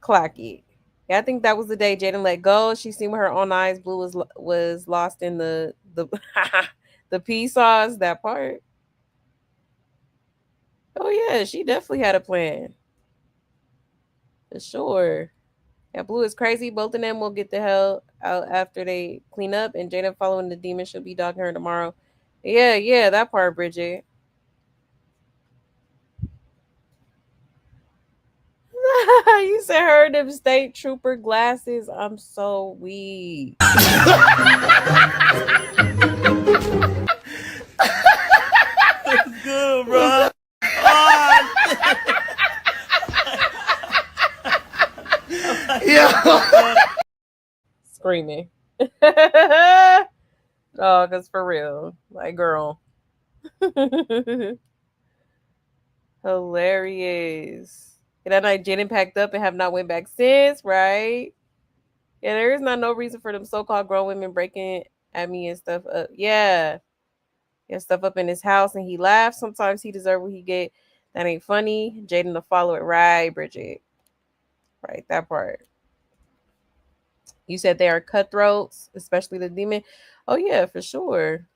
Clock it. Yeah, I think that was the day Jaden let go. She seen with her own eyes Blue was lost in the the pea sauce, that part. Oh yeah, she definitely had a plan. For sure. Yeah, Blue is crazy. Both of them will get the hell out after they clean up, and Jaden following the demon should be dogging her tomorrow. Yeah, that part, Bridget. You said her them state trooper glasses. I'm so weak. That's good, bro. Oh. Yeah. Screaming. Oh, cause for real, like, girl. Hilarious. And that night, Jaden packed up and have not went back since, right? Yeah, there is not no reason for them so-called grown women breaking at me and stuff up. Yeah, stuff up in his house, and he laughs. Sometimes he deserve what he get. That ain't funny. Jaden to follow it, right, Bridget? Right, that part. You said they are cutthroats, especially the demon. Oh yeah, for sure.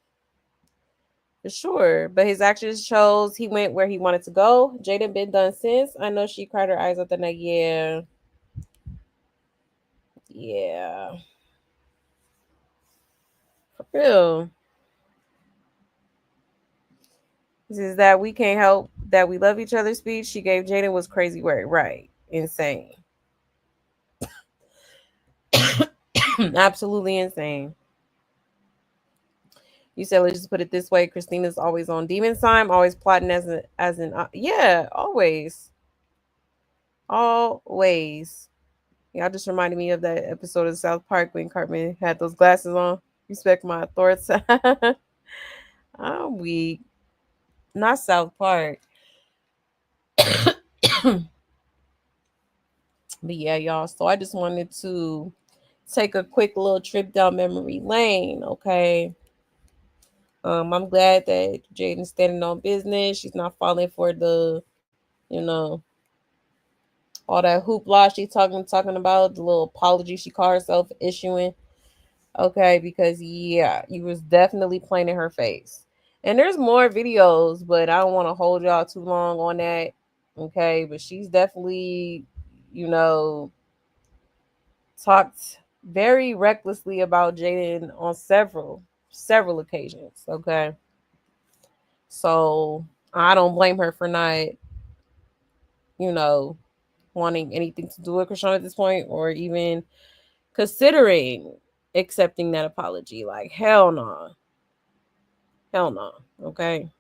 For sure. But his actions shows he went where he wanted to go. Jaden been done since. I know she cried her eyes out the night. Yeah. Yeah. For real. This is that we can't help that we love each other speech she gave Jaden was crazy word. Right. Insane. Absolutely insane. You said, let's just put it this way. Christina's always on demon time, always plotting as an yeah, always. Always. Y'all just reminded me of that episode of South Park when Cartman had those glasses on. Respect my authority. I'm weak. Not South Park. But yeah, y'all. So I just wanted to take a quick little trip down memory lane, okay? I'm glad that Jaden's standing on business. She's not falling for the, all that hoopla she talking about, the little apology she called herself issuing. Okay, because yeah, you was definitely playing in her face. And there's more videos, but I don't want to hold y'all too long on that. Okay, but she's definitely, you know, talked very recklessly about Jaden on several occasions. Okay. So I don't blame her for not, you know, wanting anything to do with Krishan at this point, or even considering accepting that apology. Like, hell no. Hell no. Okay.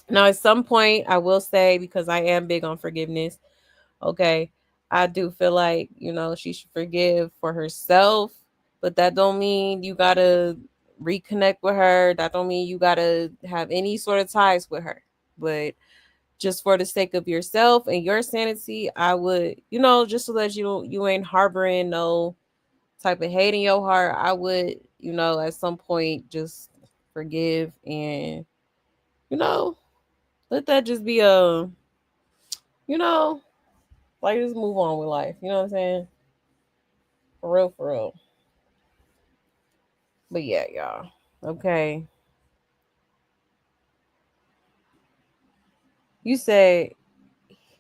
Now, at some point, I will say, because I am big on forgiveness, okay, I do feel like, she should forgive for herself, but that don't mean you gotta reconnect with her. That don't mean you gotta have any sort of ties with her. But just for the sake of yourself and your sanity, I would, just so that you ain't harboring no type of hate in your heart, I would, at some point just forgive and, you know, let that just be you know, like just move on with life. You know what I'm saying? For real, for real. But yeah, y'all. Okay. You said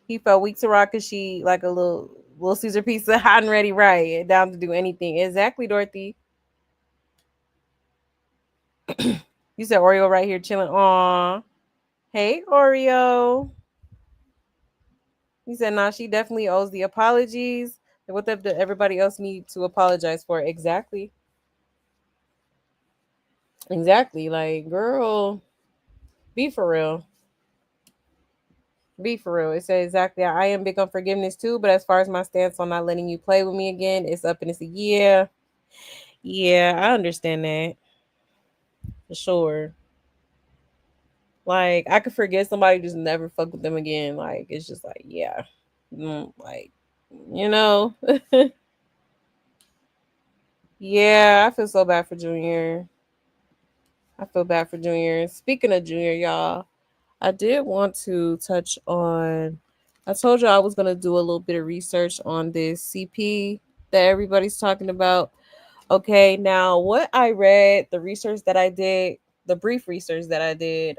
he felt weak to rock because she like a little Caesar pizza, hot and ready, right? And down to do anything. Exactly, Dorothy. You said Oreo right here chilling. Aw. Hey, Oreo. He said, nah, she definitely owes the apologies. Like, what did everybody else need to apologize for? Exactly. Exactly. Like, girl, be for real. Be for real. It said exactly. I am big on forgiveness too, but as far as my stance on not letting you play with me again, it's up and it's a yeah. Yeah, I understand that. For sure. Like, I could forget somebody, just never fuck with them again. Like, it's just like, yeah. Like, you know. Yeah, I feel so bad for Junior. I feel bad for Junior. Speaking of Junior, y'all, I did want to touch on. I told you I was gonna do a little bit of research on this CP that everybody's talking about. Okay, now what I read, the research that I did, the brief research that I did,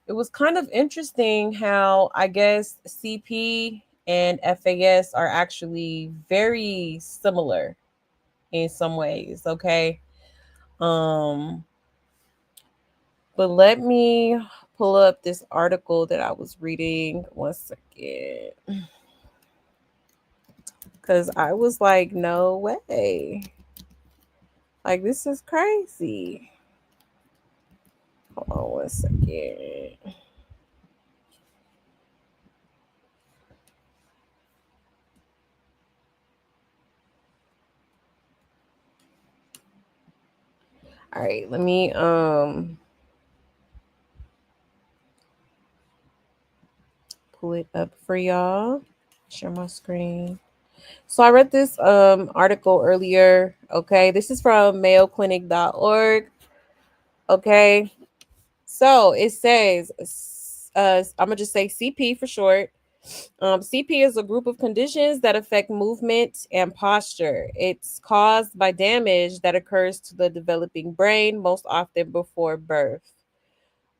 it was kind of interesting how I guess CP and FAS are actually very similar in some ways. Okay, um, but let me pull up this article that I was reading. One second. Because I was like, no way. Like, this is crazy. Hold on one second. All right, let me pull it up for y'all. Share my screen. So I read this article earlier. Okay, this is from mayoclinic.org. Okay, so it says, I'm gonna just say CP for short. CP is a group of conditions that affect movement and posture. It's caused by damage that occurs to the developing brain, most often before birth.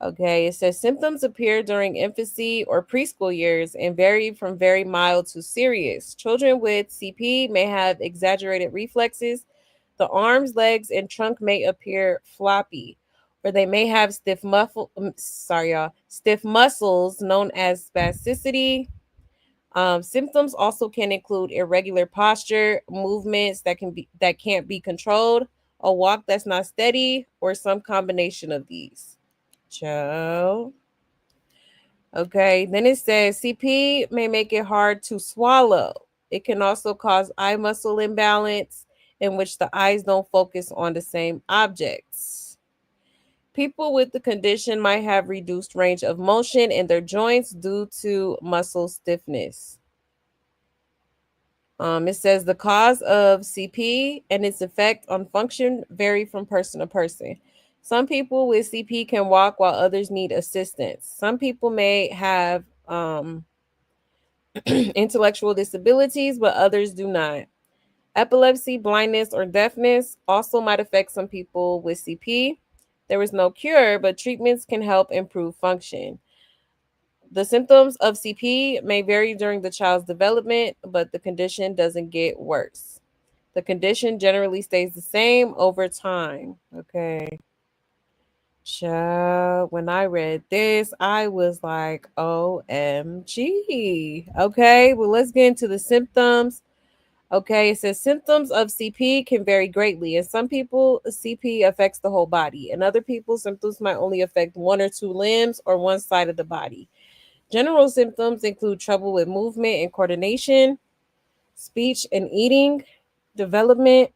Okay, it says symptoms appear during infancy or preschool years and vary from very mild to serious. Children with CP may have exaggerated reflexes. The arms, legs, and trunk may appear floppy, or they may have stiff muscles known as spasticity. Symptoms also can include irregular posture, movements that can't be controlled, a walk that's not steady, or some combination of these. Joe. Okay, then it says CP may make it hard to swallow. It can also cause eye muscle imbalance in which the eyes don't focus on the same objects. People with the condition might have reduced range of motion in their joints due to muscle stiffness. It says the cause of CP and its effect on function vary from person to person. Some people with CP can walk while others need assistance. Some people may have intellectual disabilities, but others do not. Epilepsy, blindness, or deafness also might affect some people with CP. There is no cure, but treatments can help improve function. The symptoms of CP may vary during the child's development, but the condition doesn't get worse. The condition generally stays the same over time. Okay. Child, when I read this, I was like, OMG. Okay, well, let's get into the symptoms. Okay, it says symptoms of CP can vary greatly. In some people, CP affects the whole body. In other people, symptoms might only affect one or two limbs or one side of the body. General symptoms include trouble with movement and coordination, speech and eating, development,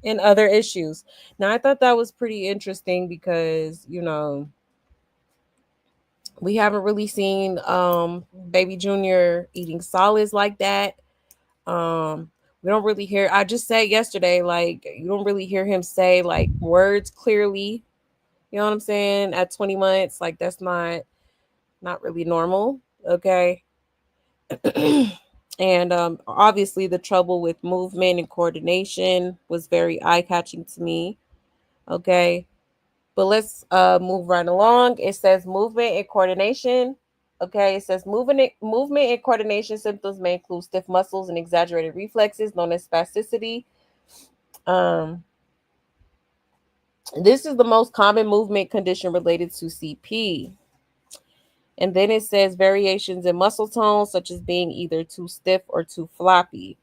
and other issues. Now, I thought that was pretty interesting because, we haven't really seen baby Junior eating solids like that. Um, We don't really hear. I just said yesterday, like you don't really hear him say like words clearly. You know what I'm saying? At 20 months, like that's not really normal. Okay. And obviously the trouble with movement and coordination was very eye-catching to me. Okay. But let's move right along. It says movement and coordination. Okay, it says movement and coordination symptoms may include stiff muscles and exaggerated reflexes known as spasticity. Um, this is the most common movement condition related to CP. And then it says variations in muscle tone, such as being either too stiff or too floppy.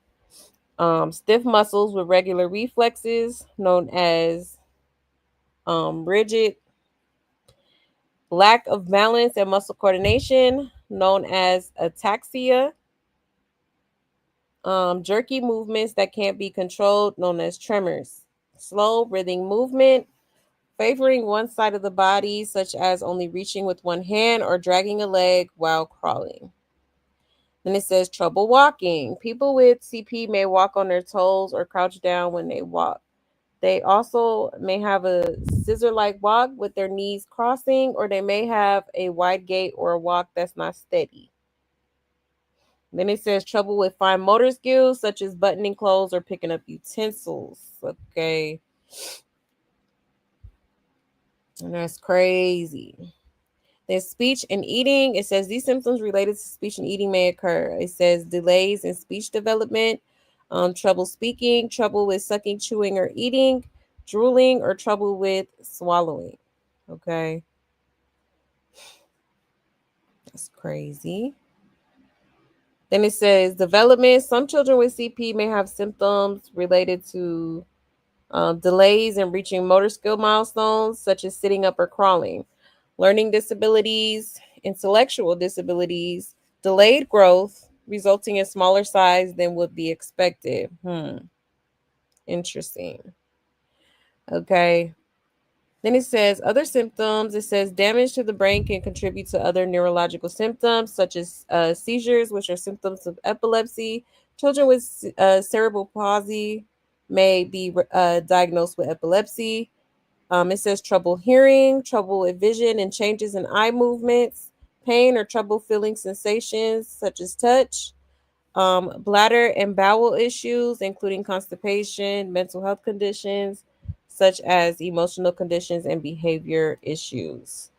Stiff muscles with regular reflexes, known as rigid. Lack of balance and muscle coordination, known as ataxia. Jerky movements that can't be controlled, known as tremors. Slow breathing movement, favoring one side of the body, such as only reaching with one hand or dragging a leg while crawling. Then it says trouble walking. People with CP may walk on their toes or crouch down when they walk. They also may have a scissor like walk with their knees crossing, or they may have a wide gait or a walk that's not steady. Then it says trouble with fine motor skills, such as buttoning clothes or picking up utensils. Okay. And that's crazy. Then speech and eating. It says these symptoms related to speech and eating may occur. It says delays in speech development, trouble speaking, trouble with sucking, chewing, or eating, drooling, or trouble with swallowing. Okay. That's crazy. Then it says development. Some children with CP may have symptoms related to delays in reaching motor skill milestones, such as sitting up or crawling, learning disabilities, intellectual disabilities, delayed growth, resulting in smaller size than would be expected. Interesting. Okay. Then it says other symptoms. It says damage to the brain can contribute to other neurological symptoms, such as seizures, which are symptoms of epilepsy. Children with cerebral palsy may be diagnosed with epilepsy. It says trouble hearing, trouble with vision and changes in eye movements, pain or trouble feeling sensations such as touch, bladder and bowel issues, including constipation, mental health conditions such as emotional conditions and behavior issues.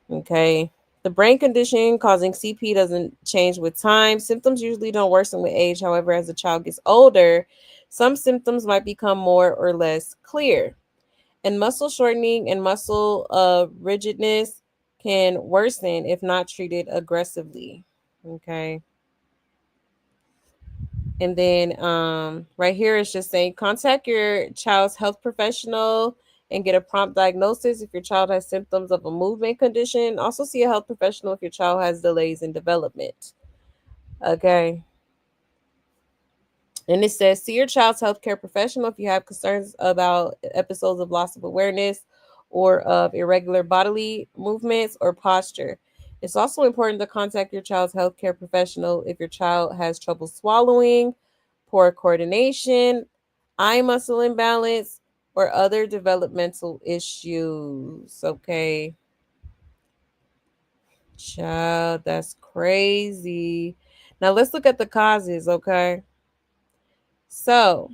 Okay. The brain condition causing CP doesn't change with time. Symptoms usually don't worsen with age. However, as a child gets older, some symptoms might become more or less clear. And muscle shortening and muscle rigidness can worsen if not treated aggressively. Okay. And then right here it's just saying contact your child's health professional and get a prompt diagnosis if your child has symptoms of a movement condition. Also see a health professional if your child has delays in development. Okay. And it says, see your child's healthcare professional if you have concerns about episodes of loss of awareness or of irregular bodily movements or posture. It's also important to contact your child's healthcare professional if your child has trouble swallowing, poor coordination, eye muscle imbalance, or other developmental issues. Okay. Child, that's crazy. Now let's look at the causes, okay? So,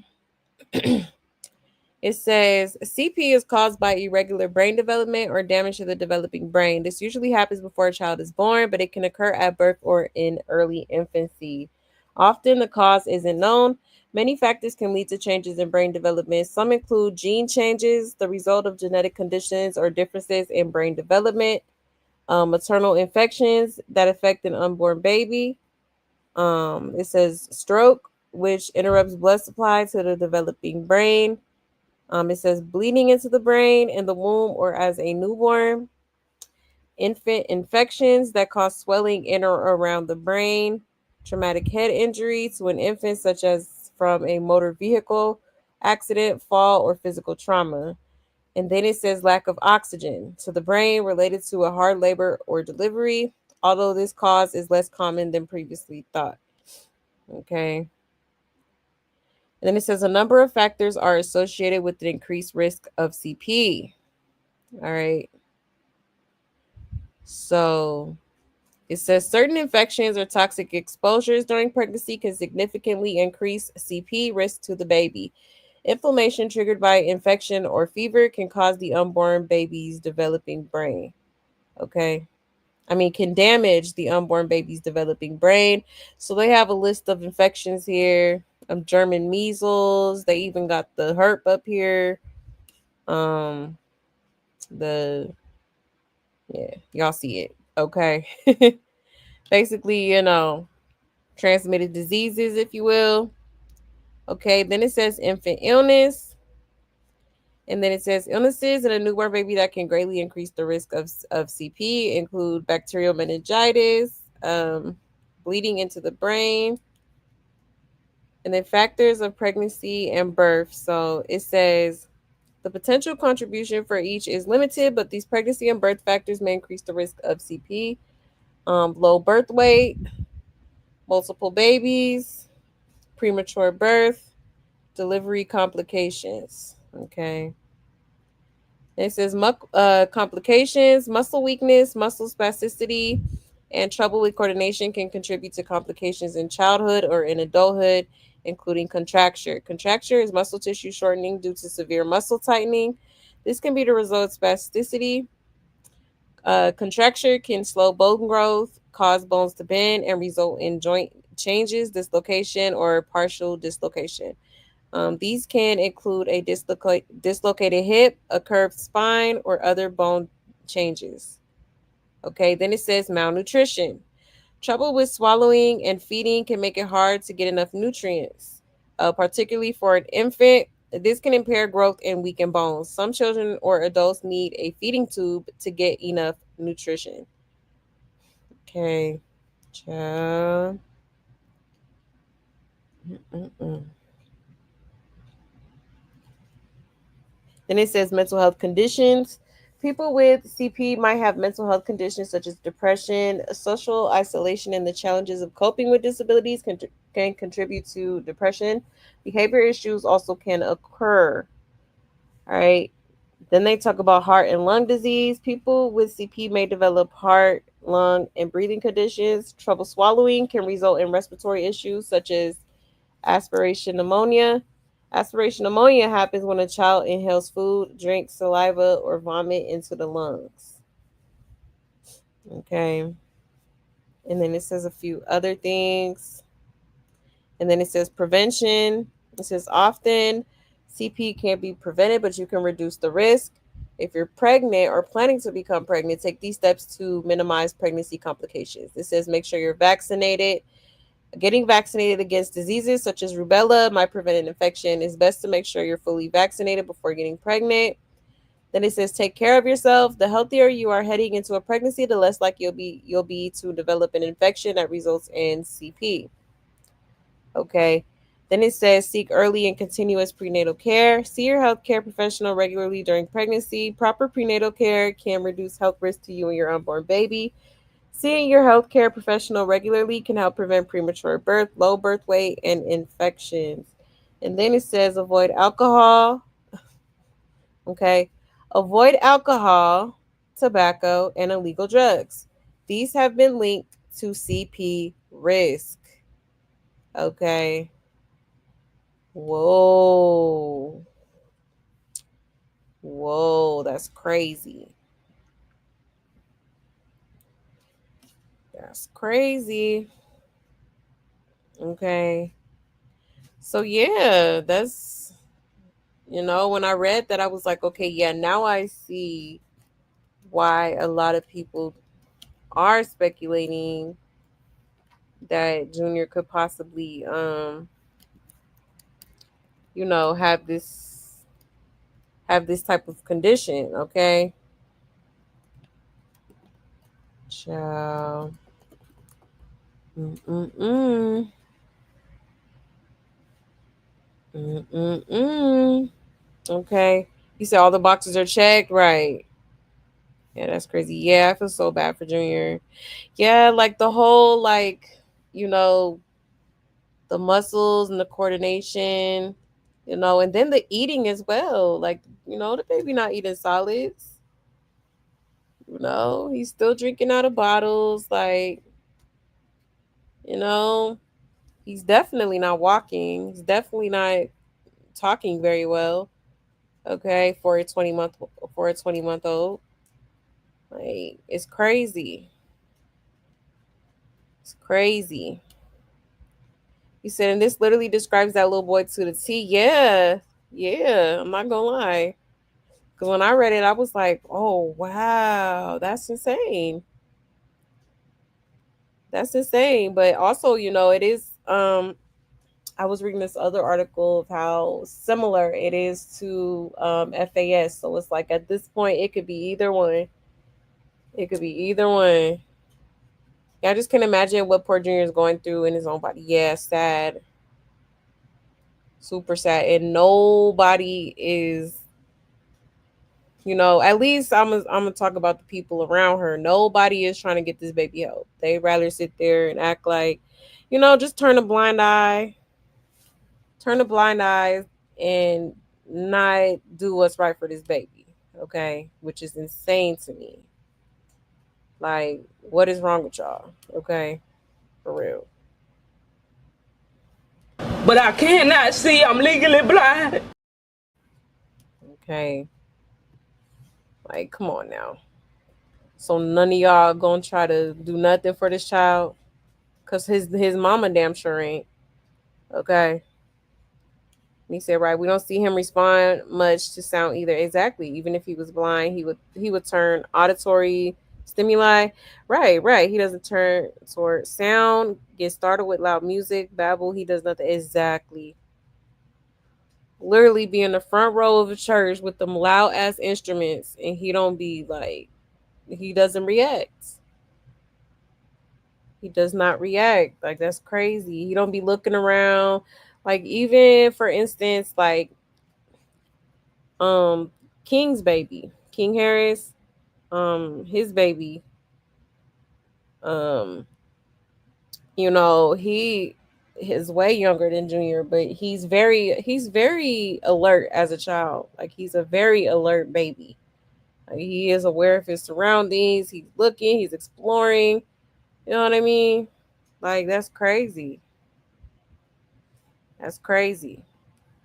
it says CP is caused by irregular brain development or damage to the developing brain. This usually happens before a child is born, but it can occur at birth or in early infancy. Often the cause isn't known. Many factors can lead to changes in brain development. Some include gene changes, the result of genetic conditions or differences in brain development, maternal infections that affect an unborn baby. It says stroke, which interrupts blood supply to the developing brain. It says bleeding into the brain in the womb or as a newborn, infant infections that cause swelling in or around the brain, traumatic head injury to an infant, such as from a motor vehicle accident, fall, or physical trauma. And then it says lack of oxygen to the brain related to a hard labor or delivery, although this cause is less common than previously thought. Okay. And then it says a number of factors are associated with the increased risk of CP. All right. So it says certain infections or toxic exposures during pregnancy can significantly increase CP risk to the baby. Inflammation triggered by infection or fever can cause the unborn baby's developing brain. Okay. Can damage the unborn baby's developing brain. So they have a list of infections here. German measles. They even got the herp up here. Um, the yeah, y'all see it. Okay. Basically, transmitted diseases, if you will. Okay, then it says infant illness. And then it says illnesses in a newborn baby that can greatly increase the risk of CP include bacterial meningitis, bleeding into the brain, and then factors of pregnancy and birth. So it says the potential contribution for each is limited, but these pregnancy and birth factors may increase the risk of CP. Low birth weight, multiple babies, premature birth, delivery complications. Okay. It says complications, muscle weakness, muscle spasticity, and trouble with coordination can contribute to complications in childhood or in adulthood, including contracture. Contracture is muscle tissue shortening due to severe muscle tightening. This can be the result of spasticity. Contracture can slow bone growth, cause bones to bend, and result in joint changes, dislocation, or partial dislocation. These can include a dislocated hip, a curved spine, or other bone changes. Okay, then it says malnutrition. Trouble with swallowing and feeding can make it hard to get enough nutrients, particularly for an infant. This can impair growth and weaken bones. Some children or adults need a feeding tube to get enough nutrition. Okay, child. Mm-mm-mm. Then it says mental health conditions. People with CP might have mental health conditions such as depression, social isolation, and the challenges of coping with disabilities can contribute to depression. Behavior issues also can occur. All right. Then they talk about heart and lung disease. People with CP may develop heart, lung, and breathing conditions. Trouble swallowing can result in respiratory issues such as aspiration pneumonia. Aspiration pneumonia happens when a child inhales food, drinks saliva, or vomit into the lungs. Okay. And then it says a few other things. And then it says prevention. It says often CP can't be prevented, but you can reduce the risk. If you're pregnant or planning to become pregnant, take these steps to minimize pregnancy complications. It says make sure you're vaccinated. Getting vaccinated against diseases such as rubella might prevent an infection. It's best to make sure you're fully vaccinated before getting pregnant. Then it says take care of yourself. The healthier you are heading into a pregnancy, the less likely you'll be to develop an infection that results in CP. Okay. Then it says seek early and continuous prenatal care. See your healthcare professional regularly during pregnancy. Proper prenatal care can reduce health risks to you and your unborn baby. Seeing your healthcare professional regularly can help prevent premature birth, low birth weight, and infections. And then it says avoid alcohol. Okay. Avoid alcohol, tobacco, and illegal drugs. These have been linked to CP risk. Okay. Whoa. Whoa, that's crazy. That's crazy. Okay. So yeah, that's when I read that I was like, okay, yeah, now I see why a lot of people are speculating that Junior could possibly have this type of condition, okay? Child. Mm-mm-mm. Mm-mm-mm. Okay. You said all the boxes are checked, right? Yeah, that's crazy. Yeah, I feel so bad for Junior. Yeah, like the whole you know, the muscles and the coordination, and then the eating as well. Like, the baby not eating solids. He's still drinking out of bottles. Like, you know, he's definitely not walking. He's definitely not talking very well. Okay, for a 20-month old. Like, it's crazy. It's crazy. He said, and this literally describes that little boy to the T. Yeah. Yeah, I'm not gonna lie. Because when I read it, I was like, oh, wow, that's insane. That's insane. But also, it is, I was reading this other article of how similar it is to FAS. So it's like at this point, it could be either one. It could be either one. Yeah, I just can imagine what poor Junior is going through in his own body. Yeah, sad. Super sad. And nobody is, at least I'm gonna talk about the people around her. Nobody is trying to get this baby help. They rather sit there and act like, just turn a blind eye and not do what's right for this baby. Okay, which is insane to me. Like, what is wrong with y'all? Okay, for real. But I cannot see. I'm legally blind. Okay, like, come on now. So none of y'all gonna try to do nothing for this child, cause his mama damn sure ain't. Okay. And he said, right, we don't see him respond much to sound either. Exactly. Even if he was blind, he would turn auditory stimuli. Right, right. He doesn't turn toward sound, get started with loud music, babble. He does nothing. Exactly. Literally be in the front row of a church with them loud ass instruments, and he don't be like, he doesn't react. He does not react. Like, that's crazy. He don't be looking around. Like, even for instance, like um King's baby, King Harris, his baby, um, he is way younger than Junior, but he's very alert as a child. Like, he's a very alert baby. Like, he is aware of his surroundings. He's looking, he's exploring. You know what I mean? Like, that's crazy. That's crazy.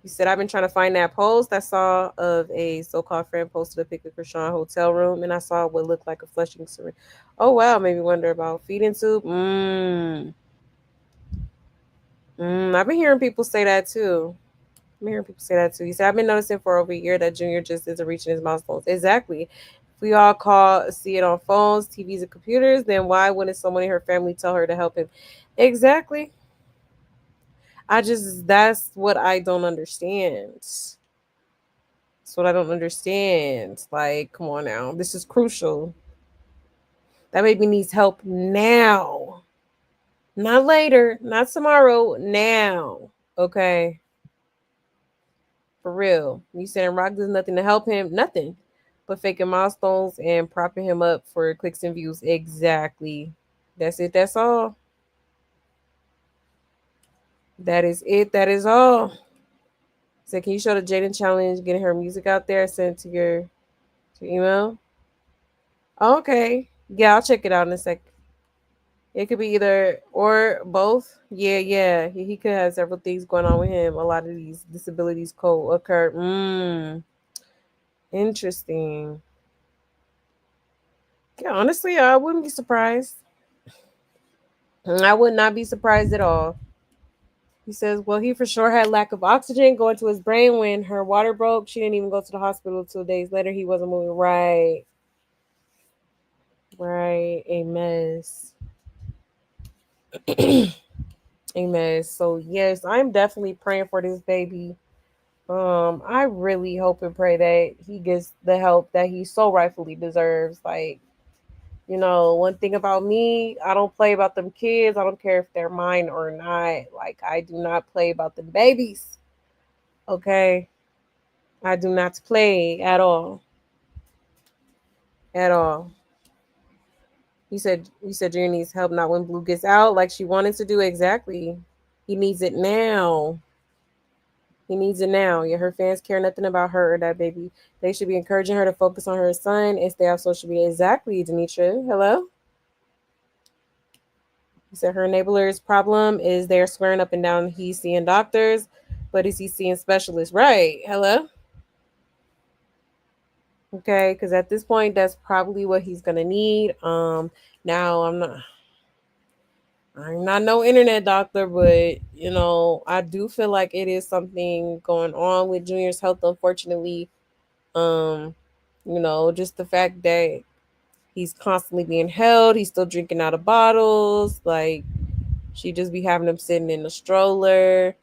He said, I've been trying to find that post I saw of a so-called friend posted a pic of Krishan hotel room, and I saw what looked like a flushing syringe. Oh, wow. Made me wonder about feeding tube. I've been hearing people say that, too. He said, I've been noticing for over a year that Junior just isn't reaching his milestones. Exactly. If we all see it on phones, TVs, and computers, then why wouldn't someone in her family tell her to help him? Exactly. That's what I don't understand. That's what I don't understand. Like, come on now. This is crucial. That baby needs help now. Not later, not tomorrow, now. Okay. For real. You saying Rock does nothing to help him? Nothing. But faking milestones and propping him up for clicks and views. Exactly. That's it. That's all. That is it. That is all. So can you show the Jaden challenge, getting her music out there, send it to your email? Okay. Yeah, I'll check it out in a sec. It could be either or both. Yeah, yeah. He could have several things going on with him. A lot of these disabilities co-occur. Interesting. Yeah, honestly, I wouldn't be surprised. I would not be surprised at all. He says, well, he for sure had lack of oxygen going to his brain when her water broke. She didn't even go to the hospital 2 days later. He wasn't moving. Right. Right. A mess. A mess. So yes, I'm definitely praying for this baby. I really hope and pray that he gets the help that he so rightfully deserves. Like, one thing about me, I don't play about them kids. I don't care if they're mine or not. Like, I do not play about them babies. Okay? I do not play at all. At all. He said Junior needs help not when Blue gets out like she wanted to do. Exactly. He needs it now. He needs it now. Yeah, her fans care nothing about her or that baby. They should be encouraging her to focus on her son and stay off social media. Exactly, Demetra. Hello? You said her enabler's problem is they're swearing up and down he's seeing doctors, but is he seeing specialists? Right. Hello? Okay, because at this point, that's probably what he's gonna need. Now I'm not no internet doctor, but I do feel like it is something going on with Junior's health, unfortunately. Um, just the fact that he's constantly being held, he's still drinking out of bottles, like she just be having him sitting in the stroller.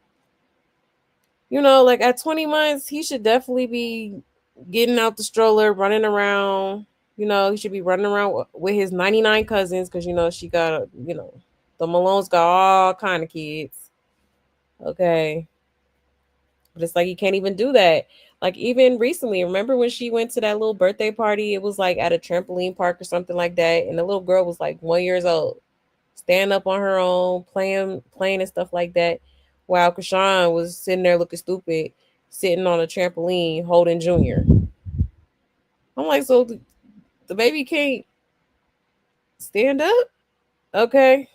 Like at 20 months, he should definitely be getting out the stroller, running around. He should be running around with his 99 cousins because she got the Malones got all kind of kids. Okay. But it's like you can't even do that. Like even recently, remember when she went to that little birthday party? It was like at a trampoline park or something like that, and the little girl was like 1 years old, stand up on her own, playing and stuff like that, while Krishan was sitting there looking stupid, sitting on a trampoline holding Junior. I'm like, so the baby can't stand up? Okay,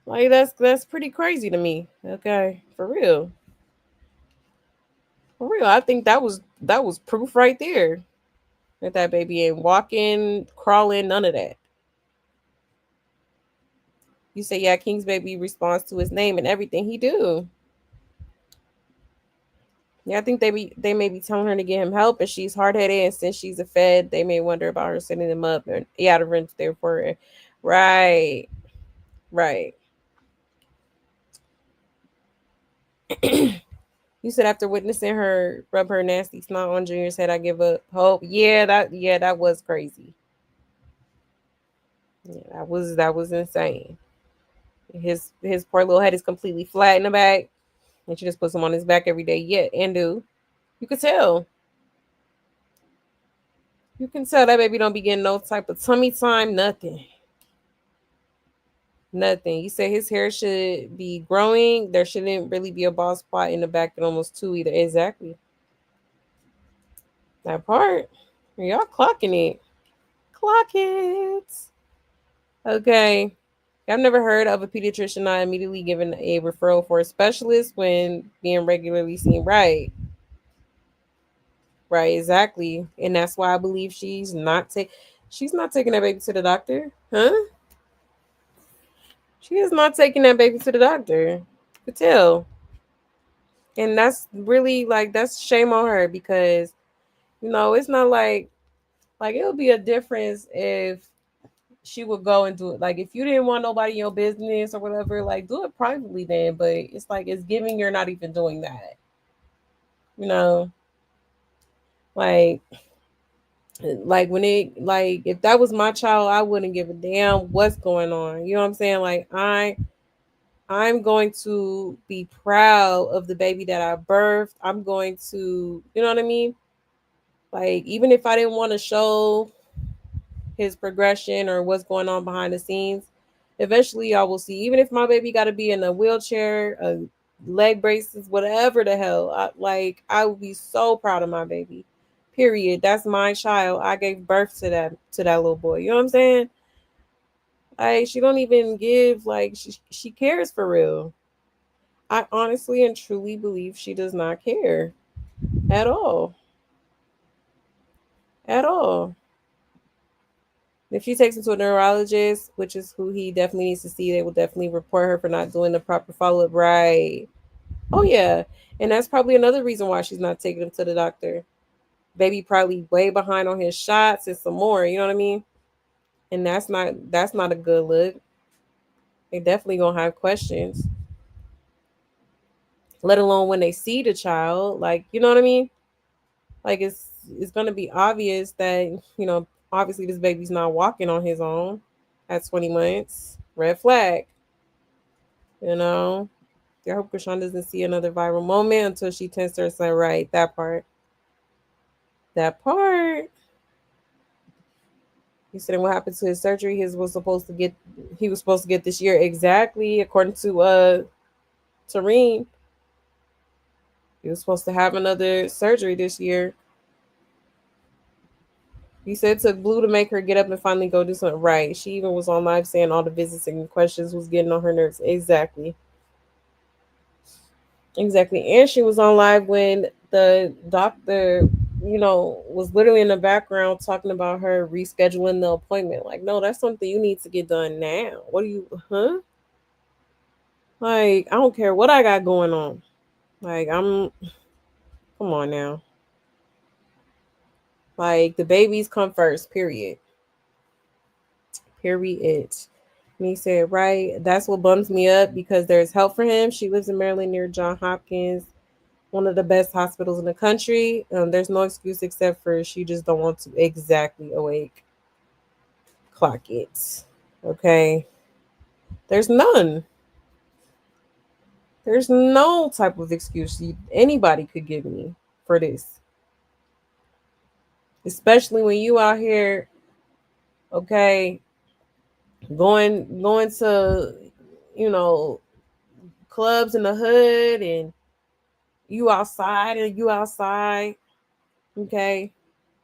like that's pretty crazy to me. Okay, for real. For real, I think that was proof right there that that baby ain't walking, crawling, none of that. You say, yeah, King's baby responds to his name and everything he do. Yeah, I think they may be telling her to get him help, and she's hard headed. And since she's a Fed, they may wonder about her setting him up and yeah, the rent there for her. Right, right. You said after witnessing her rub her nasty snot on Junior's head, I give up hope. Yeah, that was crazy. Yeah, that was insane. His poor little head is completely flat in the back, and she just puts him on his back every day. Yeah, and do you could tell. You can tell that baby don't be getting no type of tummy time, nothing. Nothing. You say his hair should be growing. There shouldn't really be a bald spot in the back and almost two either. Exactly. That part. Y'all clocking it. Clock it. Okay. I've never heard of a pediatrician not immediately given a referral for a specialist when being regularly seen. Right. Right, exactly. And that's why I believe she's not taking that baby to the doctor. Huh? She is not taking that baby to the doctor. You could tell. And that's really like that's shame on her because it's not like it would be a difference if she would go and do it. Like if you didn't want nobody in your business or whatever, like do it privately then. But it's like it's giving you're not even doing that. You know, like when it like if that was my child, I wouldn't give a damn what's going on. You know what I'm saying? Like I'm going to be proud of the baby that I birthed. I'm going to, you know what I mean? Like even if I didn't want to show his progression or what's going on behind the scenes, eventually y'all will see. Even if my baby got to be in a wheelchair, leg braces, whatever the hell, I would be so proud of my baby. Period. That's my child. I gave birth to that little boy. You know what I'm saying? Like she don't even give like she cares for real. I honestly and truly believe she does not care at all. At all. If she takes him to a neurologist, which is who he definitely needs to see, they will definitely report her for not doing the proper follow up. Right. Oh, yeah. And that's probably another reason why she's not taking him to the doctor. Baby probably way behind on his shots and some more. You know what I mean? And that's not a good look. They definitely gonna have questions. Let alone when they see the child. Like, you know what I mean? Like it's gonna be obvious that, obviously this baby's not walking on his own at 20 months. Red flag, you know. I hope Krishan doesn't see another viral moment until she tends to her son. Right, that part. That part. He said what happened to his surgery. He was supposed to get this year exactly according to Tareen. He was supposed to have another surgery this year. He said it took Blue to make her get up and finally go do something right. She even was on live saying all the visits and questions was getting on her nerves. Exactly. Exactly. And she was on live when the doctor, was literally in the background talking about her rescheduling the appointment. Like, no, that's something you need to get done now. What do you, huh? Like, I don't care what I got going on. Like, come on now. Like, the babies come first, period. Period. And he said, right, that's what bums me up because there's help for him. She lives in Maryland near John Hopkins, one of the best hospitals in the country. There's no excuse except for she just don't want to exactly awake. Clock it. Okay. There's none. There's no type of excuse anybody could give me for this. Especially when you out here, okay, going to, you know, clubs in the hood and you outside, okay,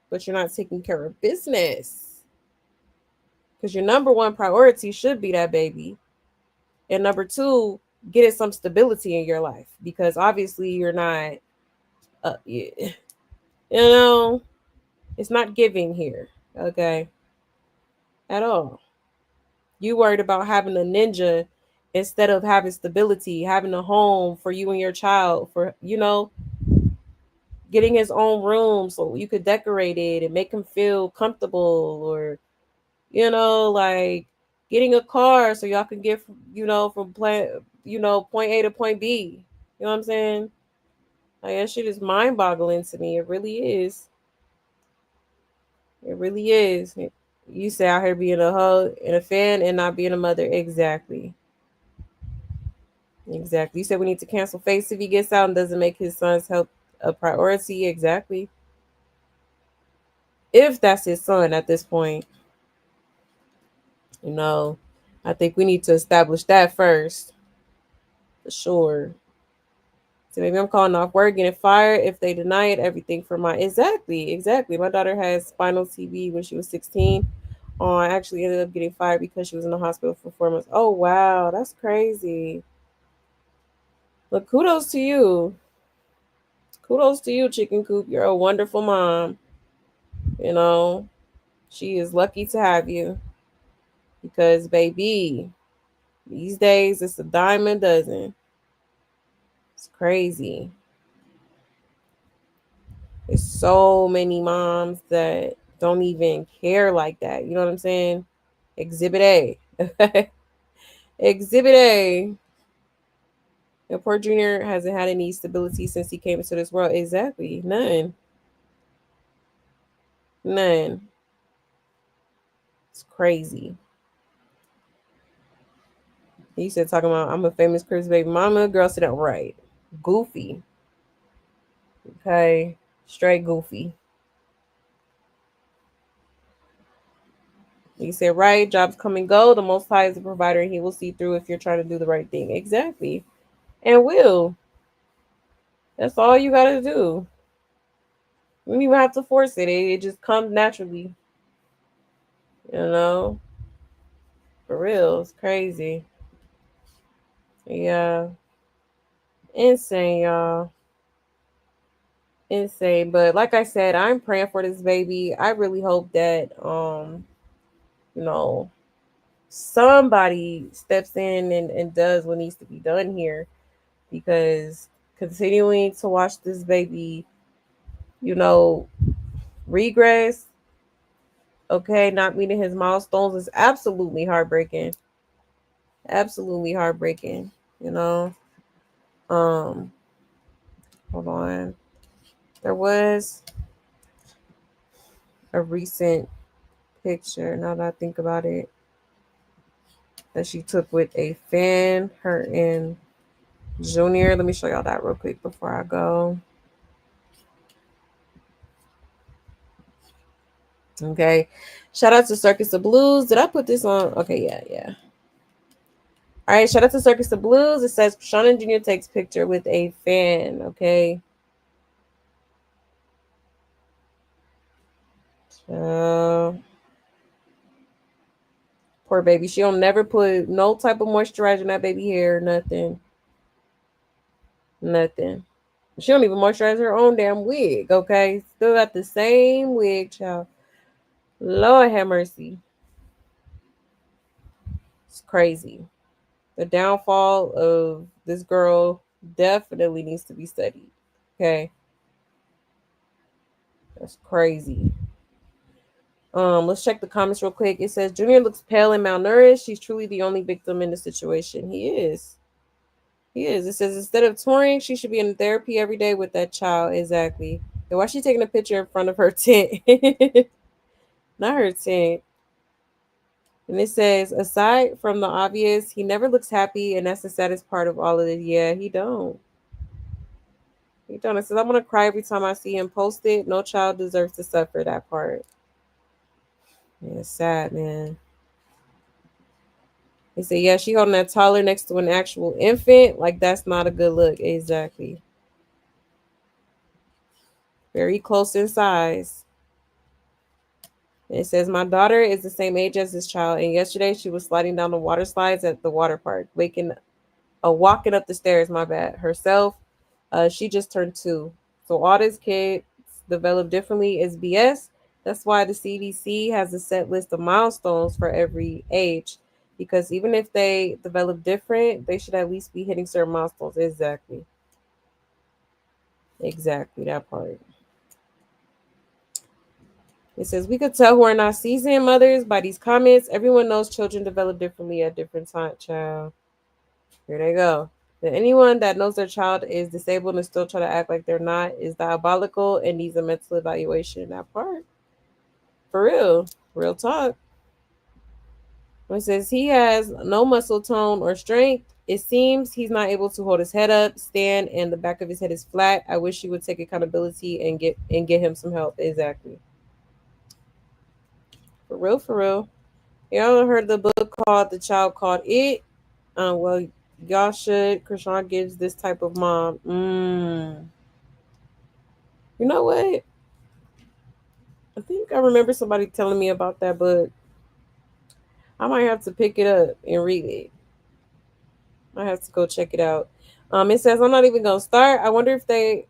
but you're not taking care of business. Because your number one priority should be that baby. And number two, getting some stability in your life. Because obviously you're not, you know, it's not giving here, okay, at all. You worried about having a ninja instead of having stability, having a home for you and your child, for, getting his own room so you could decorate it and make him feel comfortable, or like getting a car so y'all can get from point A to point B. You know what I'm saying? Like, that shit is mind boggling to me. It really is. It really is. You say out here being a hoe and a fan and not being a mother. Exactly. Exactly. You said we need to cancel face if he gets out and doesn't make his son's health a priority. Exactly. If that's his son at this point, you know, I think we need to establish that first. For sure. So maybe I'm calling off work, getting fired if they deny it. Everything for my exactly. My daughter has spinal TB when she was 16. I actually ended up getting fired because she was in the hospital for 4 months. Oh wow, that's crazy. But kudos to you. Kudos to you, Chicken Coop. You're a wonderful mom. You know, she is lucky to have you because, baby, these days it's a dime a dozen. It's crazy. There's so many moms that don't even care like that. You know what I'm saying? Exhibit A. Exhibit A. And poor Junior hasn't had any stability since he came into this world. Exactly. None. None. It's crazy. He said, talking about, I'm a famous Chris baby mama. Girl said that right. Goofy. Okay. Straight goofy. He said, right, jobs come and go. The Most High is the provider, and he will see through if you're trying to do the right thing. Exactly. And will. That's all you got to do. You don't even have to force it. It just comes naturally. You know? For real. It's crazy. Yeah. Insane, y'all. Insane. But like I said, I'm praying for this baby. I really hope that you know, somebody steps in and does what needs to be done here, because continuing to watch this baby, you know, regress, okay, not meeting his milestones is absolutely heartbreaking. Absolutely heartbreaking, you know. Um, hold on. There was a recent picture, now that I think about it, that she took with a fan, her and Junior. Let me show y'all that real quick before I go. Okay. Shout out to Circus of Blues. Did I put this on? Okay, yeah. All right, shout out to Circus of Blues. It says Shannon Jr. takes picture with a fan. Okay. So poor baby. She don't never put no type of moisturizer in that baby hair. Nothing. Nothing. She don't even moisturize her own damn wig. Okay. Still got the same wig, child. Lord have mercy. It's crazy. The downfall of this girl definitely needs to be studied. Okay. That's crazy. Let's check the comments real quick. It says Junior looks pale and malnourished. He's truly the only victim in the situation. He is. He is. It says instead of touring, she should be in therapy every day with that child. Exactly. Then why is she taking a picture in front of her tent? Not her tent. And it says, aside from the obvious, he never looks happy, and that's the saddest part of all of it. Yeah, he don't. He don't. It says, I'm gonna cry every time I see him post it. No child deserves to suffer that part. Yeah, it's sad, man. They say, yeah, she holding that toddler next to an actual infant. Like, that's not a good look. Exactly. Very close in size. And it says, my daughter is the same age as this child. And yesterday she was sliding down the water slides at the water park, walking up the stairs, my bad, herself. She just turned 2. So all these kids develop differently is BS. That's why the CDC has a set list of milestones for every age. Because even if they develop different, they should at least be hitting certain milestones. Exactly. Exactly, that part. It says, we could tell who are not seasoned mothers by these comments. Everyone knows children develop differently at different times, child. Here they go. That anyone that knows their child is disabled and still try to act like they're not is diabolical and needs a mental evaluation. That part. For real. Real talk. When it says he has no muscle tone or strength, it seems he's not able to hold his head up, stand, and the back of his head is flat. I wish he would take accountability and get him some help. Exactly. For real, for real. Y'all heard the book called The Child Called It? Well, y'all should. Krishan gives this type of mom. You know what? I think I remember somebody telling me about that book. I might have to pick it up and read it. I have to go check it out. It says I'm not even gonna start. I wonder if they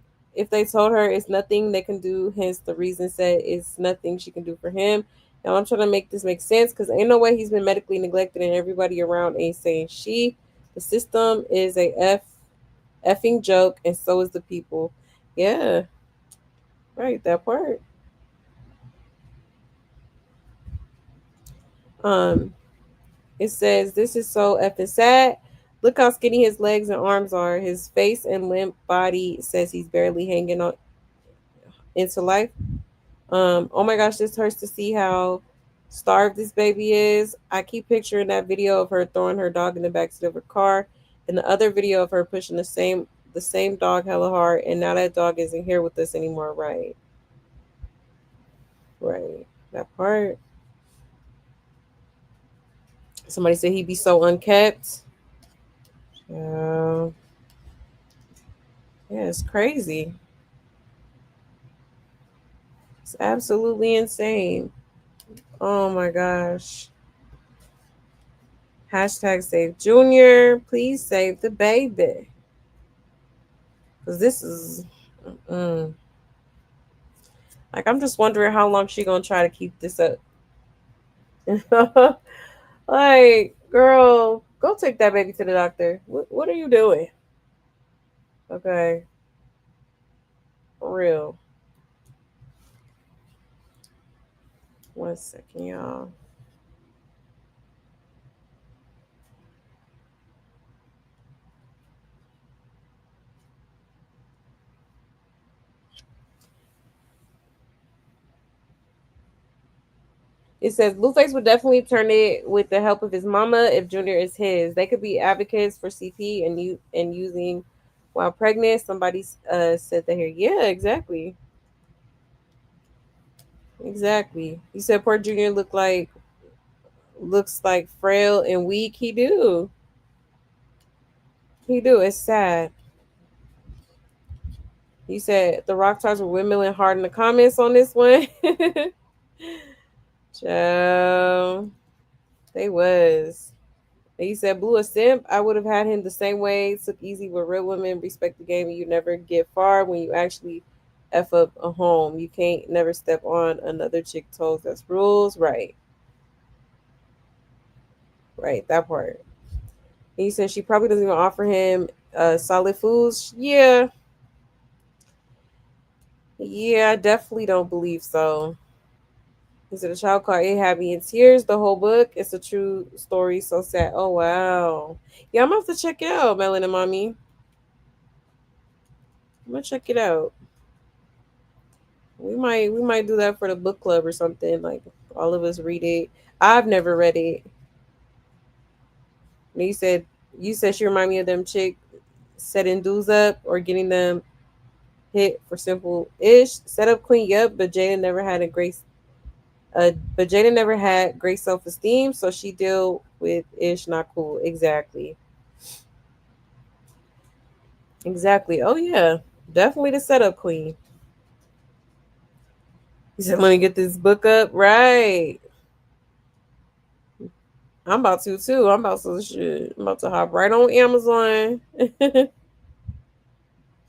told her it's nothing they can do. Hence the reason said it's nothing she can do for him. Now I'm trying to make this make sense because ain't no way he's been medically neglected and everybody around ain't saying she. The system is a effing joke and so is the people. Yeah, right. That part. Um, It says, this is so effing sad. Look how skinny his legs and arms are. His face and limp body says he's barely hanging on into life. Oh my gosh, this hurts to see how starved this baby is. I keep picturing that video of her throwing her dog in the backseat of her car and the other video of her pushing the same dog hella hard, and now that dog isn't here with us anymore. Right. Right. That part. Somebody said he'd be so unkept. Yeah, it's crazy. It's absolutely insane. Oh my gosh. Hashtag save Junior. Please save the baby. Because this is. Mm, like, I'm just wondering how long she going to try to keep this up. Like, girl, go take that baby to the doctor. What are you doing? Okay. For real. One second, y'all. It says Blueface would definitely turn it with the help of his mama if Junior is his. They could be advocates for CP and using while pregnant. Somebody said that here. Yeah, exactly. Exactly. He said poor Junior looks like frail and weak. He do. He do. It's sad. He said the rock stars were windmilling hard in the comments on this one. Child, they was. He said, Blue a simp. I would have had him the same way. Took easy with real women. Respect the game. And you never get far when you actually F up a home. You can't never step on another chick toes. That's rules. Right. Right. That part. And he said she probably doesn't even offer him solid foods. Yeah. Yeah, I definitely don't believe so. He said a child called It had me in tears. The whole book. It's a true story. So sad. Oh wow. Yeah, I'm gonna have to check it out, Melon and Mommy. I'm gonna check it out. We might do that for the book club or something. Like all of us read it. I've never read it. And you said she remind me of them chick setting dudes up or getting them hit for simple ish. Set up Queen, yep, but Jaden never had great self esteem, so she deal with ish not cool. Exactly. Exactly. Oh yeah. Definitely the setup queen. He said, let me get this book up. Right. I'm about to too. I'm about to shit. I'm about to hop right on Amazon.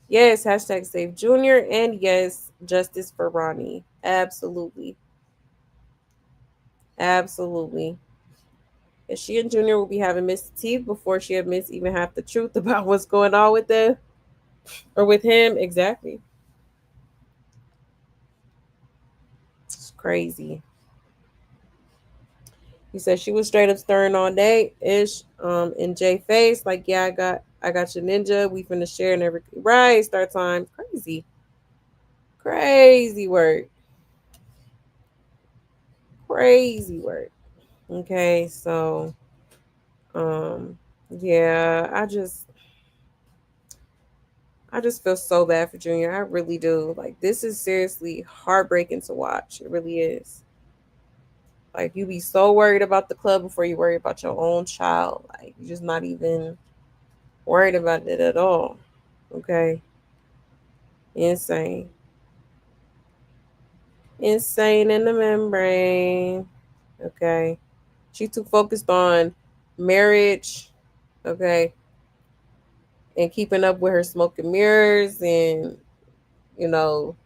Yes, hashtag save Junior and yes, justice for Ronnie. Absolutely. Absolutely. And she and Junior will be having missed teeth before she admits even half the truth about what's going on with them or with him. Exactly. It's crazy. He said she was straight up stirring all day ish. In Jay face, like, yeah, I got your ninja. We finna share and every right, start time. Crazy. Crazy work. Crazy work. Okay, so yeah, I just feel so bad for Junior. I really do. Like this is seriously heartbreaking to watch. It really is. Like you be so worried about the club before you worry about your own child. Like you're just not even worried about it at all. Okay. Insane. Insane in the membrane. Okay. She too focused on marriage. Okay. And keeping up with her smoke and mirrors and, you know,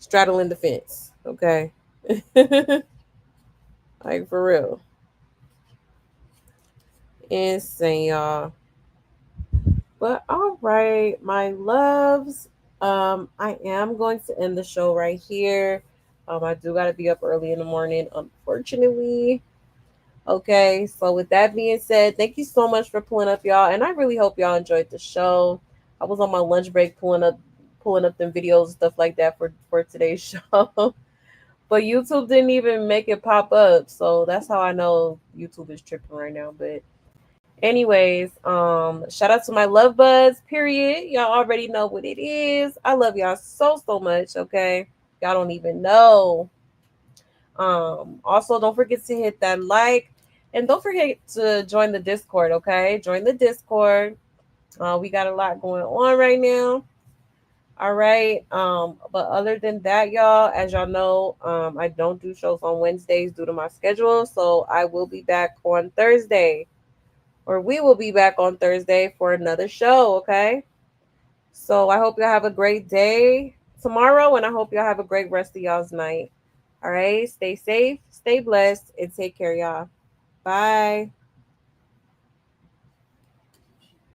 straddling the fence. Okay. Like for real. Insane, y'all. But all right, my loves. I am going to end the show right here. I do gotta be up early in the morning, unfortunately. Okay, so with that being said, thank you so much for pulling up, y'all, and I really hope y'all enjoyed the show. I was on my lunch break pulling up them videos, stuff like that for today's show. But YouTube didn't even make it pop up, so that's how I know YouTube is tripping right now. But anyways, shout out to my love buds, period. Y'all already know what it is. I love y'all so much, okay? Y'all don't even know. Also don't forget to hit that like and don't forget to join the Discord, okay? Join the Discord. We got a lot going on right now. All right. But other than that, y'all, as y'all know, I don't do shows on Wednesdays due to my schedule. So I will be back on Thursday. Or we will be back on Thursday for another show, okay? So I hope y'all have a great day tomorrow, and I hope y'all have a great rest of y'all's night. All right, stay safe, stay blessed, and take care, y'all. Bye.